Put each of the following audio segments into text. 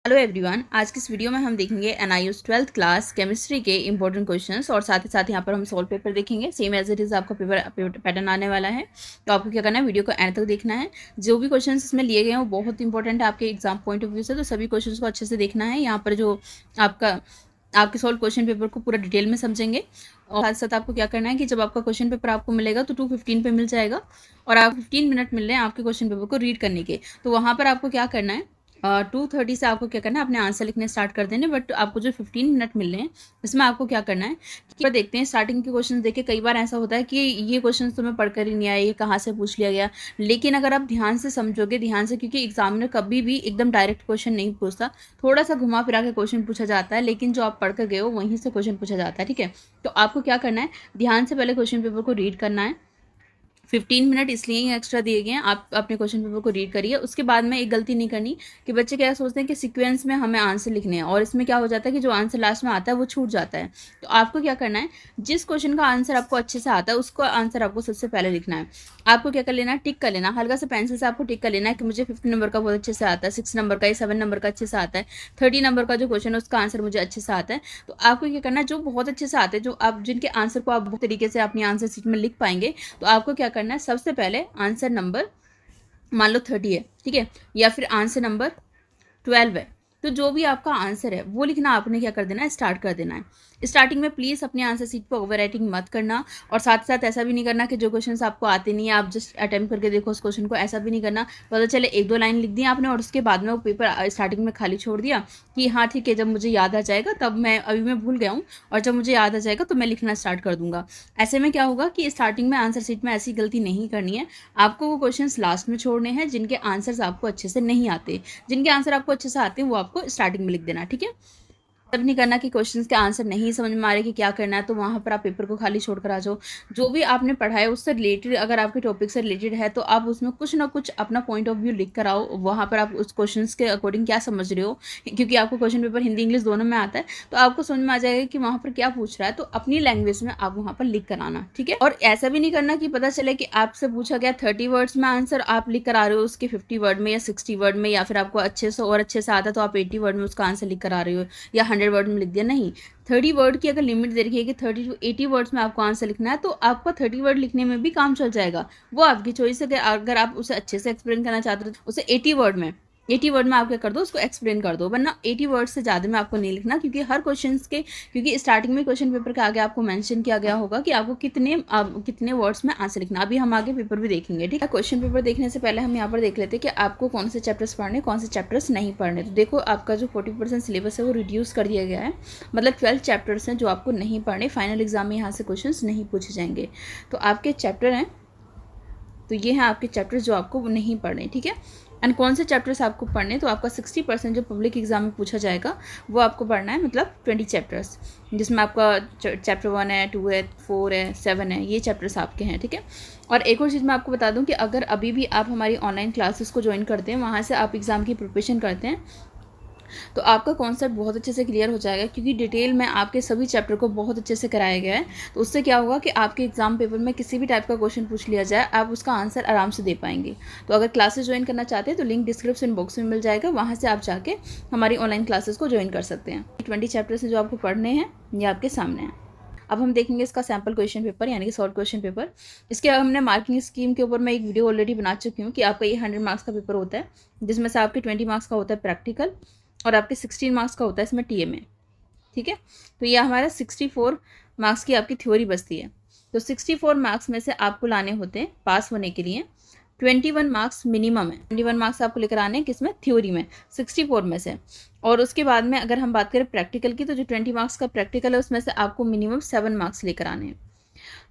Hello everyone, आज की इस वीडियो में हम देखेंगे एनआईयूज़ 12th क्लास केमिस्ट्री के इंपॉर्टेंट क्वेश्चंस और साथ ही साथ यहाँ पर हम सॉल्व पेपर देखेंगे। सेम एज इट इज़ आपका पेपर पैटर्न आने वाला है, तो आपको क्या करना है, वीडियो को एंड तक देखना है। जो भी क्वेश्चंस इसमें लिए गए हैं वो बहुत इंपॉर्टेंट है आपके एग्जाम पॉइंट ऑफ व्यू से, तो सभी क्वेश्चन को अच्छे से देखना है। यहाँ पर जो आपके सॉल्व क्वेश्चन पेपर को पूरा डिटेल में समझेंगे और साथ साथ आपको क्या करना है कि जब आपका क्वेश्चन पेपर आपको मिलेगा तो 2:15 पे मिल जाएगा और आप 15 मिनट मिल रहे हैं आपके क्वेश्चन पेपर को रीड करने के। तो वहाँ पर आपको क्या करना है, 2:30 से आपको क्या करना है, अपने आंसर लिखने स्टार्ट कर देने। बट आपको जो 15 मिनट मिल रहे हैं इसमें आपको क्या करना है कि देखते हैं स्टार्टिंग के क्वेश्चन देखे, कई बार ऐसा होता है कि ये क्वेश्चन तुम्हें पढ़कर ही नहीं आया, ये कहाँ से पूछ लिया गया। लेकिन अगर आप ध्यान से समझोगे, ध्यान से, क्योंकि एग्जामिनर कभी भी एकदम डायरेक्ट क्वेश्चन नहीं पूछता, थोड़ा सा घुमा फिरा के क्वेश्चन पूछा जाता है, लेकिन जो आप पढ़ कर गए हो वहीं से क्वेश्चन पूछा जाता है। ठीक है, तो आपको क्या करना है, ध्यान से पहले क्वेश्चन पेपर को रीड करना है। 15 मिनट इसलिए ही एक्स्ट्रा दिए गए हैं, आप अपने क्वेश्चन पेपर को रीड करिए। उसके बाद में एक गलती नहीं करनी कि बच्चे क्या सोचते हैं कि सीक्वेंस में हमें आंसर लिखने हैं और इसमें क्या हो जाता है कि जो आंसर लास्ट में आता है वो छूट जाता है। तो आपको क्या करना है, जिस क्वेश्चन का आंसर आपको अच्छे से आता है उसको आंसर आपको सबसे पहले लिखना है। आपको क्या कर लेना है, टिक कर लेना, हल्का सा पेंसिल से आपको टिक कर लेना है कि मुझे 50 नंबर का बहुत अच्छे से आता है, 6 नंबर का या 7 नंबर का अच्छे से आता है, 30 नंबर का जो क्वेश्चन है उसका आंसर मुझे अच्छे से आता है। तो आपको क्या करना है, जो बहुत अच्छे से आते हैं, जो आप जिनके आंसर को आप बहुत तरीके से अपनी आंसर शीट में लिख पाएंगे, तो आपको क्या करना है, सबसे पहले आंसर नंबर मान लो 30 है, ठीक है, या फिर आंसर नंबर 12 है, तो जो भी आपका आंसर है वो लिखना आपने क्या कर देना है, स्टार्ट कर देना है। स्टार्टिंग में प्लीज़ अपने आंसर सीट पर ओवर राइटिंग मत करना और साथ साथ ऐसा भी नहीं करना कि जो क्वेश्चन आपको आते नहीं है आप जस्ट अटेम्प्ट करके देखो उस क्वेश्चन को, ऐसा भी नहीं करना। पता चले 1-2 लाइन लिख दी आपने और उसके बाद में वो पेपर स्टार्टिंग में खाली छोड़ दिया कि हाँ ठीक है, जब मुझे याद आ जाएगा तब मैं, अभी मैं भूल गया हूँ और जब मुझे याद आ जाएगा तो मैं लिखना स्टार्ट कर दूंगा। ऐसे में क्या होगा कि स्टार्टिंग में आंसर सीट में ऐसी गलती नहीं करनी है। आपको वो क्वेश्चन लास्ट में छोड़ने हैं जिनके आंसर्स आपको अच्छे से नहीं आते। जिनके आंसर आपको अच्छे से आते हैं वो आपको स्टार्टिंग में लिख देना, ठीक है। तब नहीं करना कि क्वेश्चंस के आंसर नहीं समझ में आ रहे कि क्या करना है तो वहाँ पर आप पेपर को खाली छोड़कर आ जाओ। जो भी आपने पढ़ा है उससे रिलेटेड, अगर आपके टॉपिक से रिलेटेड है तो आप उसमें कुछ ना कुछ अपना पॉइंट ऑफ व्यू लिख कर आओ। वहाँ पर आप उस क्वेश्चंस के अकॉर्डिंग क्या समझ रहे हो, क्योंकि आपको क्वेश्चन पेपर हिंदी इंग्लिश दोनों में आता है, तो आपको समझ में आ जाएगा कि वहाँ पर क्या पूछ रहा है, तो अपनी लैंग्वेज में आप वहाँ पर लिख कर आना, ठीक है। और ऐसा भी नहीं करना कि पता चले कि आपसे पूछा गया 30 वर्ड्स में आंसर, आप लिख कर आ रहे हो उसके 50 वर्ड में या 60 वर्ड में, या फिर आपको अच्छे से और अच्छे से आता तो आप 80 वर्ड में उसका आंसर लिख कर आ रहे हो या 100 वर्ड में लिख दिया। नहीं, 30 वर्ड की अगर लिमिट दे रखी है कि 30 to 80 वर्ड्स में आपको आंसर लिखना है, तो आपका 30 वर्ड लिखने में भी काम चल जाएगा। वो आपकी चॉइस है, अगर आप उसे अच्छे से एक्सप्लेन करना चाहते हो तो उसे 80 वर्ड में आप क्या कर दो, उसको एक्सप्लेन कर दो, वरना 80 वर्ड से ज़्यादा में आपको नहीं लिखना, क्योंकि स्टार्टिंग में क्वेश्चन पेपर के आगे आपको मेंशन किया गया होगा कि आपको कितने वर्ड्स में आंसर लिखना। अभी हम आगे पेपर भी देखेंगे, ठीक है। क्वेश्चन पेपर देखने से पहले हम यहाँ पर देख लेते हैं कि आपको कौन से चैप्टर्स पढ़ने, कौन से चैप्टर्स नहीं पढ़ने। तो देखो, आपका जो 40% सिलेबस है वो रिड्यूस कर दिया गया है, मतलब 12 चैप्टर्स हैं जो आपको नहीं पढ़ने। फाइनल एग्जाम में यहाँ से क्वेश्चन नहीं पूछे जाएंगे। तो आपके चैप्टर हैं, तो ये हैं आपके चैप्टर्स जो आपको नहीं पढ़ने, ठीक है। एंड कौन से चैप्टर्स आपको पढ़ने, तो आपका 60% जो पब्लिक एग्जाम में पूछा जाएगा वो आपको पढ़ना है, मतलब 20 चैप्टर्स, जिसमें आपका चैप्टर 1 है, 2 है, 4 है, 7 है, ये चैप्टर्स आपके हैं, ठीक है। और एक और चीज़ मैं आपको बता दूं कि अगर अभी भी आप हमारी ऑनलाइन क्लासेस को ज्वाइन करते हैं, वहाँ से आप एग्ज़ाम की प्रिपरेशन करते हैं, तो आपका कॉन्सेप्ट बहुत अच्छे से क्लियर हो जाएगा, क्योंकि डिटेल में आपके सभी चैप्टर को बहुत अच्छे से कराया गया है। तो उससे क्या होगा कि आपके एग्जाम पेपर में किसी भी टाइप का क्वेश्चन पूछ लिया जाए, आप उसका आंसर आराम से दे पाएंगे। तो अगर क्लासेस ज्वाइन करना चाहते हैं तो लिंक डिस्क्रिप्शन बॉक्स में मिल जाएगा, वहाँ से आप जाके हमारी ऑनलाइन क्लासेस को ज्वाइन कर सकते हैं। 20 चैप्टर्स जो आपको पढ़ने हैं ये आपके सामने हैं। अब हम देखेंगे इसका सैम्पल क्वेश्चन पेपर, यानी कि शॉर्ट क्वेश्चन पेपर। इसके हमने मार्किंग स्कीम के ऊपर मैं एक वीडियो ऑलरेडी बना चुकी हूँ कि आपका ये 100 मार्क्स का पेपर होता है, जिसमें से आपके 20 मार्क्स का होता है प्रैक्टिकल और आपके 16 मार्क्स का होता है इसमें टीएमए, ठीक है। तो ये हमारा 64 मार्क्स की आपकी थ्योरी बचती है। तो 64 मार्क्स में से आपको लाने होते हैं पास होने के लिए 21 मार्क्स मिनिमम है। 21 मार्क्स आपको लेकर आने हैं किसमें, थ्योरी में, 64 में से। और उसके बाद में अगर हम बात करें प्रैक्टिकल की, तो जो 20 मार्क्स का प्रैक्टिकल है उसमें से आपको मिनिमम 7 मार्क्स लेकर आने हैं।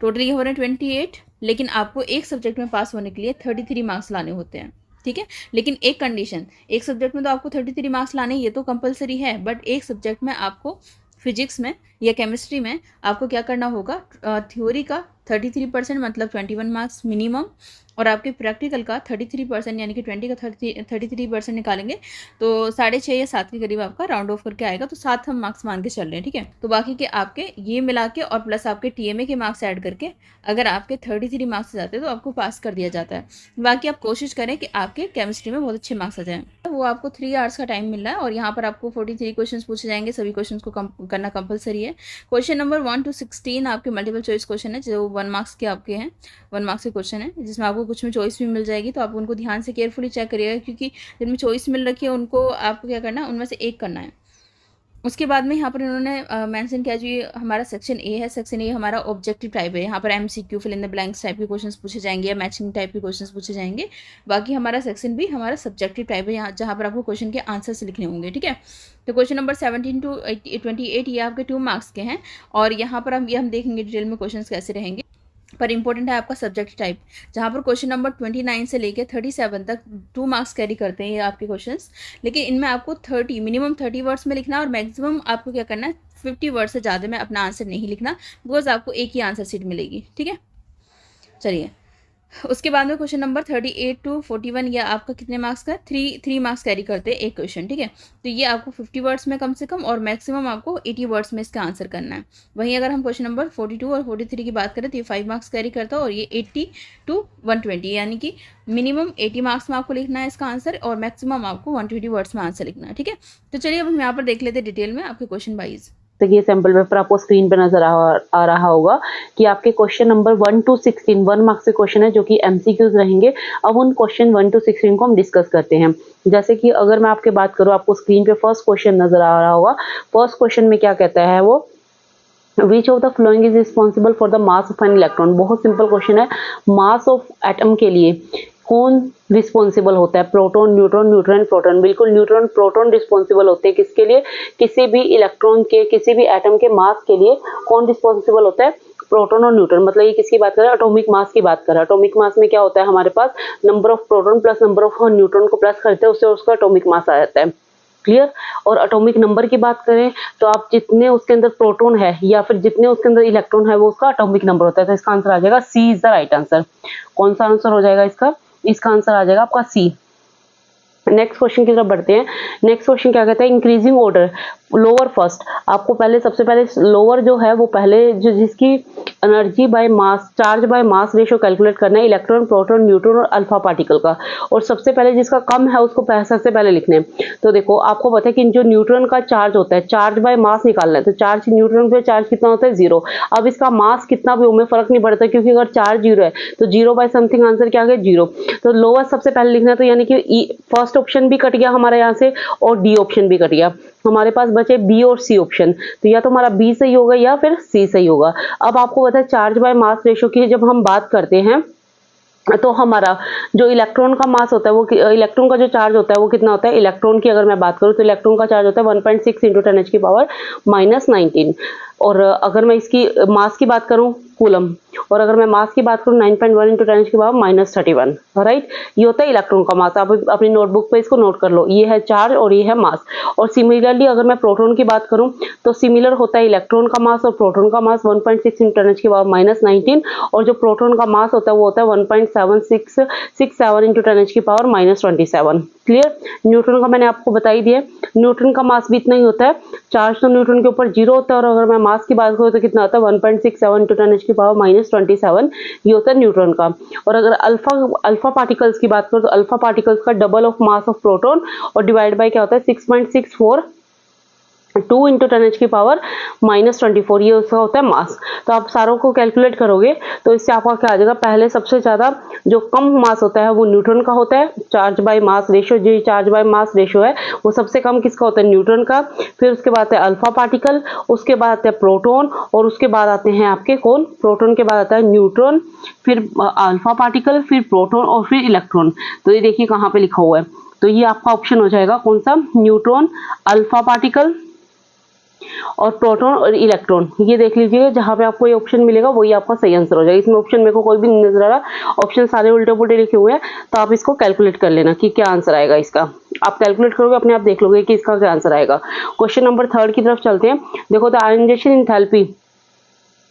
टोटल ये हो रहे हैं 28, लेकिन आपको एक सब्जेक्ट में पास होने के लिए 33 मार्क्स लाने होते हैं, ठीक है। लेकिन एक कंडीशन, एक सब्जेक्ट में तो आपको 33 मार्क्स लाने, ये तो कंपलसरी है, बट एक सब्जेक्ट में आपको फिजिक्स में या केमिस्ट्री में आपको क्या करना होगा, थ्योरी का 33% मतलब 21 मार्क्स मिनिमम, और आपके प्रैक्टिकल का 33% यानी कि 20 का 33% निकालेंगे तो 6.5 या 7 के करीब आपका राउंड ऑफ करके आएगा, तो 7 हम मार्क्स मान के चल रहे हैं, ठीक है। तो बाकी के आपके ये मिला के और प्लस आपके TMA के मार्क्स ऐड करके अगर आपके 33 मार्क्स जाते हैं तो आपको पास कर दिया जाता है। बाकी आप कोशिश करें कि आपके केमिस्ट्री में बहुत अच्छे मार्क्स आ जाएँ। तो वो आपको 3 आवर्स का टाइम मिल रहा है और यहाँ पर आपको 43 क्वेश्चन पूछे जाएंगे, सभी क्वेश्चन को करना कंपलसरी है। क्वेश्चन नंबर 1 to 16 आपके मल्टीपल चॉइस क्वेश्चन है जो 1 मार्क्स के आपके हैं, 1 मार्क्स के क्वेश्चन है जिसमें आपको कुछ में चॉइस भी मिल जाएगी, तो आप उनको ध्यान से केयरफुली चेक करिएगा क्योंकि जिनमें चॉइस मिल रखी है उनको आपको क्या करना है, उनमें से एक करना है। उसके बाद में यहाँ पर इन्होंने मेंशन किया जो ये हमारा सेक्शन ए है, सेक्शन ए हमारा ऑब्जेक्टिव टाइप है, यहाँ पर MCQ fill in the blanks type के क्वेश्चंस पूछे जाएंगे या मैचिंग टाइप के क्वेश्चंस पूछे जाएंगे। बाकी हमारा सेक्शन बी हमारा सब्जेक्टिव टाइप है, यहाँ जहाँ पर आपको क्वेश्चन के आंसर्स लिखने होंगे, ठीक है। तो क्वेश्चन नंबर 17 to 28 ये आपके 2 मार्क्स के हैं और यहाँ पर हम देखेंगे डिटेल में क्वेश्चन कैसे रहेंगे। पर इंपॉर्टेंट है आपका सब्जेक्ट टाइप, जहाँ पर क्वेश्चन नंबर 29 से लेके 37 तक 2 मार्क्स कैरी करते हैं ये आपके क्वेश्चंस, लेकिन इनमें आपको 30 मिनिमम 30 वर्ड्स में लिखना है और मैक्सिमम आपको क्या करना है 50 वर्ड से ज़्यादा में अपना आंसर नहीं लिखना, बिकॉज आपको एक ही आंसर सीट मिलेगी, ठीक है। चलिए उसके बाद में क्वेश्चन नंबर 38 to 41 या आपका कितने मार्क्स का 3 मार्क्स कैरी करते हैं एक क्वेश्चन, ठीक है। तो ये आपको 50 वर्ड्स में कम से कम और मैक्सिमम आपको 80 वर्ड्स में इसका आंसर करना है। वहीं अगर हम क्वेश्चन नंबर 42 और 43 की बात करें तो ये 5 मार्क्स कैरी करता है और ये 80 to 120 यानी कि मिनिमम 80 मार्क्स में आपको लिखना है इसका आंसर और मैक्सिमम आपको 120 वर्ड्स में आंसर लिखना है, ठीक है। तो चलिए अब हम यहाँ पर देख लेते हैं डिटेल में आपके क्वेश्चन वाइज। तो ये सैम्पल पेपर आपको स्क्रीन पे नजर आ रहा होगा कि आपके क्वेश्चन नंबर 1 to 16 1 मार्क्स के क्वेश्चन है जो कि MCQs रहेंगे। अब उन क्वेश्चन 1 to 16 को हम डिस्कस करते हैं। जैसे कि अगर मैं आपके बात करूँ, आपको स्क्रीन पे फर्स्ट क्वेश्चन नजर आ रहा होगा। फर्स्ट क्वेश्चन में क्या कहता है वो, विच of the following is responsible for the mass of an electron. बहुत सिंपल क्वेश्चन है, मास ऑफ एटम के लिए कौन रिस्पॉन्सिबल होता है, प्रोटॉन न्यूट्रॉन न्यूट्रॉन प्रोटॉन। बिल्कुल न्यूट्रॉन प्रोटॉन रिस्पॉन्सिबल होते हैं किसके लिए, किसी भी इलेक्ट्रॉन के किसी भी एटम के मास के लिए कौन रिस्पॉन्सिबल होता है, प्रोटॉन और न्यूट्रॉन। मतलब ये किसकी बात कर रहे हैं, एटॉमिक मास की बात कर रहा है। एटॉमिक मास में क्या होता है हमारे पास, number of proton plus number of neutron को प्लस करते हैं उससे उसका एटॉमिक मास आ जाता है, क्लियर। और एटॉमिक नंबर की बात करें तो आप जितने उसके अंदर प्रोटॉन है या फिर जितने उसके अंदर इलेक्ट्रॉन है वो उसका एटॉमिक नंबर होता है। तो इसका आंसर आ जाएगा सी इज द राइट आंसर। कौन सा आंसर हो जाएगा इसका आंसर आ जाएगा आपका सी। नेक्स्ट क्वेश्चन की तरफ बढ़ते हैं। नेक्स्ट क्वेश्चन क्या कहता है, इंक्रीजिंग ऑर्डर लोअर फर्स्ट। आपको सबसे पहले लोअर जो है वो पहले जो जिसकी energy by mass charge by mass ratio calculate करना है, इलेक्ट्रॉन प्रोटॉन न्यूट्रॉन और अल्फा पार्टिकल का। और सबसे पहले जिसका कम है उसको सबसे पहले लिखने हैं। तो देखो आपको पता है कि जो न्यूट्रॉन का चार्ज होता है, चार्ज बाय मास निकालना है, तो चार्ज न्यूट्रॉन पे चार्ज कितना होता है 0। अब इसका मास कितना भी हो में फर्क नहीं पड़ता क्योंकि अगर चार्ज 0 है तो 0 बाय समथिंग आंसर क्या आ गया 0। तो लोअर सबसे पहले लिखना है, तो यानी कि फर्स्ट ऑप्शन भी कट गया हमारा यहाँ से और डी ऑप्शन भी कट गया। हमारे पास बचे बी और सी ऑप्शन, तो या तो हमारा बी सही होगा या फिर सी सही होगा। अब आपको पता है चार्ज बाय मास रेशियो की जब हम बात करते हैं तो हमारा जो इलेक्ट्रॉन का मास होता है वो इलेक्ट्रॉन का जो चार्ज होता है वो कितना होता है, इलेक्ट्रॉन की अगर मैं बात करूं तो इलेक्ट्रॉन का चार्ज होता है 1.6 इंटू 10⁻⁻19। और अगर मैं इसकी मास की बात करूं कूलम, और अगर मैं मास की बात करूं 9.1 इंटू 10⁻31, राइट। ये होता है इलेक्ट्रॉन का मास। आप अपनी नोटबुक पे इसको नोट कर लो, ये है चार्ज और ये है मास। और सिमिलरली अगर मैं प्रोटॉन की बात करूं तो सिमिलर होता है इलेक्ट्रॉन का मास और प्रोटॉन का मास 1.6 इंटू 10⁻19, और जो प्रोटॉन का मास होता है वो होता है 1.7667 इंटू 10⁻27। क्लियर। न्यूट्रॉन का मैंने आपको बता ही दिया, न्यूट्रॉन का मास भी इतना ही होता है। चार्ज तो न्यूट्रॉन के ऊपर 0 होता है और अगर मैं मास की बात करूँ तो कितना होता है 1.67 इंटू 10⁻27, ये होता है न्यूट्रॉन का। और अगर अल्फा पार्टिकल्स की बात करूँ तो अल्फा पार्टिकल्स का double of mass of proton और डिवाइड बाय क्या होता है 6.64 2 इंटू 10⁻24, ये उसका होता है मास। तो आप सारों को कैलकुलेट करोगे तो इससे आपका क्या आ जाएगा, पहले सबसे ज्यादा जो कम मास होता है वो न्यूट्रॉन का होता है। चार्ज बाय मास रेशियो, जो चार्ज बाय मास रेशियो है वो सबसे कम किसका होता है, न्यूट्रॉन का। फिर उसके बाद है अल्फा पार्टिकल, उसके बाद आते हैं प्रोटॉन, और उसके बाद आते हैं आपके कौन, प्रोटॉन के बाद आता है न्यूट्रॉन, फिर अल्फा पार्टिकल, फिर प्रोटॉन और फिर इलेक्ट्रॉन। तो ये देखिए कहाँ पे लिखा हुआ है, तो ये आपका ऑप्शन हो जाएगा कौन सा, न्यूट्रॉन, अल्फा पार्टिकल और प्रोटॉन और इलेक्ट्रॉन। ये देख लीजिएगा जहां पे आपको ये ऑप्शन मिलेगा वही आपका सही आंसर हो जाएगा। इसमें ऑप्शन मेरे को कोई भी नहीं नजर आ रहा, ऑप्शन सारे उल्टे पुल्टे लिखे हुए हैं, तो आप इसको कैलकुलेट कर लेना कि क्या आंसर आएगा इसका। आप कैलकुलेट करोगे अपने आप देख लोगे कि इसका क्या आंसर आएगा। क्वेश्चन नंबर 3 की तरफ चलते हैं। देखो द आयनाइजेशन एंथैल्पी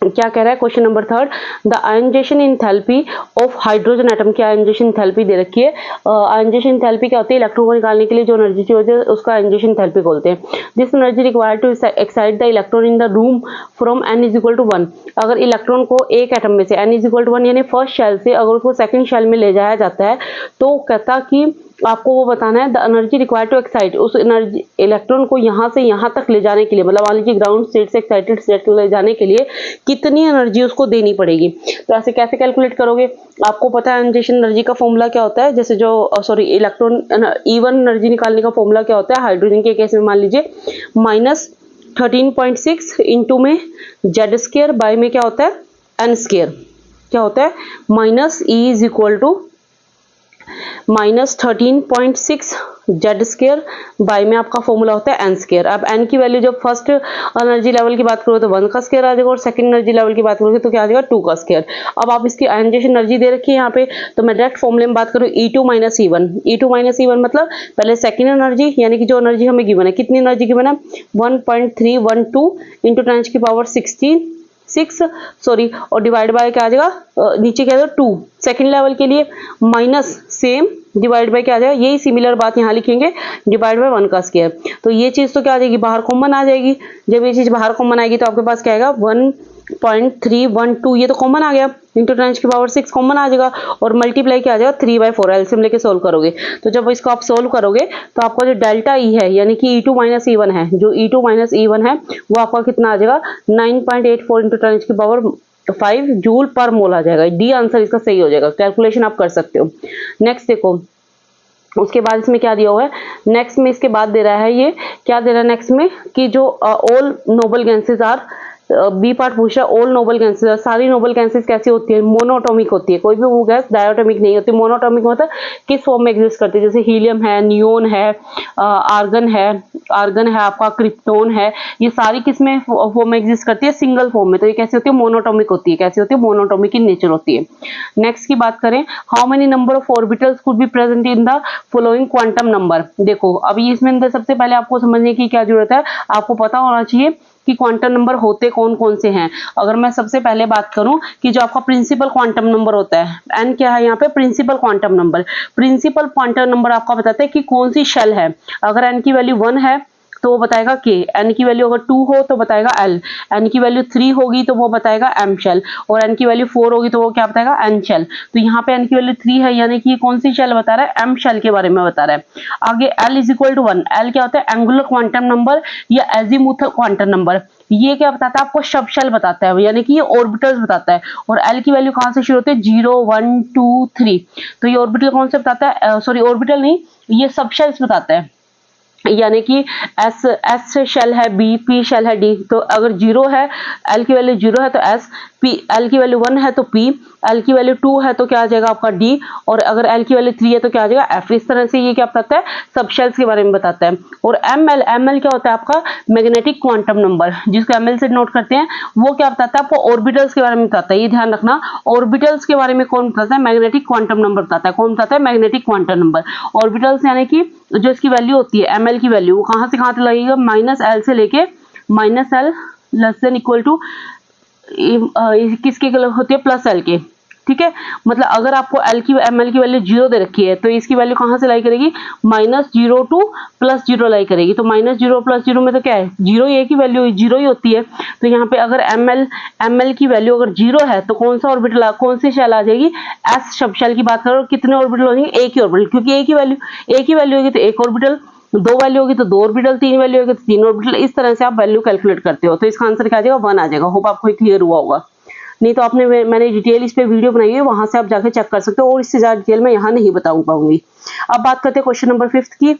क्या कह रहा है question number 3, the ionization enthalpy of hydrogen atom की आयनाइजेशन एंथैल्पी दे रखी है। आयनाइजेशन एंथैल्पी क्या होती है, इलेक्ट्रॉन को निकालने के लिए जो एनर्जी चाहिए होती है उसका आयनाइजेशन एंथैल्पी बोलते हैं। This energy required to excite the electron in the room from n is equal to 1। अगर इलेक्ट्रॉन को एक एटम में से n इज इक्वल टू 1 यानी फर्स्ट शेल से अगर उसको सेकंड शेल में ले जाया जाता है तो कहता कि आपको वो बताना है the energy required to excite, उस एनर्जी इलेक्ट्रॉन को यहाँ से यहाँ तक ले जाने के लिए, मतलब मान लीजिए ग्राउंड स्टेट से एक्साइटेड स्टेट ले जाने के लिए कितनी एनर्जी उसको देनी पड़ेगी। तो ऐसे कैसे कैलकुलेट करोगे, आपको पता है आयनाइजेशन एनर्जी का फॉर्मूला क्या होता है, जैसे जो इलेक्ट्रॉन E1 एनर्जी निकालने का फॉर्मूला क्या होता है, हाइड्रोजन के केस में मान लीजिए -13.6 इंटू में जेड स्क्वायर बाय में क्या होता है एन स्क्वायर, क्या होता है -E is equal to -13.6 Z square by में आपका फॉर्मूला होता है एन स्क्वायर। अब एन की वैल्यू जब फर्स्ट एनर्जी लेवल की बात करो तो 1 का स्क्वायर आ जाएगा और सेकंड एनर्जी लेवल की बात करोगे तो क्या आ जाएगा 2 का स्क्वायर। अब आप इसकी आयनाइजेशन एनर्जी दे रखी है यहाँ पे, तो मैं डायरेक्ट फॉर्मूले में बात करूँ E2 - E1। E2 - E1 मतलब पहले सेकंड एनर्जी यानी कि जो एनर्जी हमें गिवन है, कितनी एनर्जी गिवन है 1.312 इंटू 10⁻⁶ सॉरी, और डिवाइड बाय क्या आ जाएगा नीचे क्या आ जाएगा 2 सेकंड लेवल के लिए, माइनस सेम डिवाइड बाय क्या आ जाएगा, यही सिमिलर बात यहाँ लिखेंगे डिवाइड बाय 1 का स्क्वायर। तो ये चीज तो क्या आ जाएगी बाहर कॉमन आ जाएगी, जब ये चीज बाहर कॉमन आएगी तो आपके पास क्या आएगा 1.312, ये तो कॉमन आ गया इंटू 10⁻⁶ कॉमन आ जाएगा और मल्टीप्लाई क्या आ जाएगा 3/4 एलसीएम लेके सोल्व करोगे। तो जब इसको आप सोल्व करोगे तो आपका जो डेल्टा ई है यानी कि E2 - E1 है, जो E2 - E1 है वो आपका कितना आ जाएगा 9.84 इंटू 10⁵ जूल पर मोल आ जाएगा। डी आंसर इसका सही हो जाएगा, कैलकुलेशन आप कर सकते हो। नेक्स्ट देखो, उसके बाद इसमें क्या दिया हुआ है, नेक्स्ट में इसके बाद दे रहा है ये क्या दे रहा है नेक्स्ट में कि जो all noble gases are, B part पूछ रहा है ऑल नोबल गैसेस, सारी नोबल गैसेस कैसी होती है मोनोटॉमिक होती है, कोई भी वो गैस डायटोमिक नहीं होती। मोनोटॉमिक मतलब किस फॉर्म में एग्जिस्ट करती है, जैसे हीलियम है, नियोन है, आर्गन है आपका, क्रिप्टोन है, ये सारी किस में फॉर्म में एग्जिस्ट करती है सिंगल फॉर्म में। तो ये कैसी होती है मोनोटॉमिक होती है, कैसी होती है मोनोटॉमिक इन नेचर होती है। नेक्स्ट की बात करें, how many number of orbitals could be present in the following quantum number. देखो अभी इसमें अंदर सबसे पहले आपको समझने की क्या जरूरत है, आपको पता होना चाहिए कि क्वांटम नंबर होते कौन कौन से हैं। अगर मैं सबसे पहले बात करूं कि जो आपका प्रिंसिपल क्वांटम नंबर होता है, एन क्या है यहाँ पे principal quantum number, principal quantum number आपका बताता है कि कौन सी शेल है। अगर एन की वैल्यू 1 है तो वो बताएगा के, एन की वैल्यू अगर 2 हो तो बताएगा एल, एन की वैल्यू 3 होगी तो वो बताएगा एम शेल, और एन की वैल्यू 4 होगी तो वो क्या बताएगा एन शेल। तो यहाँ पे एन की वैल्यू 3 है यानी कि कौन सी शेल बता रहा है, एम शेल के बारे में बता रहा है। आगे L is equal to 1, L क्या होता है एंगुलर क्वांटम नंबर या एजीमुथल क्वांटम नंबर, ये क्या बताता है आपको सब शेल बताता है यानी कि ये ऑर्बिटल्स बताता है। और एल की वैल्यू कहां से शुरू होती है 0 1 2 3, तो ये ऑर्बिटल कौन से बताता है, सॉरी ऑर्बिटल नहीं, ये सब शेल्स बताता है यानी कि एस शेल है, बी पी शेल है, डी। तो अगर 0 है, एल की वैल्यू 0 है तो एस, पी एल की वैल्यू 1 है तो पी, एल की वैल्यू 2 है तो क्या आ जाएगा आपका डी, और अगर एल की वैल्यू 3 है तो क्या आ जाएगा एफ। इस तरह से ये क्या बताता है सब शेल्स के बारे में बताता है। और एम एल क्या होता है आपका मैग्नेटिक क्वांटम नंबर, जिसको एम एल से नोट करते हैं, वो क्या बताता है आपको ऑर्बिटल्स के बारे में बताता है। ये ध्यान रखना, ऑर्बिटल्स के बारे में कौन बताता है मैग्नेटिक क्वांटम नंबर बताता है। कौन बताता है मैग्नेटिक क्वांटम नंबर। ऑर्बिटल्स यानी कि जो इसकी वैल्यू होती है एम एल की वैल्यू, वो कहां से कहां तक लगेगा -L से लेके -L less than equal to किसके होती है +L के, ठीक है। मतलब अगर आपको एल की एम एल की वैल्यू 0 दे रखी है तो इसकी वैल्यू कहां से लाई करेगी -0 टू +0 लाई करेगी। तो -0 +0 में तो क्या है 0 ही, की वैल्यू 0 ही होती है। तो यहाँ पे अगर एम एल की वैल्यू अगर 0 है तो कौन सा ऑर्बिटल, कौन सी शेल आ जाएगी एस सब शेल की बात करो। कितने ऑर्बिटल हो जाएंगे एक ही ऑर्बिटल, क्योंकि एक ही वैल्यू होगी तो एक ऑर्बिटल, 2 वैल्यू होगी तो 2 ऑर्बिटल, 3 वैल्यू होगी तो 3 ऑर्बिटल। इस तरह से आप वैल्यू कैलकुलेट करते हो। तो इसका आंसर क्या आ जाएगा 1 आ जाएगा। होप आपको क्लियर हुआ होगा, नहीं तो मैंने डिटेल इस पे वीडियो बनाई है, वहां से आप जाके चेक कर सकते हो, और इससे ज्यादा डिटेल मैं यहाँ नहीं बता पाऊंगी। अब बात करते हैं क्वेश्चन नंबर 5 की,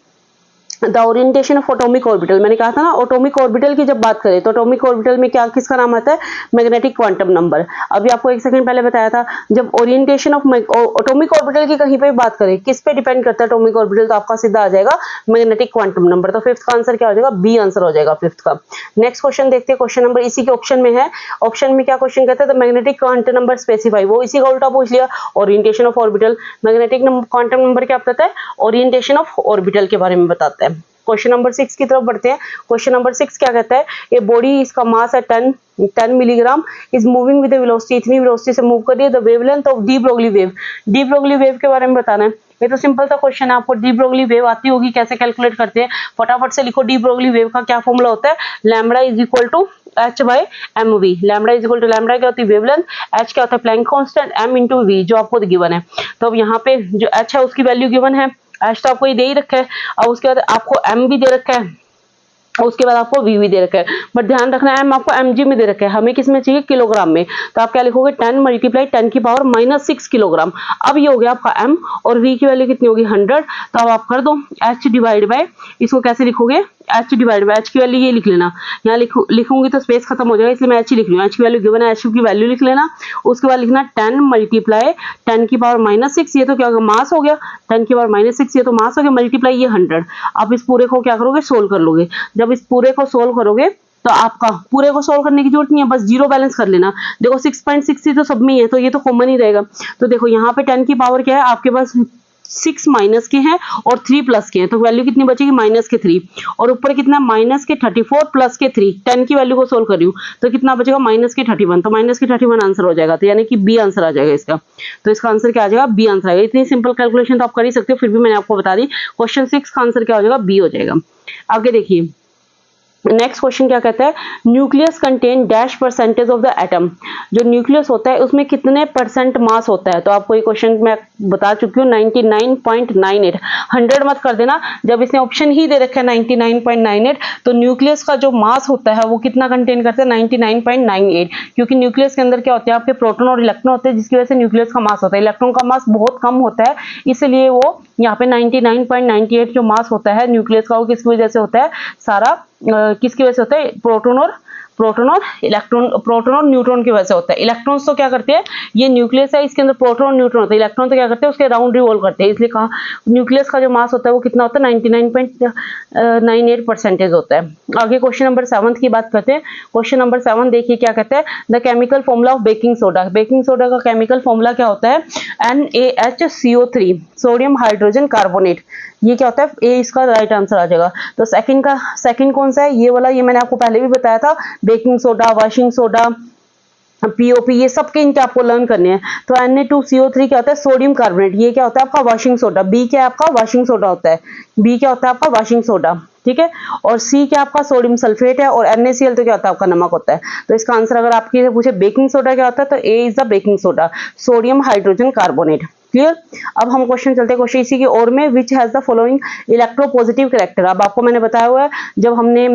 the orientation of atomic orbital. मैंने कहा था ना एटॉमिक ऑर्बिटल की जब बात करें तो एटॉमिक ऑर्बिटल में क्या किसका नाम आता है मैग्नेटिक क्वांटम नंबर। अभी आपको एक सेकंड पहले बताया था, जब ओरिएंटेशन ऑफ एटॉमिक ऑर्बिटल की कहीं पे बात करें किस पे डिपेंड करता है एटॉमिक ऑर्बिटल, तो आपका सीधा आ जाएगा मैग्नेटिक क्वांटम नंबर। तो 5th का आंसर क्या हो जाएगा बी आंसर हो जाएगा 5th का। नेक्स्ट क्वेश्चन देखते हैं, क्वेश्चन नंबर इसी के ऑप्शन में है। ऑप्शन में क्या क्वेश्चन कहते हैं, तो मैग्नेटिक क्वांटम नंबर स्पेसिफाई, वो इसी का उल्टा पूछ लिया, orientation of orbital. Magnetic quantum number क्या बताता है ओरिएंटेशन ऑफ ऑर्बिटल के बारे में बताता है। क्वेश्चन नंबर 6 की तरफ बढ़ते हैं। क्वेश्चन नंबर 6 क्या कहता है, ए बॉडी इसका मास है 10 milligram is moving with velocity, इतनी वेलोसिटी से मूव कर रही है। The wavelength of de Broglie wave, de Broglie wave के बारे में बताना है। ये तो सिंपल सा क्वेश्चन है, आपको डी ब्रोगली वेव आती होगी, कैसे कैलकुलेट करते हैं फटाफट से लिखो। डी ब्रोगली वेव का क्या फॉर्मूला होता है, lambda is equal to h by m v. Lambda is equal to, lambda क्या होती है वेवलेंथ, h क्या होता है Planck constant, m into v जो आपको गिवन है। तो अब यहाँ पे जो h है उसकी वैल्यू गिवन है, h तो आपको ये दे ही रखा है, अब उसके बाद आपको m भी दे रखा है, उसके बाद आपको वी भी दे रखा है। बट ध्यान रखना है, आपको mg में दे रखा है, हमें किस में चाहिए किलोग्राम में। तो आप क्या लिखोगे 10 मल्टीप्लाई 10 की पावर -6 किलोग्राम। अब ये हो गया आपका m और v की वैल्यू कितनी होगी 100। तो अब आप कर दो h डिवाइड बाय, इसको कैसे लिखोगे h डिवाइड बाय, h की वैल्यू ये लिख लेना, यहाँ लिखूंगी तो स्पेस खत्म हो जाएगा, इसलिए मैं h ही लिख रही हूँ। h की वैल्यू गिवन है, h की वैल्यू लिख लेना। उसके बाद लिखना 10 मल्टीप्लाई 10 की पावर -6, ये तो क्या होगा मास हो गया, 10 की पावर -6 ये तो मास हो गया, मल्टीप्लाई ये 100। आप इस पूरे को क्या करोगे सोल्व कर लोगे। जब इस पूरे को सोल्व करोगे तो आपका पूरे को सोल्व करने की जरूरत नहीं है, बस जीरो बैलेंस कर लेना। देखो 6.6 तो सब में ही है, तो ये तो कॉमन ही रहेगा। तो देखो यहाँ पे 10 की पावर क्या है आपके पास 6 माइनस के हैं और 3 प्लस के हैं, तो वैल्यू कितनी बचेगी -3, और ऊपर कितना -34 प्लस के 3। 10 की वैल्यू को सोल्व कर रही हूँ तो कितना बचेगा -31, तो -31 आंसर हो जाएगा, तो यानी कि बी आंसर आ जाएगा इसका। तो इसका आंसर क्या आ जाएगा, बी आंसर आएगा। इतनी सिंपल कैलकुलेशन तो आप कर ही सकते हो, फिर भी मैंने आपको बता दी। क्वेश्चन 6 का आंसर क्या हो जाएगा, बी हो जाएगा। आगे देखिए नेक्स्ट क्वेश्चन क्या कहता है, nucleus contain dash percentage of the atom. जो न्यूक्लियस होता है उसमें कितने परसेंट मास होता है, तो आपको ये क्वेश्चन मैं बता चुकी हूँ 99.98। 100 मत कर देना, जब इसने ऑप्शन ही दे रखा है 99.98, तो न्यूक्लियस का जो मास होता है वो कितना कंटेन करता है 99.98, क्योंकि न्यूक्लियस के अंदर क्या होते हैं आपके प्रोटॉन और इलेक्ट्रॉन होते हैं, जिसकी वजह से न्यूक्लियस का मास होता है। इलेक्ट्रॉन का मास बहुत कम होता है, इसलिए वो यहाँ पे 99.98 जो मास होता है न्यूक्लियस का, वो किसकी वजह से होता है, सारा किसकी वजह से होता है, प्रोटॉन और इलेक्ट्रॉन, प्रोटॉन और न्यूट्रॉन की वजह से होता है। इलेक्ट्रॉन्स तो क्या करते हैं, ये न्यूक्लियस है इसके अंदर प्रोटॉन और न्यूट्रॉन होते हैं, इलेक्ट्रॉन तो क्या करते हैं उसके राउंड रिवॉल्व करते हैं, इसलिए कहा न्यूक्लियस का जो मास होता है वो कितना होता है 99.98% होता है। आगे क्वेश्चन नंबर 7 की बात करते हैं। क्वेश्चन नंबर 7 देखिए क्या कहता है, the chemical formula of baking soda. Baking soda का केमिकल फॉर्मूला क्या होता है, NaHCO3 सोडियम हाइड्रोजन कार्बोनेट। ये क्या होता है, ए इसका राइट आंसर आ जाएगा। तो सेकंड कौन सा है, ये वाला, ये मैंने आपको पहले भी बताया था, baking soda, washing soda, POP, ये सब के इनके आपको लर्न करने हैं। तो Na2CO3 क्या होता है, सोडियम कार्बोनेट, ये क्या होता है आपका वॉशिंग सोडा। बी क्या है आपका वॉशिंग सोडा होता है, बी क्या होता है आपका वॉशिंग सोडा, ठीक है। और सी क्या आपका सोडियम सल्फेट है, और NaCl तो क्या होता है आपका नमक होता है। तो इसका आंसर अगर आपकी पूछे बेकिंग सोडा क्या होता है, तो A is the baking soda, sodium hydrogen carbonate. Clear. अब हम क्वेश्चन चलते हैं क्वेश्चन इसी की और में, which has the following electropositive character. अब आपको मैंने बताया हुआ है, जब हमने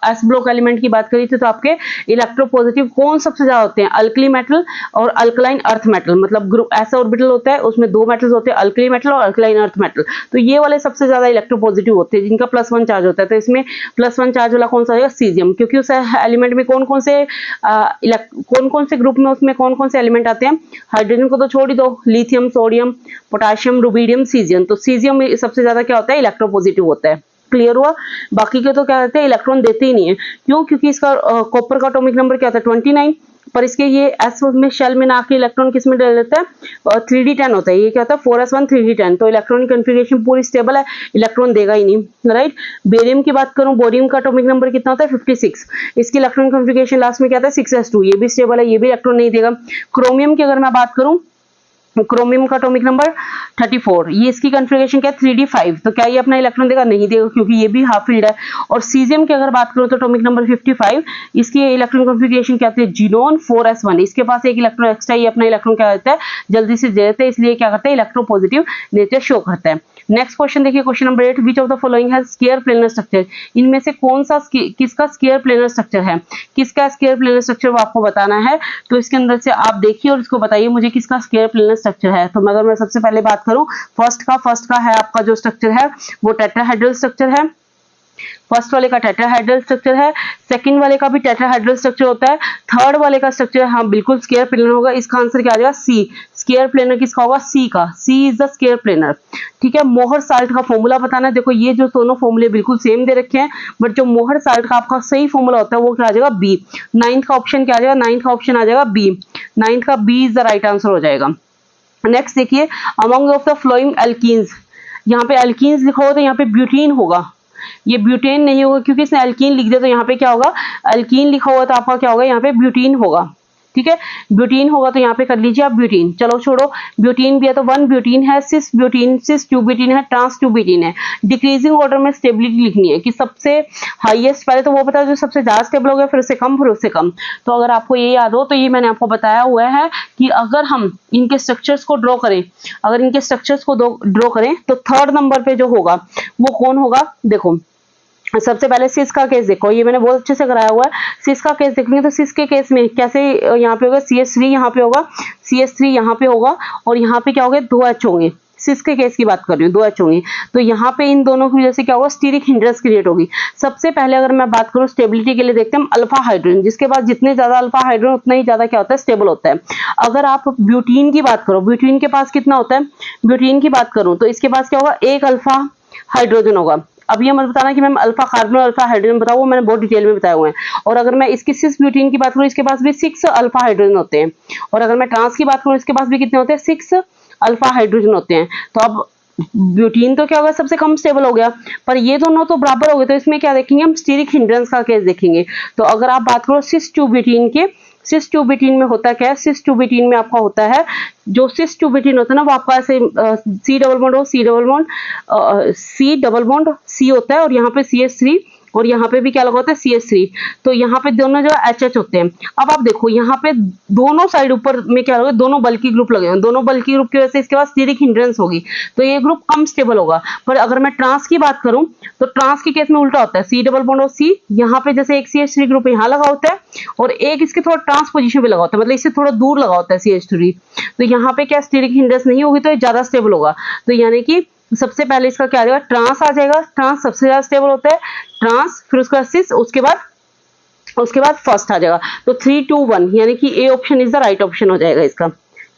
एस ब्लॉक एलिमेंट की बात करी थी, तो आपके इलेक्ट्रोपॉजिटिव कौन सबसे ज्यादा होते हैं, अल्कली मेटल और अल्कलाइन अर्थ मेटल। मतलब ग्रुप ऐसा ऑर्बिटल होता है, उसमें 2 मेटल्स होते हैं, अल्कली मेटल और अल्कलाइन अर्थ मेटल। तो ये वाले सबसे ज्यादा इलेक्ट्रोपॉजिटिव होते हैं, जिनका +1 चार्ज होता है। तो इसमें +1 चार्ज वाला कौन सा होगा, सीजियम, क्योंकि उस एलिमेंट में कौन कौन से ग्रुप में उसमें कौन कौन से एलिमेंट आते हैं, हाइड्रोजन को तो छोड़ ही दो, lithium, sodium, potassium, rubidium, caesium. तो सीजियम सबसे ज्यादा क्या होता है, इलेक्ट्रोपॉजिटिव होता है। क्लियर हुआ। बाकी के तो क्या कहते हैं, इलेक्ट्रॉन देते ही नहीं है। क्यों, क्योंकि इसका कॉपर का एटॉमिक नंबर क्या होता है 29, पर इसके ये एस में शेल में ना के इलेक्ट्रॉन किस में डाल देता है, 3d10 होता है। ये क्या होता है 4s1 3d10। तो इलेक्ट्रॉनिक कन्फिगरेशन पूरी स्टेबल है, इलेक्ट्रॉन देगा ही नहीं, राइट। बेरियम की बात करूं, बोरियम का एटॉमिक नंबर कितना होता है 56। इसकी इलेक्ट्रॉनिक कन्फिगरेशन लास्ट में क्या आता है 6s2, ये भी स्टेबल है, ये भी इलेक्ट्रॉन नहीं देगा। क्रोमियम की अगर मैं बात करूं, क्रोमियम का एटॉमिक नंबर 34, ये इसकी कॉन्फ़िगरेशन क्या है 3d5। तो क्या ये अपना इलेक्ट्रॉन देगा, नहीं देगा, क्योंकि ये भी हाफ फील्ड है। और सीजियम की अगर बात करो तो एटॉमिक नंबर 55, इसकी इलेक्ट्रॉन कॉन्फ़िगरेशन क्या होती है, जीनोन 4s1। इसके पास एक इलेक्ट्रॉन एक्स्ट्रा, ये अपना इलेक्ट्रॉन क्या होता है जल्दी से दे देता है, इसलिए क्या करता है इलेक्ट्रोपॉजिटिव नेचर शो करता है। नेक्स्ट क्वेश्चन देखिए, question number 8, which of the following has square planar structure. इनमें से कौन सा किसका स्क्वायर प्लेनर स्ट्रक्चर है, किसका स्क्वायर प्लेनर स्ट्रक्चर वो आपको बताना है। तो इसके अंदर से आप देखिए और इसको बताइए मुझे किसका स्क्वायर प्लेनर स्ट्रक्चर है। तो अगर मैं सबसे पहले बात करूं फर्स्ट का है आपका जो स्ट्रक्चर है वो टेट्राहेड्रल स्ट्रक्चर है। फर्स्ट वाले का टेट्राहेड्रल स्ट्रक्चर है, सेकंड वाले का भी टेट्राहेड्रल स्ट्रक्चर होता है, थर्ड वाले का स्ट्रक्चर हाँ बिल्कुल स्क्वायर प्लेनर होगा। इसका आंसर क्या आ जाएगा, सी। स्क्वायर प्लेनर किसका होगा, सी का, सी इज द स्क्वायर प्लेनर। ठीक है। मोहर साल्ट का फॉर्मूला बताना है। देखो ये जो दोनों फॉर्मूले बिल्कुल सेम दे रखे हैं, बट जो मोहर साल्ट का आपका सही फॉर्मूला होता है वो क्या आ जाएगा, बी। 9th का ऑप्शन क्या आ जाएगा, 9th का ऑप्शन आ जाएगा बी। 9th का B is the right answer हो जाएगा। नेक्स्ट देखिए, among of the following alkenes, यहाँ पे एल्कीन्स लिखा हो तो यहाँ पे ब्यूटीन होगा, ये ब्यूटेन नहीं होगा क्योंकि इसने एल्कीन लिख दिया, तो यहाँ पे क्या होगा, एल्कीन लिखा हुआ तो आपका क्या होगा, यहाँ पे ब्यूटीन होगा। ठीक है, ब्यूटीन होगा तो यहाँ पे कर लीजिए आप ब्यूटीन। चलो छोड़ो, ब्यूटीन भी है तो 1 ब्यूटीन है, सिस ब्यूटीन, सिस 2 ब्यूटीन है, ट्रांस 2 ब्यूटीन है। डिक्रीजिंग ऑर्डर में स्टेबिलिटी लिखनी है कि सबसे हाईएस्ट, पहले तो वो पता है जो सबसे ज्यादा स्टेबल हो गया, फिर उससे कम, फिर उससे कम। तो अगर आपको ये याद हो तो ये मैंने आपको बताया हुआ है कि अगर हम इनके स्ट्रक्चर्स को ड्रॉ करें, अगर इनके स्ट्रक्चर्स को ड्रॉ करें तो थर्ड नंबर पे जो होगा वो कौन होगा। देखो सबसे पहले सिस का केस देखो, ये मैंने बहुत अच्छे से कराया हुआ है। सिस का केस देखेंगे तो सिस के केस में कैसे यहाँ पे होगा, CH3 यहाँ पे होगा, CH3 यहाँ पे होगा, और यहाँ पे क्या होगा, 2 H होंगे। सिस के केस की बात कर रही हूँ, 2 H होंगे। तो यहाँ पे इन दोनों की वजह से क्या होगा, स्टीरिक हिंड्रेंस क्रिएट होगी। सबसे पहले अगर मैं बात करूँ स्टेबिलिटी के लिए, देखते हैं हम अल्फा हाइड्रोजन, जिसके पास जितने ज्यादा अल्फा हाइड्रोजन उतना ही ज्यादा क्या होता है, स्टेबल होता है। अगर आप ब्यूटीन की बात करो, ब्यूटीन के पास कितना होता है, ब्यूटीन की बात करूँ तो इसके पास क्या होगा, 1 अल्फा हाइड्रोजन होगा। अब ये मत बताना कि मैम अल्फा कार्बन और अल्फा हाइड्रोजन बताओ, वो मैंने बहुत डिटेल में बताए हुए हैं। और अगर मैं इसकी सिस ब्यूटीन की बात करूँ, इसके पास भी 6 अल्फा हाइड्रोजन होते हैं। और अगर मैं ट्रांस की बात करूँ, इसके पास भी कितने होते हैं, 6 अल्फा हाइड्रोजन होते हैं। तो अब ब्यूटीन तो क्या होगा, सबसे कम स्टेबल हो गया, पर ये दोनों तो बराबर हो गए। तो इसमें क्या देखेंगे हम, स्टीरिक हिंड्रेंस का केस देखेंगे। तो अगर आप बात करो सिस 2 ब्यूटीन के, सिस 2 ब्यूटीन में होता क्या है, सिस 2 ब्यूटीन में आपका होता है, जो सिस 2 ब्यूटीन होता है ना, वो आपका ऐसे सी डबल बॉन्ड हो, C double bond, C double bond C होता है, और यहाँ पे CH3, और यहाँ पे भी क्या लगा होता है, CH3। तो यहाँ पे दोनों जो HH होते हैं। अब आप देखो यहाँ पे दोनों साइड ऊपर में क्या होगा, दोनों बल्की ग्रुप लगे हैं, दोनों बल्की ग्रुप की वजह से इसके बाद स्टीरिक हिंड्रेंस होगी, तो ये ग्रुप कम स्टेबल होगा। पर अगर मैं ट्रांस की बात करूं तो ट्रांस के केस में उल्टा होता है, सी डबल बॉन्ड और सी, यहाँ पे जैसे एक CH3 ग्रुप यहाँ लगा होता है और एक इसके थोड़ा ट्रांस पोजीशन पे लगा होता है, मतलब इससे थोड़ा दूर लगा होता है CH3। तो यहाँ पे क्या स्टीरिक हिंड्रेंस नहीं होगी, तो ये ज्यादा स्टेबल होगा। तो यानी कि सबसे पहले इसका क्या आ जाएगा, ट्रांस आ जाएगा। ट्रांस सबसे ज्यादा स्टेबल होता है, ट्रांस, फिर उसका सिस, उसके बाद फर्स्ट आ जाएगा। तो 3 2 1 यानी कि A option is the right option हो जाएगा इसका।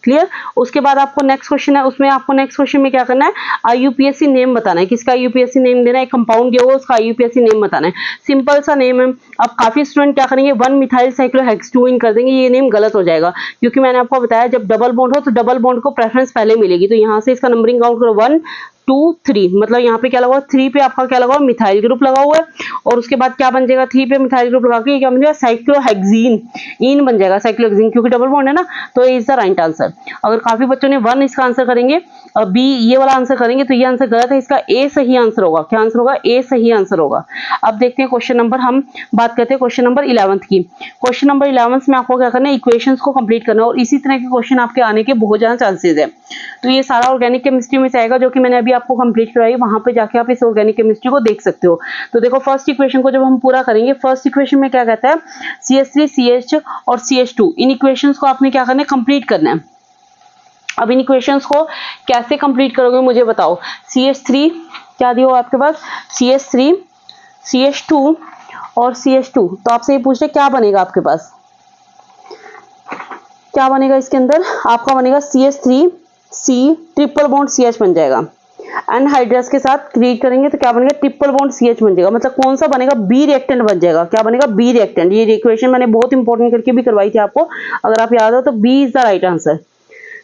क्लियर। उसके बाद आपको नेक्स्ट क्वेश्चन है, उसमें आपको नेक्स्ट क्वेश्चन में क्या करना है, IUPAC नेम बताना है। किसका IUPAC नेम देना है, कंपाउंड दिया होगा उसका IUPAC नेम बताना है। सिंपल सा नेम है। अब काफी स्टूडेंट क्या करेंगे, 1 मिथाइल साइक्लोहेक्सटूइन कर देंगे, ये नेम गलत हो जाएगा, क्योंकि मैंने आपको बताया जब डबल बॉन्ड हो तो डबल बॉन्ड को प्रेफरेंस पहले मिलेगी। तो यहाँ से इसका नंबरिंग काउंट करो, 1 2 3, मतलब यहाँ पे क्या लगा, 3 पे आपका क्या लगा, मिथाइल ग्रुप लगा हुआ है, और उसके बाद क्या बन जाएगा, 3 पे मिथाइल ग्रुप लगा के क्या बन जाएगा, साइक्लोहेक्सीन इन बन जाएगा, साइक्लोहेक्सीन, क्योंकि डबल बॉन्ड है ना, तो इज द राइट आंसर। अगर काफी बच्चों ने 1 इसका आंसर करेंगे और B ये वाला आंसर करेंगे तो ये आंसर गलत है, इसका A सही आंसर होगा। क्या आंसर होगा, A सही आंसर होगा। अब देखते हैं क्वेश्चन नंबर, हम बात करते हैं क्वेश्चन नंबर 11 की। क्वेश्चन नंबर 11 में आपको क्या करना है, इक्वेशंस को कंप्लीट करना है, और इसी तरह के क्वेश्चन आपके आने के बहुत ज्यादा चांसेस है। तो ये सारा ऑर्गेनिक केमिस्ट्री में आएगा, जो कि मैंने अभी आपको कंप्लीट करवाई, वहां पे जाके आप इस ऑर्गेनिक केमिस्ट्री को देख सकते हो। तो देखो फर्स्ट इक्वेशन को जब हम पूरा करेंगे, फर्स्ट इक्वेशन में क्या कहता है, CH3 CH और CH2, इन इक्वेशंस को आपने क्या करना है, कंप्लीट करना है। अब इन इक्वेशंस को कैसे कंप्लीट करोगे मुझे बताओ। CH3 क्या दिया हो आपके पास, CH3 CH2 और CH2, तो आपसे ये पूछ रहे क्या बनेगा आपके पास, क्या बनेगा इसके अंदर, आपका बनेगा CH3C ट्रिपल बॉन्ड CH बन जाएगा। एनहाइड्रस के साथ क्रिएट करेंगे तो क्या बनेगा, ट्रिपल बॉन्ड CH बन जाएगा। मतलब कौन सा बनेगा, बी रिएक्टेंट बन जाएगा। क्या बनेगा, बी रिएक्टेंट। ये इक्वेशन मैंने बहुत इंपॉर्टेंट करके भी करवाई थी आपको, अगर आप याद हो तो B is the right answer.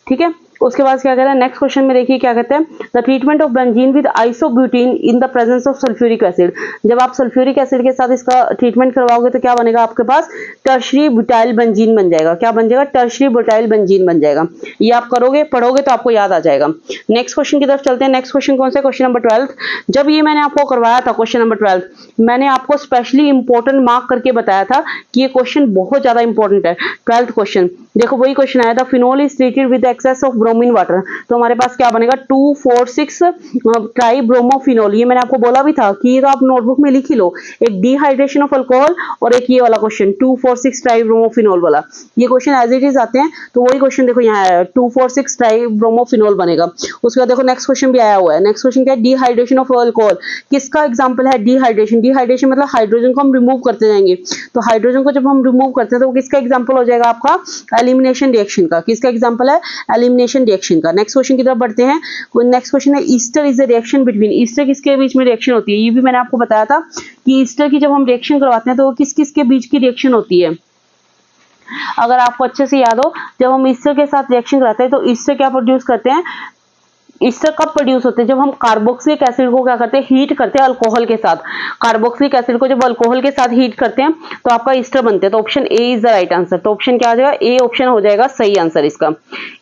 ठीक है। उसके बाद क्या कहता है नेक्स्ट क्वेश्चन में, देखिए क्या कहते हैं, the treatment of benzene with isobutene in the presence of sulphuric acid. जब आप सल्फ्यूरिक एसिड के साथ इसका ट्रीटमेंट करवाओगे तो क्या बनेगा आपके पास, टर्शरी ब्यूटाइल बेंजीन बन जाएगा। क्या बन जाएगा, टर्शरी ब्यूटाइल बेंजीन बन जाएगा। ये आप करोगे, पढ़ोगे तो आपको याद आ जाएगा। नेक्स्ट क्वेश्चन की तरफ चलते हैं। नेक्स्ट क्वेश्चन कौन सा, क्वेश्चन नंबर 12। जब ये मैंने आपको करवाया था क्वेश्चन नंबर 12, मैंने आपको स्पेशली इंपॉर्टेंट मार्क करके बताया था कि ये क्वेश्चन बहुत ज्यादा इंपॉर्टेंट है। 12th क्वेश्चन देखो, वही क्वेश्चन आया था, phenol is treated with excess of bromine water. तो हमारे पास क्या बनेगा, 2,4,6 ट्राइब्रोमोफिनोल। ये मैंने आपको बोला भी था कि ये तो आप नोटबुक में लिख ही लो, एक डिहाइड्रेशन ऑफ अल्कोहल और एक ये वाला क्वेश्चन 2,4,6 ट्राइब्रोमोफिनोल वाला। ये क्वेश्चन एज इट इज आते हैं, तो वही क्वेश्चन देखो यहाँ आया है, 2,4,6 ट्राइब्रोमोफिनोल बनेगा। उसके बाद देखो नेक्स्ट क्वेश्चन भी आया हुआ है। नेक्स्ट क्वेश्चन क्या है, डिहाइड्रेशन ऑफ अल्कोहल। किसका एग्जाम्पल है डिहाइड्रेशन, डिहाइड्रेशन मतलब हाइड्रोजन को हम रिमूव करते जाएंगे। तो हाइड्रोजन को जब हम रिमूव करते हैं तो वो किसका एग्जाम्पल हो जाएगा, आपका एलिमिनेशन रिएक्शन का। किसका एग्जाम्पल है, एलिमिनेशन रिएक्शन का। नेक्स्ट क्वेश्चन की तरफ बढ़ते हैं। नेक्स्ट क्वेश्चन है, Easter is the reaction between. Easter किसके बीच में रिएक्शन होती है, ये भी मैंने आपको बताया था कि ईस्टर की जब हम रिएक्शन करवाते हैं तो वो किस किस के बीच की रिएक्शन होती है। अगर आपको अच्छे से याद हो, जब हम ईस्टर के साथ रिएक्शन कराते हैं तो ईस्टर क्या प्रोड्यूस करते हैं, ईस्टर कब प्रोड्यूस होते हैं? जब हम कार्बोक्सिलिक एसिड को क्या करते हैं, हीट करते हैं अल्कोहल के साथ। कार्बोक्सिलिक एसिड को जब अल्कोहल के साथ हीट करते हैं तो आपका ईस्टर बनते हैं। तो option A is the right answer. तो ऑप्शन क्या आ जाएगा, ए ऑप्शन हो जाएगा सही आंसर इसका।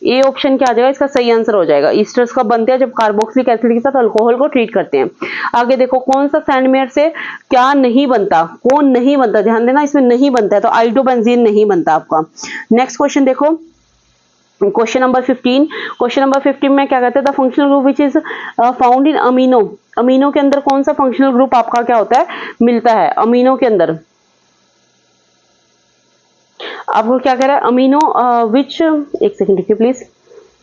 ए ऑप्शन क्या आ जाएगा, इसका सही आंसर हो जाएगा। ईस्टर्स कब बनते हैं? जब कार्बोक्सिलिक एसिड के साथ अल्कोहल को ट्रीट करते हैं। आगे देखो, कौन सा सैंडमेयर से क्या नहीं बनता, कौन नहीं बनता, ध्यान देना इसमें नहीं बनता है, तो आइसोबेंजीन नहीं बनता आपका। नेक्स्ट क्वेश्चन देखो, क्वेश्चन नंबर 15। क्वेश्चन नंबर 15 में क्या कहते हैं, the functional group which is found in amino. Amino के अंदर कौन सा फंक्शनल ग्रुप आपका क्या होता है, मिलता है अमीनो के अंदर? आपको क्या कह रहा है, अमीनो विच, एक सेकंड रुकिए प्लीज।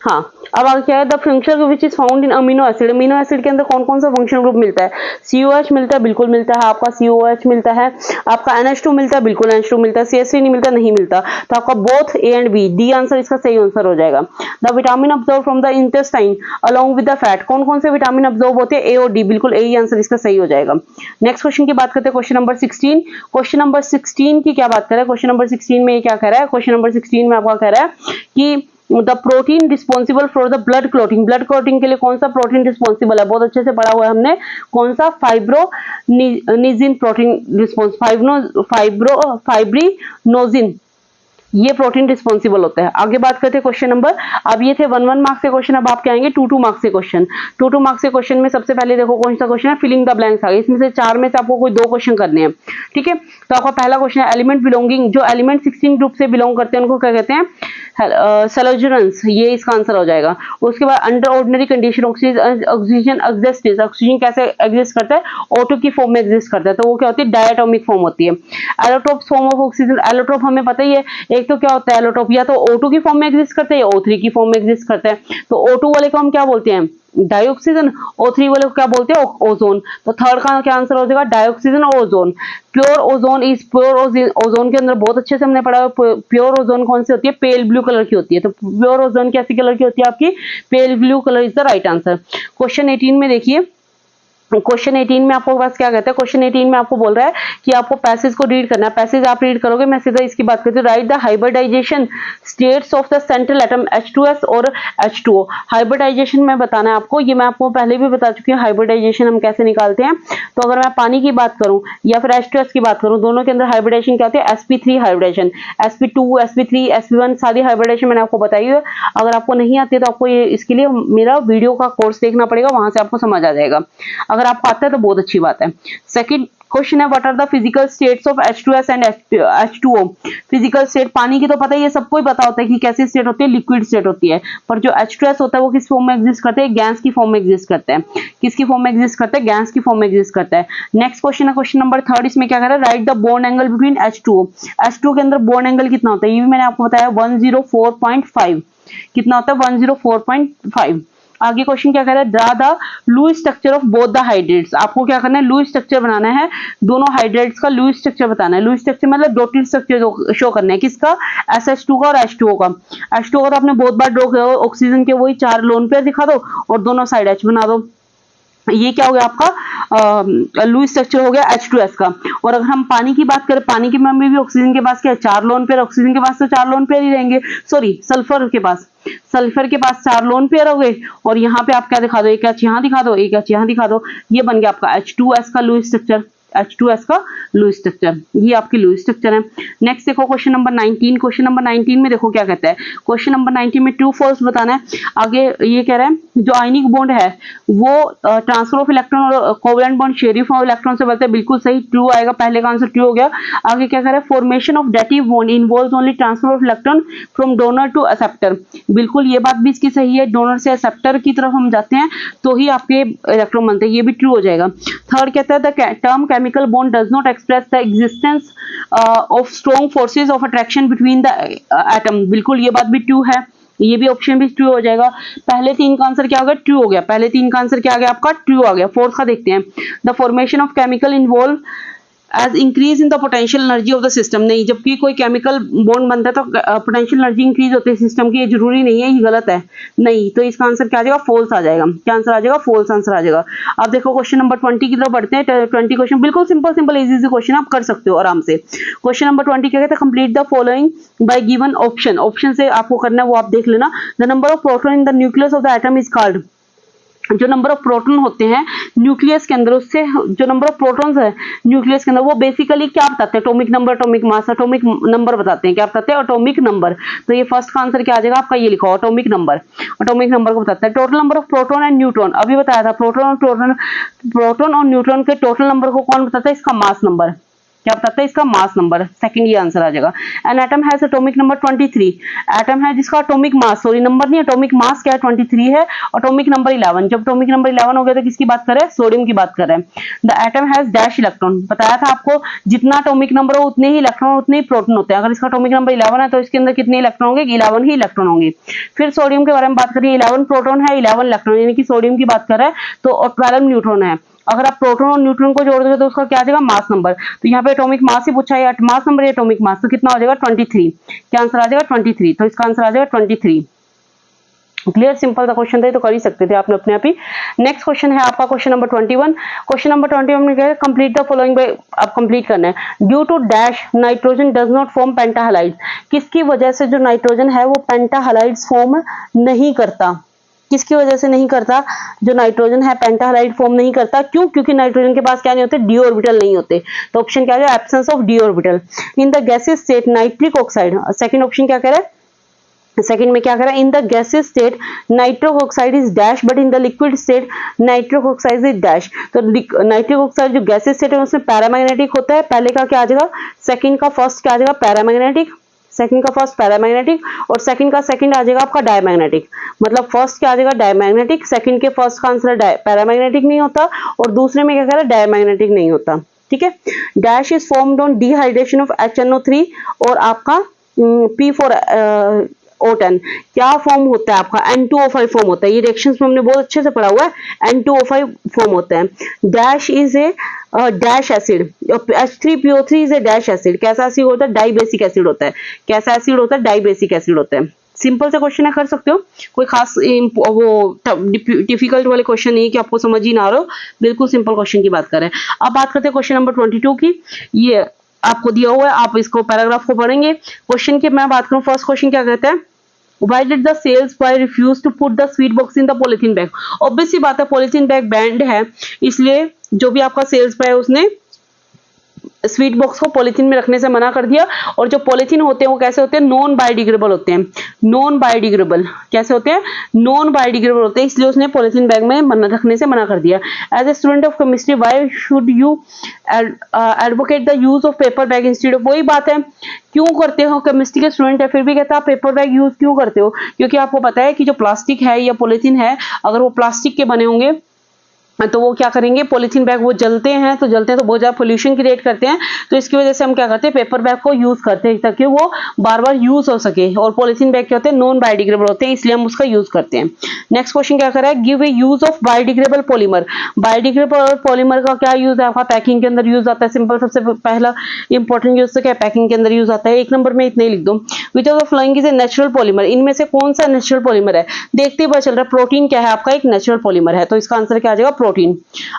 हाँ, अब आगे क्या है, the functional group which is found in amino acid. Amino acid के अंदर कौन कौन सा फंक्शनल ग्रुप मिलता है? COH मिलता है, बिल्कुल मिलता है आपका COH मिलता है। आपका NH2 मिलता है, बिल्कुल NH2 मिलता है। CH3 नहीं मिलता, नहीं मिलता। तो आपका both A and B, D answer इसका सही आंसर हो जाएगा। The vitamin observe from the intestine along with the fat. कौन कौन से विटामिन ऑब्जर्व होते हैं? A और D, बिल्कुल A ही आंसर इसका सही हो जाएगा। नेक्स्ट क्वेश्चन की बात करते हैं, क्वेश्चन नंबर 16। क्वेश्चन नंबर 16 की क्या बात कर रहा है? क्वेश्चन नंबर 16 में ये क्या कह रहा है? क्वेश्चन नंबर 16 में आपका कह रहा है कि the protein responsible for the blood clotting. Blood clotting के लिए कौन सा प्रोटीन रिस्पॉन्सिबल है? बहुत अच्छे से पढ़ा हुआ है हमने। कौन सा? फाइब्रोनिजिन प्रोटीन रिस्पॉन्स, फाइब्रिनोजिन, ये प्रोटीन रिस्पॉन्सिबल होता है। आगे बात करते हैं क्वेश्चन नंबर, अब ये थे 1 मार्क्स के क्वेश्चन, अब आपके आएंगे 2 मार्क्स के क्वेश्चन। 2 मार्क्स के क्वेश्चन में सबसे पहले देखो कौन सा क्वेश्चन है, फिलिंग द ब्लैंक्स आ गया। इसमें से 4 में से आपको कोई 2 क्वेश्चन करने हैं, ठीक है। तो आपका पहला क्वेश्चन है एलिमेंट बिलोंगिंग, जो एलिमेंट 16 ग्रुप से बिलोंग करते हैं उनको क्या कहते हैं? सेलोजुरेंस, ये इसका आंसर हो जाएगा। उसके बाद under ordinary condition oxygen exist, oxygen कैसे एग्जिस्ट करता है? O2 की फॉर्म में एग्जिस्ट करता है, तो वो क्या होती है? डायटोमिक फॉर्म होती है। Allotrope form of oxygen, allotrope हमें पता ही है, एक तो क्या होता है एलोट्रोप, या तो O2 की फॉर्म में एग्जिस्ट करता है या O3 की फॉर्म में एग्जिस्ट करता है। तो O2 वाले को हम क्या बोलते हैं? डाइऑक्सीजन। O3 वाले को क्या बोलते हैं? ओजोन। तो थर्ड का क्या आंसर हो जाएगा? डाइऑक्सीजन और ozone. Pure ozone is pure ozone के अंदर बहुत अच्छे से हमने पढ़ा है, प्योर ओजोन कौन सी होती है? पेल ब्लू कलर की होती है। तो प्योर ओजोन कैसी कलर की होती है आपकी? Pale blue colour is the right answer. Question 18 में देखिए, क्वेश्चन 18 में आपको पास क्या कहता है? क्वेश्चन 18 में आपको बोल रहा है कि आपको पैसेज को रीड करना है। पैसेज आप रीड करोगे, मैं सीधा इसकी बात करती हूँ। Write the hybridization states of the central atom H2S और H2O। हाइब्रिडाइजेशन में बताना है आपको, ये मैं आपको पहले भी बता चुकी हूँ हाइब्रिडाइजेशन हम कैसे निकालते हैं। तो अगर मैं पानी की बात करूँ या फिर H2S की बात करूँ, दोनों के अंदर हाइब्रिडाइजेशन क्या होती है? sp3 hybridisation, sp2, sp3, sp1 सारी हाइब्रिडाइजेशन मैंने आपको बताई है। अगर आपको नहीं आती है तो आपको ये इसके लिए मेरा वीडियो का कोर्स देखना पड़ेगा, वहां से आपको समझ आ जाएगा। अगर आपको आता है तो बहुत अच्छी बात है। सेकंड क्वेश्चन है, what are the physical states of H2S and H2O। Physical state पानी की तो पता ही है, सबको ही पता होता है कि कैसी स्टेट होती है, लिक्विड स्टेट होती है। पर जो H2S होता है वो किस फॉर्म में एग्जिस्ट करते हैं? गैस की फॉर्म में एग्जिस्ट करते हैं। किसकी फॉर्म में एग्जिस्ट करते हैं? गैस की फॉर्म में एग्जिस्ट करता है। नेक्स्ट क्वेश्चन है क्वेश्चन नंबर 3, इसमें क्या कर रहा है? Right the bond angle between H2O। H2O के अंदर बॉन्ड एंगल कितना होता है? ये भी मैंने आपको बताया 104.5। कितना होता है? 104.5। आगे क्वेश्चन क्या कह रहा है? Draw the Lewis structure of both the hydrates. आपको क्या करना है? लुईस स्ट्रक्चर बनाना है, दोनों हाइड्रेट्स का लुईस स्ट्रक्चर बताना है। लुईस स्ट्रक्चर मतलब डॉटेड स्ट्रक्चर शो करना है, किसका? SH2 का और H2O का। H2O का तो आपने बहुत बार ड्रॉ किया, ऑक्सीजन के वही 4 लोन पेयर दिखा दो और दोनों साइड H बना दो। ये क्या हो गया आपका? लुईस स्ट्रक्चर हो गया H2S का। और अगर हम पानी की बात करें, पानी के में भी ऑक्सीजन के पास क्या है? 4 लोन पेयर। ऑक्सीजन के पास तो 4 लोन पेयर ही रहेंगे, सॉरी सल्फर के पास 4 लोन पेयर हो गए। और यहाँ पे आप क्या दिखा दो? एक H यहाँ दिखा दो, एक H यहाँ दिखा दो। ये बन गया आपका H2S का लुईस स्ट्रक्चर। H2S का लुईस स्ट्रक्चर, ये आपकी लुईस स्ट्रक्चर है। नेक्स्ट देखो क्वेश्चन नंबर 19। क्वेश्चन नंबर 19 में देखो क्या कहता है? क्वेश्चन नंबर 19 में ट्रू फॉल्स बताना है। आगे ये कह रहा है जो आयनिक बॉन्ड है वो ट्रांसफर ऑफ इलेक्ट्रॉन और covalent bond sharing of electron से बनता है, बिल्कुल सही, ट्रू आएगा। पहले का आंसर ट्रू हो गया। आगे क्या कह रहा है? Formation of dative bond involves only transfer of electron from donor to acceptor. बिल्कुल ये बात भी इसकी सही है, डोनर से एक्सेप्टर की तरफ हम जाते हैं तो ही आपके इलेक्ट्रॉन बनते हैं, ये भी ट्रू हो जाएगा। थर्ड कहता है the term chemical bond does not express the existence of strong forces of attraction between the atom. बिल्कुल ये बात भी ट्रू है, ये भी ऑप्शन भी ट्रू हो जाएगा। पहले 3 का आंसर क्या हो गया? ट्रू हो गया। पहले 3 का आंसर क्या आ गया आपका? ट्रू आ गया। फोर्थ का देखते हैं, the formation of chemical involve as increase in the potential energy of the system. नहीं, जबकि कोई केमिकल बॉन्ड बनता है तो पोटेंशियल एनर्जी इंक्रीज होती है सिस्टम की, ये जरूरी नहीं है, ये गलत है। नहीं, तो इसका आंसर क्या आ जाएगा? फॉल्स आ जाएगा। क्या आंसर आ जाएगा? फॉल्स आंसर आ जाएगा। अब देखो क्वेश्चन नंबर 20 की तरफ बढ़ते हैं। 20 क्वेश्चन बिल्कुल सिंपल इजी क्वेश्चन आप कर सकते हो आराम से। क्वेश्चन नंबर 20 क्या कहता है? Complete the following bye given option. Option से आपको करना है वो आप देख लेना। The number of proton in the nucleus of the atom is called. जो नंबर ऑफ प्रोटॉन होते हैं न्यूक्लियस के अंदर, उससे जो नंबर ऑफ प्रोटॉन्स है न्यूक्लियस के अंदर, वो बेसिकली क्या बताते हैं? Atomic number, atomic mass, atomic number बताते हैं। क्या बताते हैं? Atomic number. तो ये फर्स्ट का आंसर क्या आ जाएगा आपका? ये लिखो एटॉमिक नंबर। एटॉमिक नंबर को बताता है। Total number of proton and neutron, अभी बताया था प्रोटॉन और न्यूट्रॉन के टोटल नंबर को कौन बताता है? इसका मास नंबर। क्या बताता है? इसका मास नंबर। सेकंड ये आंसर आ जाएगा। An atom has atomic number 23। Atom है जिसका एटॉमिक मास, सॉरी नंबर नहीं, एटॉमिक मास क्या है? 23 है। Atomic number 11। जब एटॉमिक नंबर 11 हो गया तो किसकी बात कर रहे हैं? सोडियम की बात कर रहे हैं। The atom has dash electron, बताया था आपको जितना एटॉमिक नंबर हो उतने ही इलेक्ट्रॉन, उतने ही प्रोटॉन होते हैं। अगर इसका एटॉमिक नंबर 11 है तो इसके अंदर कितने इलेक्ट्रॉन होंगे? 11 ही इलेक्ट्रॉन होंगे। फिर सोडियम के बारे में बात करिए, 11 प्रोटॉन है, 11 इलेक्ट्रॉन, यानी कि सोडियम की बात कर रहे हैं, तो 12 न्यूट्रॉन है। अगर आप प्रोटॉन और न्यूट्रॉन को जोड़ दोगे तो उसका क्या आ जाएगा? Mass number. तो यहाँ पे एटॉमिक मास ही पूछा है, मास नंबर एटॉमिक मास, तो कितना हो जाएगा? 23। क्या आंसर आ जाएगा? 23। तो इसका आंसर आ जाएगा 23। क्लियर, सिंपल सा क्वेश्चन था, तो कर ही सकते थे आपने अपने आप ही। नेक्स्ट क्वेश्चन है आपका क्वेश्चन नंबर 21। क्वेश्चन नंबर 21 में क्या है? कंप्लीट द फॉलोइंग बाय, आप कंप्लीट करना है। Due to dash nitrogen does not form pentahalide, किसकी वजह से जो नाइट्रोजन है वो पेंटाहालाइड्स फॉर्म नहीं करता? किसकी वजह से नहीं करता? जो नाइट्रोजन है पेंटाहालाइड फॉर्म नहीं करता। क्यों? क्योंकि नाइट्रोजन के पास क्या नहीं होते? डी ऑर्बिटल नहीं होते। तो ऑप्शन क्या है? Absence of D orbital. In the gases state nitric oxide, second option क्या कह रहा है? सेकंड में क्या कह रहा है? In the gases state nitric oxide is dash, but in the liquid state nitric oxide is dash. तो नाइट्रिक ऑक्साइड जो गैसेस स्टेट है उसमें पैरामैग्नेटिक होता है। पहले का क्या आ जाएगा? सेकंड का फर्स्ट क्या आ जाएगा? पैरामैग्नेटिक। सेकंड का फर्स्ट पैरामैग्नेटिक और सेकंड का सेकंड आ जाएगा आपका डायमैग्नेटिक। मतलब फर्स्ट क्या आ जाएगा? डायमैग्नेटिक। सेकंड के फर्स्ट का आंसर पैरामैग्नेटिक नहीं होता और दूसरे में क्या कह रहा है? डायमैग्नेटिक नहीं होता। ठीक है। Dash is formed on dehydration of HNO3 और आपका P4 O10 क्या फॉर्म होता है आपका? N2O5 फॉर्म होता है। ये रिएक्शंस में हमने बहुत अच्छे से पढ़ा हुआ है। N2O5 फॉर्म होता है। Dash is a dash acid, H3PO3 is a dash acid. कैसा एसिड होता है? डाइबेसिक एसिड होता है। कैसा एसिड होता है? डाइबेसिक एसिड होता है। सिंपल सा क्वेश्चन है, कर सकते हो, कोई खास वो डिफिकल्ट वाले क्वेश्चन नहीं है कि आपको समझ ही ना आ रहा हो, बिल्कुल सिंपल क्वेश्चन की बात कर रहे हैं। अब बात करते हैं क्वेश्चन नंबर 22 की। ये आपको दिया हुआ है, आप इसको पैराग्राफ को पढ़ेंगे। क्वेश्चन की मैं बात करूं, फर्स्ट क्वेश्चन क्या कहता है? Why did the sales boy refuse to put the sweet box in the polythene bag? Obvious सी बात है, पॉलिथीन बैग बैंड है, इसलिए जो भी आपका सेल्स बॉय है उसने स्वीट बॉक्स को पॉलिथीन में रखने से मना कर दिया। और जो पॉलिथीन होते हैं वो कैसे होते हैं? नॉन बायोडिग्रेडेबल होते हैं। नॉन बायोडिग्रेडेबल कैसे होते हैं? नॉन बायोडिग्रेडेबल होते हैं, इसलिए उसने पॉलिथीन बैग में रखने से मना कर दिया। As a student of chemistry why should you advocate the use of paper bag instead of, वही बात है, क्यों करते हो? केमिस्ट्री के स्टूडेंट है फिर भी कहता है पेपर बैग यूज क्यों करते हो? क्योंकि आपको पता है कि जो प्लास्टिक है या पॉलिथीन है, अगर वो प्लास्टिक के बने होंगे तो वो क्या करेंगे? पॉलिथीन बैग वो जलते हैं तो बहुत ज्यादा पोल्यूशन क्रिएट करते हैं। तो इसकी वजह से हम क्या करते हैं? पेपर बैग को यूज करते हैं ताकि वो बार बार यूज हो सके। और पॉलिथीन बैग क्या होते हैं? नॉन बायोडिग्रेडेबल होते हैं, इसलिए हम उसका यूज करते हैं। नेक्स्ट क्वेश्चन क्या कर रहा है? Give a use of biodegradable polymer. Biodegradable polymer का क्या यूज है? आपका पैकिंग के अंदर यूज आता है। सिंपल, सबसे पहला इंपॉर्टेंट यूज तो क्या है? पैकिंग के अंदर यूज आता है। एक नंबर में इतने ही लिख दो। विच of the following is a natural polymer, इनमें से कौन सा नेचुरल पॉलीमर है? देखते ही पता चल रहा है प्रोटीन क्या है आपका? एक नेचुरल पॉलीमर है, तो इसका आंसर क्या आ जाएगा? प्रोटीन।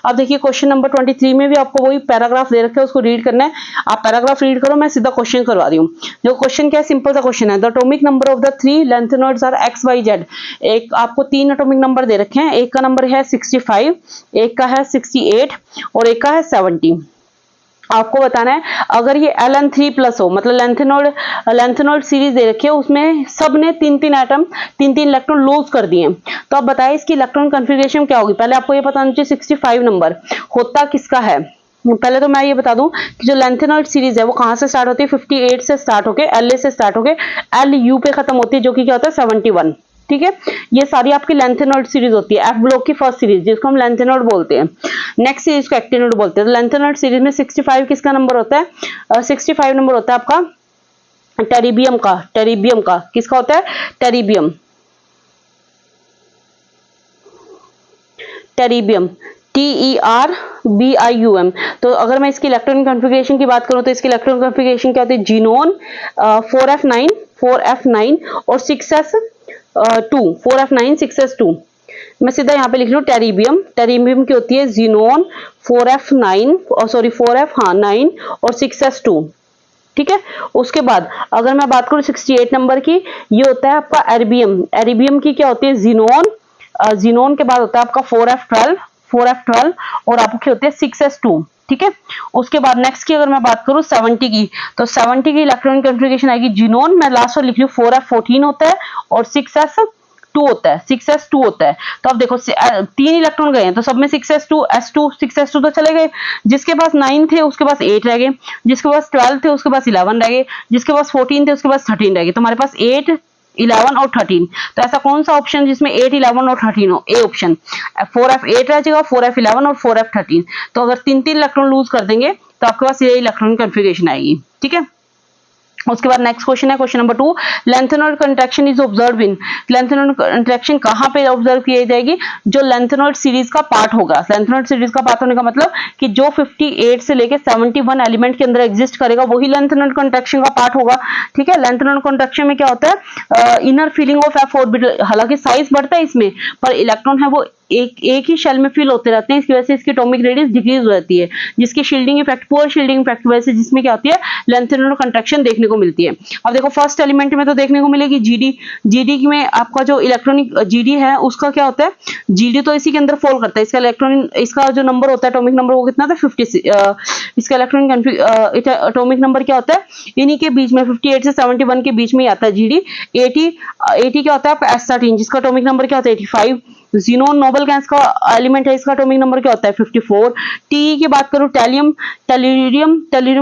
अब देखिए क्वेश्चन नंबर 23 में भी आपको वही पैराग्राफ दे रखे है, उसको रीड करना है। आप पैराग्राफ रीड करो, मैं सीधा क्वेश्चन करवा रही हूँ। जो क्वेश्चन क्या है? सिंपल सा क्वेश्चन है। The atomic number of the 3 lanthanoids are XYZ। एक आपको 3 एटॉमिक नंबर दे रखे हैं, एक का नंबर है 65, एक का है 68 और एक का है 70। आपको बताना है अगर ये Ln3+ हो, मतलब लैंथेनॉइड सीरीज दे रखी है, उसमें सब ने 3-3 एटम 3-3 इलेक्ट्रॉन लूज कर दिए, तो आप बताइए इसकी इलेक्ट्रॉन कन्फिग्रेशन क्या होगी? पहले आपको ये पता होना चाहिए 65 नंबर होता किसका है। पहले तो मैं ये बता दूं कि जो लैंथेनॉइड सीरीज है वो कहां से स्टार्ट होती है? 58 से स्टार्ट होके La से स्टार्ट होके Lu पे खत्म होती है, जो कि क्या होता है? 71। ठीक है, ये सारी आपकी लैंथेनॉइड सीरीज होती है। F ब्लॉक की फर्स्ट सीरीज जिसको हम लैंथेनॉइड बोलते हैं, नेक्स्ट सीरीज को एक्टिनॉइड बोलते हैं। तो लैंथेनॉइड सीरीज में 65 किसका नंबर होता है? 65 नंबर होता है आपका टेरिबियम का। टेरिबियम का किसका होता है? टेरिबियम। टेरिबियम TERBIUM। तो अगर मैं इसकी इलेक्ट्रॉनिक कॉन्फ़िगरेशन की बात करूं तो इसकी इलेक्ट्रॉनिक कॉन्फ़िगरेशन क्या होती है? जीनोन 4f9 और 6s2 4f9 6s2। मैं सीधा यहाँ पे लिख लूँ टेरिबियम। टेरिबियम की होती है जीनोन 4f9 सॉरी 4f9 और 6s2। ठीक है, उसके बाद अगर मैं बात करूँ 68 नंबर की, ये होता है आपका एरबियम। एरबियम की क्या होती है? जीनोन जीनोन के बाद होता है आपका 4f12 और आपकी होती है 6s2, ठीक है। उसके बाद नेक्स्ट की अगर मैं बात करूं 70 की, तो 70 की इलेक्ट्रॉनिक कॉन्फ़िगरेशन आएगी जीनोन, मैं लास्ट में लिख रही हूँ 4f14 होता है और 6s2 होता है, 6s2 होता है। तो अब देखो 3 इलेक्ट्रॉन गए हैं तो सब में 6s2 तो चले गए, जिसके पास 9 थे उसके पास 8 रह गए, जिसके पास 12 थे उसके पास 11 रह गए, जिसके पास 14 थे उसके पास 13 रह गए। तो हमारे पास 8, 11 और 13, तो ऐसा कौन सा ऑप्शन जिसमें 8, 11 और 13 हो? A option. 4f8 रह जाएगा, 4f11 और 4f13। तो अगर 3 इलेक्ट्रॉन लूज कर देंगे तो आपके पास ये इलेक्ट्रॉनिक कॉन्फ़िगरेशन आएगी, ठीक है। उसके बाद नेक्स्ट क्वेश्चन है question number 2, lanthanoid contraction is observe in, lanthanoid contraction कहां पे ऑब्जर्व की जाएगी? जो लेंथेनॉइड सीरीज का पार्ट होगा। लेंथेनॉइड सीरीज का पार्ट होने का मतलब कि जो 58 से लेके 71 एलिमेंट के अंदर एग्जिस्ट करेगा वही लेंथेनॉइड कंट्रैक्शन का पार्ट होगा, ठीक है। लेंथेनॉइड कंट्रैक्शन में क्या होता है? Inner feeling of f orbital, हालांकि साइज बढ़ता है इसमें पर इलेक्ट्रॉन है वो एक ही शेल में फिल होते रहते हैं, इसकी वजह से इसकी एटॉमिक रेडियस डिक्रीज हो जाती है, जिसकी shielding effect, poor shielding effect की वजह से जिसमें क्या होती है? लेंथेनॉइड कंट्रैक्शन देखने को मिलती है। अब देखो फर्स्ट एलिमेंट में तो देखने को मिलेगी जीडी, जीडी में आपका जो इलेक्ट्रॉनिक जीडी है उसका क्या होता है? जीडी तो इसी के अंदर फॉल करता है, इसका इलेक्ट्रॉनिक, इसका जो नंबर होता है एटॉमिक नंबर वो कितना था? 50। इसका इलेक्ट्रॉनिक एटॉमिक नंबर क्या होता है? इन्हीं के बीच में 58 से 71 के बीच में ही आता है जीडी। 80 क्या होता है आपका? S13, जिसका एटॉमिक नंबर क्या होता है? 85। जीनोन नोबल गैस का एलिमेंट है, इसका एटॉमिक नंबर क्या होता है? 54। टी की बात करूं टेलीरियम